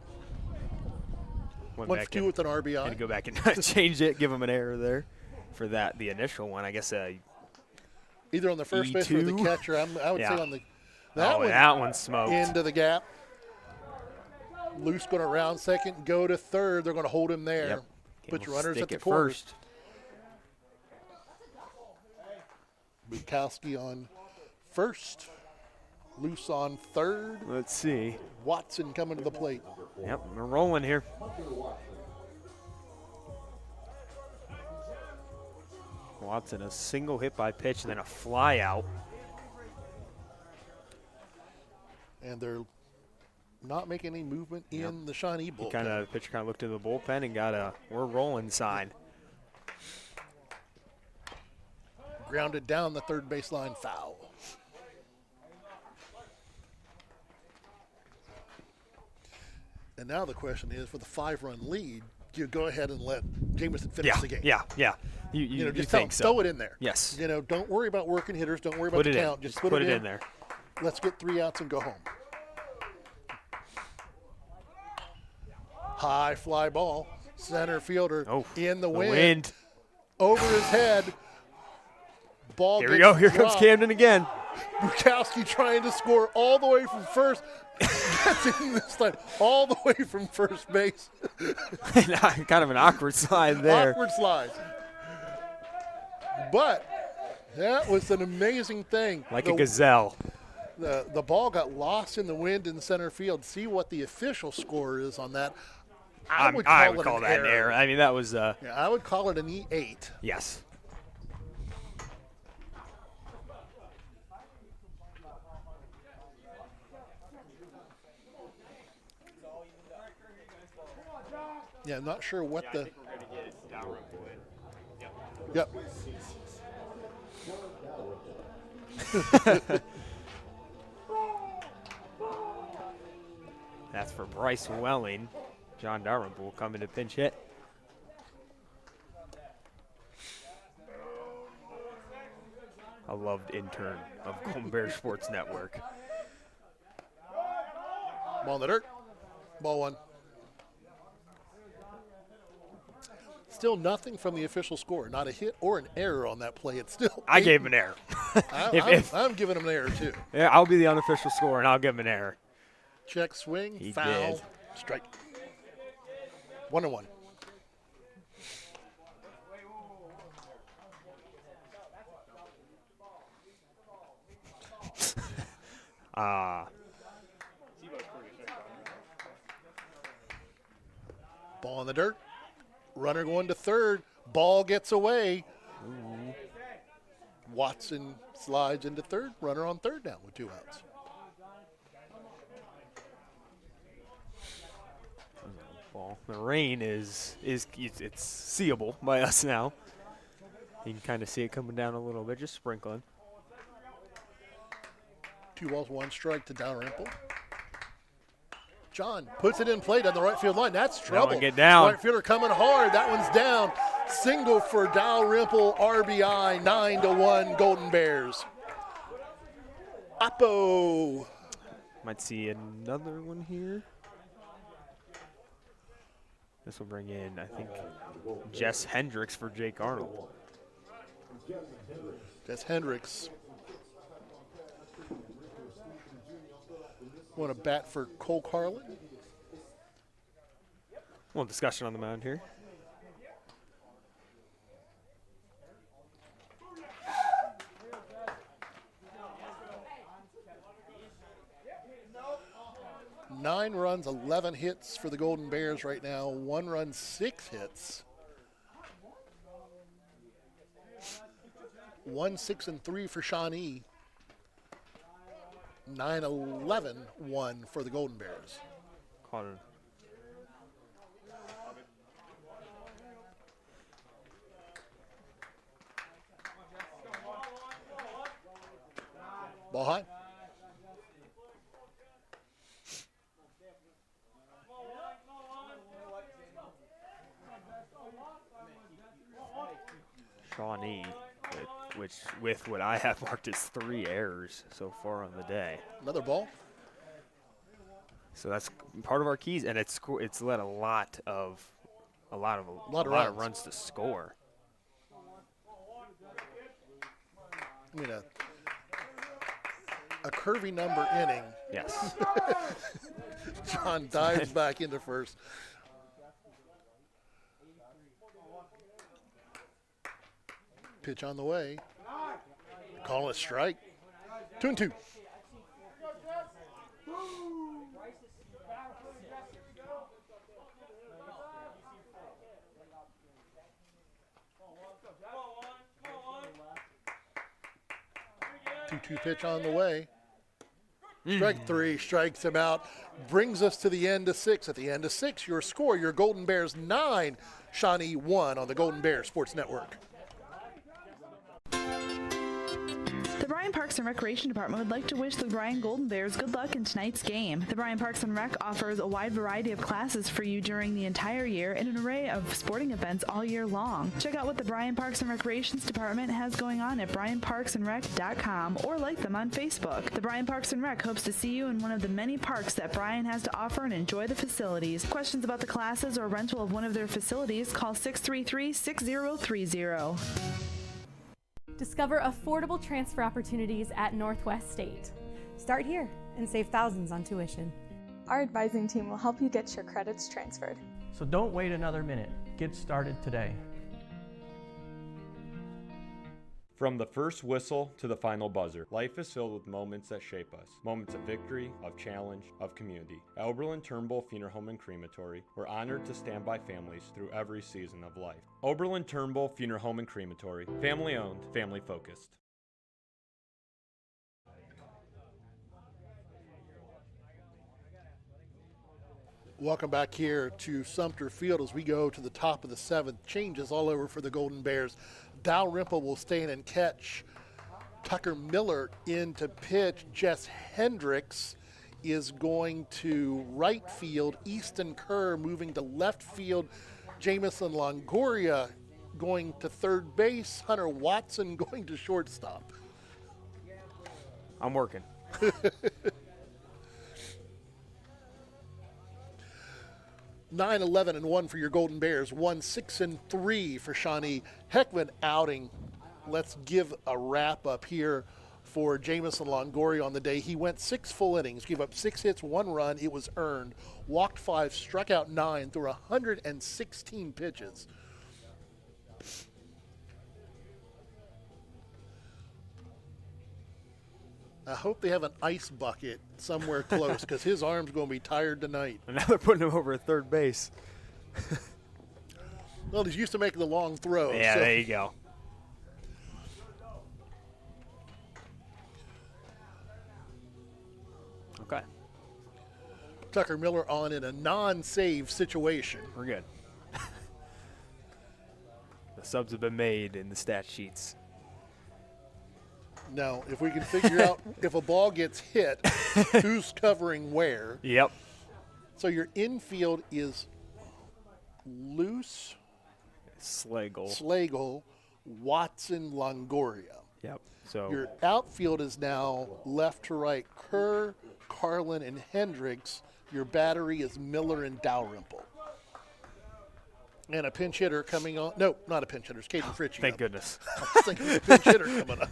1 for 2 with an RBI. Had to go back and change it, give him an error there for that. The initial one, I guess. Either on the first base or the catcher. I would say on the. That one smoked. Into the gap. Loose going to round second, go to third. They're going to hold him there. Yep. Put your runners at the corners. First. Bukowski on first. Loose on third. Let's see. Watson coming to the plate. Yep, we're rolling here. Watson, a single hit by pitch and then a fly out. And they're not making any movement in the Shawnee bullpen. Pitcher kind of looked into the bullpen and got a "we're rolling" sign. Grounded down the third baseline, foul. And now the question is, for the 5-run lead, you go ahead and let Jameson finish the game. Yeah. You just think throw it in there. Yes. Don't worry about working hitters. Don't worry about the count. Just put it in there. Let's get 3 outs and go home. High fly ball. Center fielder in the wind. Over his head. Ball Here we go. Here comes Camden again. Bukowski trying to score all the way from first. Gets in this time all the way from first base. Kind of an awkward slide there. Awkward slide. But that was an amazing thing. Like a gazelle. The ball got lost in the wind in center field. See what the official score is on that. I would call that an error. I mean, that was. I would call it an E8. Yes. Yeah, I'm not sure what the. Yep. That's for Bryce Welling. John Dalrymple coming to pinch hit. a loved intern of Golden Bears Sports Network. Ball in the dirt. Ball one. Still nothing from the official score. Not a hit or an error on that play. It's still. I gave him an error. I'm giving him an error too. Yeah, I'll be the unofficial score, and I'll give him an error. Check swing. He foul. did. Strike. 1-1. Ball in the dirt. Runner going to third. Ball gets away. Ooh. Watson slides into third. Runner on third down with 2 outs. Ball. The rain is it's seeable by us now. You can kind of see it coming down a little bit, just sprinkling. 2 balls, 1 strike to Dalrymple. John puts it in play down the right field line. That's trouble. That one get down. Right fielder coming hard. That one's down. Single for Dalrymple. RBI. 9-1 Golden Bears. Oppo. Might see another one here. This will bring in, I think, Jess Hendricks for Jake Arnold. Jess Hendricks. Want to bat for Cole Carlin? A little discussion on the mound here. Nine runs, 11 hits for the Golden Bears right now. 1 run, 6 hits. 1, 6, and 3 for Shawnee. 9-11-1 for the Golden Bears. Caught it. Ball high. Shawnee, with what I have marked as 3 errors so far on the day. Another ball. So that's part of our keys, and it's led a lot of runs to score. I mean, a curvy number inning. Yes. John dives back into first. Pitch on the way. Call it strike. 2-2. Two pitch on the way. Strike 3, strikes him out. Brings us to the end of 6. At the end of 6, your score, your Golden Bears 9, Shawnee 1 on the Golden Bears Sports Network. The Bryan Parks and Recreation Department would like to wish the Bryan Golden Bears good luck in tonight's game. The Bryan Parks and Rec offers a wide variety of classes for you during the entire year and an array of sporting events all year long. Check out what the Bryan Parks and Recreations Department has going on at bryanparksandrec.com or like them on Facebook. The Bryan Parks and Rec hopes to see you in one of the many parks that Bryan has to offer and enjoy the facilities. Questions about the classes or rental of one of their facilities, call 633-6030. Discover affordable transfer opportunities at Northwest State. Start here and save thousands on tuition. Our advising team will help you get your credits transferred. So don't wait another minute. Get started today. From the first whistle to the final buzzer, life is filled with moments that shape us. Moments of victory, of challenge, of community. At Oberlin-Turnbull Funeral Home and Crematory, we're honored to stand by families through every season of life. Oberlin-Turnbull Funeral Home and Crematory. Family owned, family focused. Welcome back here to Sumpter Field as we go to the top of the 7th. Changes all over for the Golden Bears. Dalrymple will stay in and catch. Tucker Miller in to pitch. Jess Hendricks is going to right field. Easton Kerr moving to left field. Jamison Longoria going to third base. Hunter Watson going to shortstop. I'm working. 9-11-1 for your Golden Bears. 1-6-3 for Shawnee. Heck of an outing. Let's give a wrap up here for Jamison Longoria on the day. He went 6 full innings, gave up 6 hits, 1 run. It was earned. Walked 5, struck out 9 through 116 pitches. I hope they have an ice bucket somewhere close because his arm's going to be tired tonight. And now they're putting him over at third base. Well, he's used to making the long throws. Yeah, so. there you go. Okay. Tucker Miller on in a non-save situation. We're good. The subs have been made in the stat sheets. Now, if we can figure out if a ball gets hit, who's covering where. Yep. So your infield is Luce, Slagle, Watson, Longoria. Yep. So your outfield is now left to right, Kerr, Carlin, and Hendricks. Your battery is Miller and Dalrymple. And a pinch hitter coming on. No, not a pinch hitter. It's Caden Fritchie. Thank goodness. I was thinking of a pinch hitter coming up.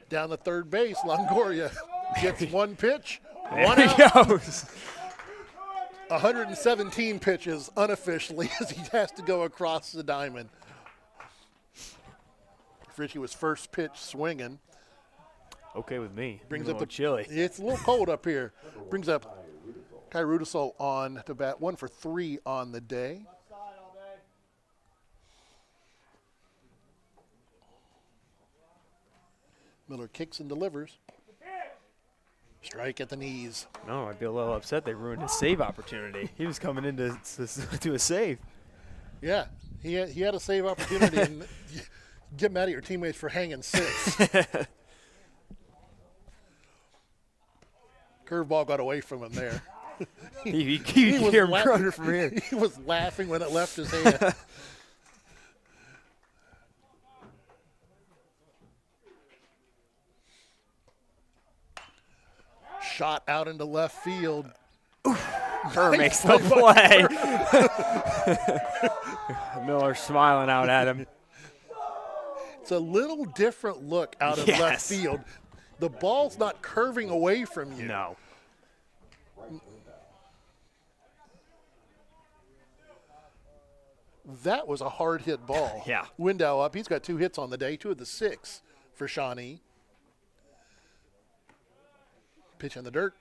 Down the third base, Longoria gets 1 pitch. There 1 he out. goes. 117 pitches unofficially as he has to go across the diamond. Fritchie was first pitch swinging. Okay with me. Brings Even up though the chilly. It's a little cold up here. Brings up Kai Rudisol on to bat, 1 for 3 on the day. Miller kicks and delivers. Strike at the knees. No, I'd be a little upset they ruined his save opportunity. He was coming in to do a save. Yeah, he had a save opportunity. And get mad at your teammates for hanging 6. Curveball got away from him there. he hear him running from here. He was laughing when it left his hand. Shot out into left field. Kerr makes the play. Miller smiling out at him. It's a little different look out of left field. The ball's not curving away from you. No. That was a hard hit ball. Yeah. Window up. He's got 2 hits on the day, 2 of the 6 for Shawnee. Pitch in the dirt.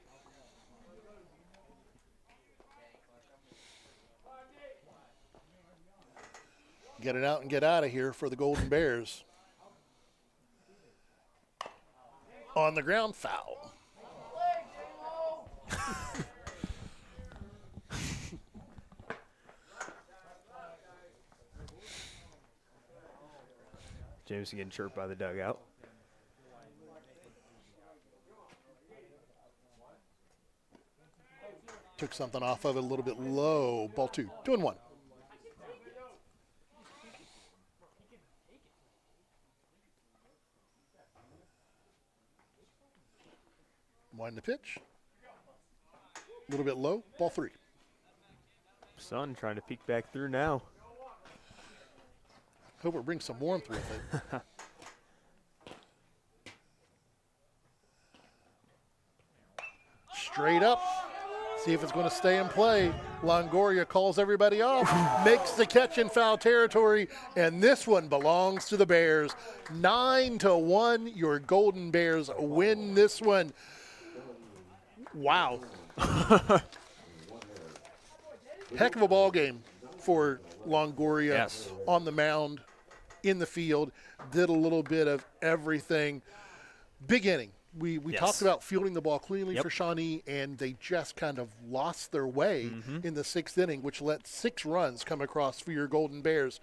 Get it out and get out of here for the Golden Bears. On the ground, foul. Jameson getting chirped by the dugout. Took something off of it a little bit low. Ball 2. 2-1. Wind the pitch. A little bit low. Ball 3. Sun trying to peek back through now. Hope it brings some warmth with it. Straight up. See if it's going to stay in play. Longoria calls everybody off, makes the catch in foul territory, and this one belongs to the Bears. 9-1, your Golden Bears win this one. Wow. Heck of a ball game for Longoria on the mound, in the field, did a little bit of everything. Big inning. We talked about fielding the ball cleanly for Shawnee, and they just kind of lost their way in the 6th inning, which let 6 runs come across for your Golden Bears.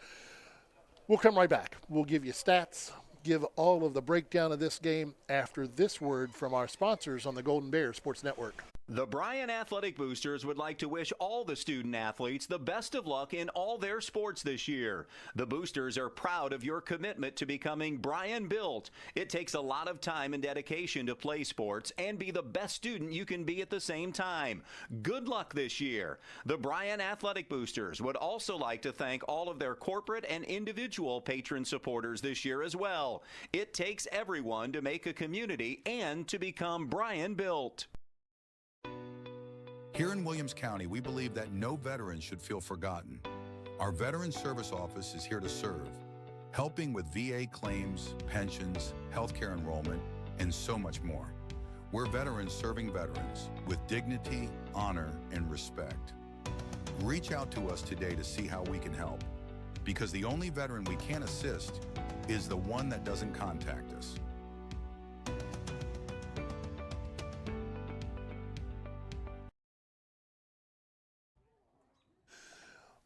We'll come right back. We'll give you stats, give all of the breakdown of this game after this word from our sponsors on the Golden Bears Sports Network. The Bryan Athletic Boosters would like to wish all the student athletes the best of luck in all their sports this year. The Boosters are proud of your commitment to becoming Bryan Built. It takes a lot of time and dedication to play sports and be the best student you can be at the same time. Good luck this year. The Bryan Athletic Boosters would also like to thank all of their corporate and individual patron supporters this year as well. It takes everyone to make a community and to become Bryan Built. Here in Williams County, we believe that no veteran should feel forgotten. Our Veteran Service Office is here to serve, helping with VA claims, pensions, healthcare enrollment, and so much more. We're veterans serving veterans with dignity, honor, and respect. Reach out to us today to see how we can help, because the only veteran we can assist is the one that doesn't contact us.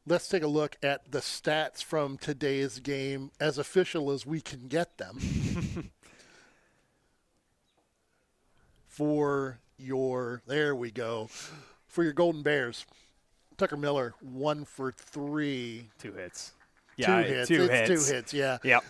Let's take a look at the stats from today's game, as official as we can get them. There we go. For your Golden Bears, Tucker Miller, 1 for 3. 2 hits. Yeah, two hits, yeah. Yep.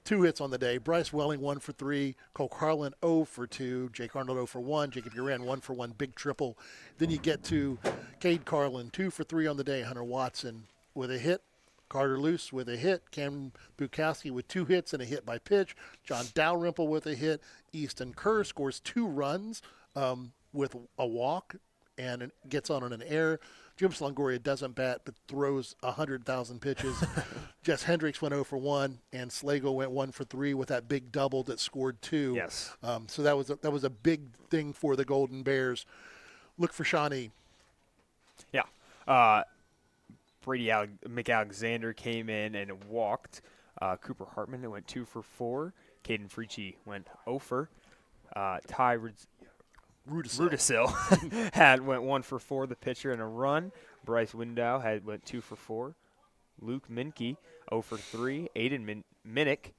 2 hits on the day. Bryce Welling, 1 for 3. Cole Carlin, 0 for 2. Jake Arnold, 0 for 1. Jacob Uran, 1 for 1. Big triple. Then you get to Cade Carlin, 2 for 3 on the day. Hunter Watson with a hit. Carter Luce with a hit. Cam Bukowski with 2 hits and a hit by pitch. John Dalrymple with a hit. Easton Kerr scores 2 runs with a walk and gets on an error. Jim Longoria doesn't bat but throws 100,000 pitches. Jess Hendricks went 0 for 1, and Slago went 1 for 3 with that big double that scored 2. Yes. So that was a big thing for the Golden Bears. Look for Shawnee. Yeah. Brady McAlexander came in and walked. Cooper Hartman went 2 for 4. Caden Fricci went 0 for. Ty Rudisil went 1 for 4, the pitcher, and a run. Bryce Window went 2 for 4. Luke Minke 0 for 3. Aiden Minnick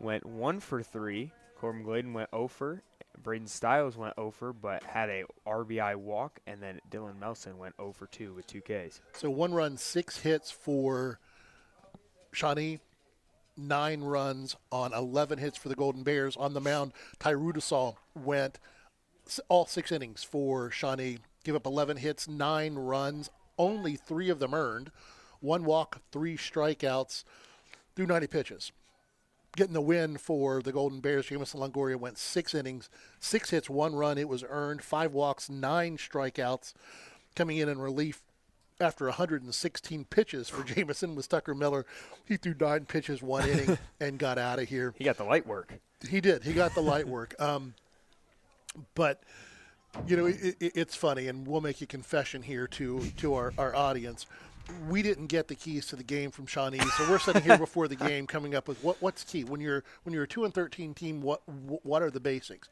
went 1 for 3. Corbin Gladen went 0 for. Braden Stiles went 0 for, but had a RBI walk, and then Dylan Melson went 0 for 2 with 2 Ks. So 1 run, 6 hits for Shawnee. 9 runs on 11 hits for the Golden Bears. On the mound, Ty Rudisall went all 6 innings for Shawnee. Give up 11 hits, 9 runs, only 3 of them earned. 1 walk, 3 strikeouts through 90 pitches. Getting the win for the Golden Bears, Jamison Longoria went 6 innings, 6 hits, 1 run. It was earned, 5 walks, 9 strikeouts. Coming in relief after 116 pitches for Jamison was Tucker Miller. He threw 9 pitches, 1 inning, and got out of here. He got the light work. He did. He got the light work. But, you know, it's funny, and we'll make a confession here to our audience. We didn't get the keys to the game from Shawnee, so we're sitting here before the game coming up with what's key. When you're a 2-13 team, what are the basics?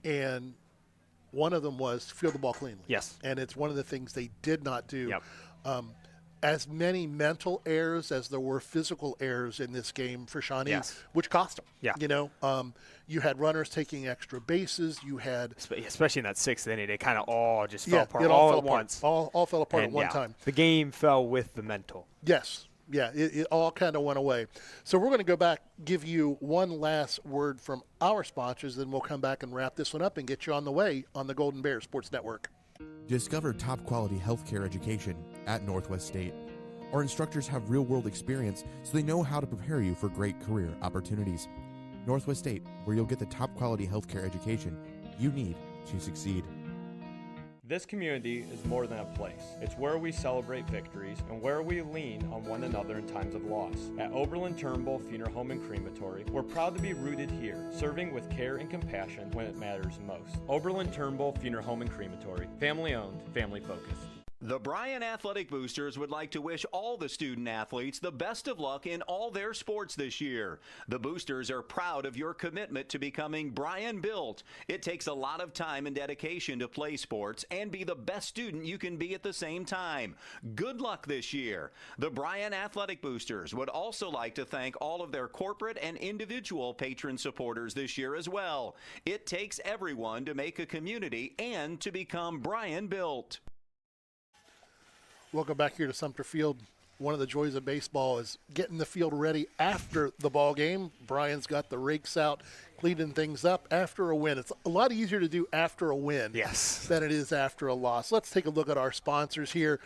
And one of them was field the ball cleanly. Yes. And it's one of the things they did not do. Yep. As many mental errors as there were physical errors in this game for Shawnee, yes, which cost them. Yeah. You know, you had runners taking extra bases. You had, especially in that 6th inning, it kind of all just fell apart all at once. All fell apart at one time. The game fell with the mental. Yes. Yeah, it all kind of went away. So we're going to go back, give you one last word from our sponsors, then we'll come back and wrap this one up and get you on the way on the Golden Bears Sports Network. Discover top-quality healthcare education at Northwest State. Our instructors have real-world experience, so they know how to prepare you for great career opportunities. Northwest State, where you'll get the top-quality healthcare education you need to succeed. This community is more than a place. It's where we celebrate victories and where we lean on one another in times of loss. At Oberlin-Turnbull Funeral Home and Crematory, we're proud to be rooted here, serving with care and compassion when it matters most. Oberlin-Turnbull Funeral Home and Crematory, family owned, family focused. The Bryan Athletic Boosters would like to wish all the student athletes the best of luck in all their sports this year. The Boosters are proud of your commitment to becoming Bryan Built. It takes a lot of time and dedication to play sports and be the best student you can be at the same time. Good luck this year. The Bryan Athletic Boosters would also like to thank all of their corporate and individual patron supporters this year as well. It takes everyone to make a community and to become Bryan Built. Welcome back here to Sumpter Field. One of the joys of baseball is getting the field ready after the ball game. Brian's got the rakes out, cleaning things up after a win. It's a lot easier to do after a win than it is after a loss. Let's take a look at our sponsors here.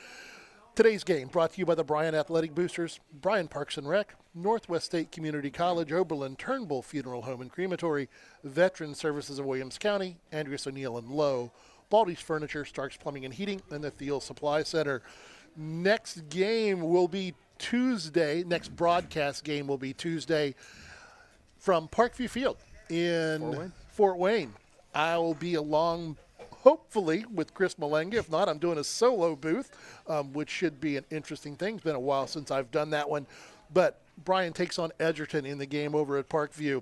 Today's game brought to you by the Bryan Athletic Boosters, Bryan Parks and Rec, Northwest State Community College, Oberlin-Turnbull Funeral Home and Crematory, Veteran Services of Williams County, Andreas O'Neill and Lowe, Baldy's Furniture, Starks Plumbing and Heating, and the Thiel Supply Center. Next game will be Tuesday. Next broadcast game will be Tuesday from Parkview Field in Fort Wayne. I'll be along, hopefully, with Chris Malenga. If not, I'm doing a solo booth, which should be an interesting thing. It's been a while since I've done that one. But Bryan takes on Edgerton in the game over at Parkview.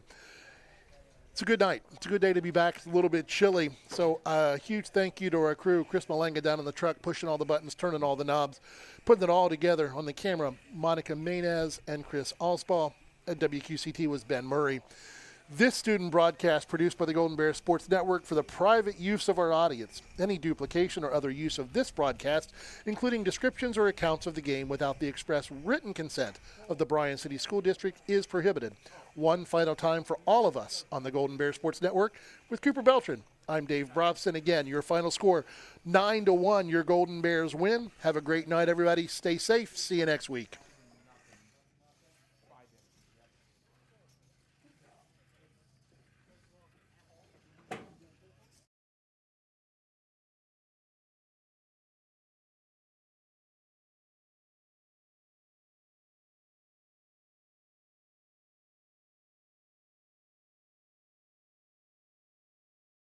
It's a good night. It's a good day to be back. It's a little bit chilly. So a huge thank you to our crew, Chris Malenga down in the truck, pushing all the buttons, turning all the knobs, putting it all together on the camera. Monica Maynez and Chris Alsbaugh. At WQCT was Ben Murray. This student broadcast produced by the Golden Bears Sports Network for the private use of our audience. Any duplication or other use of this broadcast, including descriptions or accounts of the game without the express written consent of the Bryan City School District, is prohibited. One final time for all of us on the Golden Bears Sports Network with Cooper Beltran. I'm Dave Brobston. Again, your final score, 9-1, your Golden Bears win. Have a great night, everybody. Stay safe. See you next week.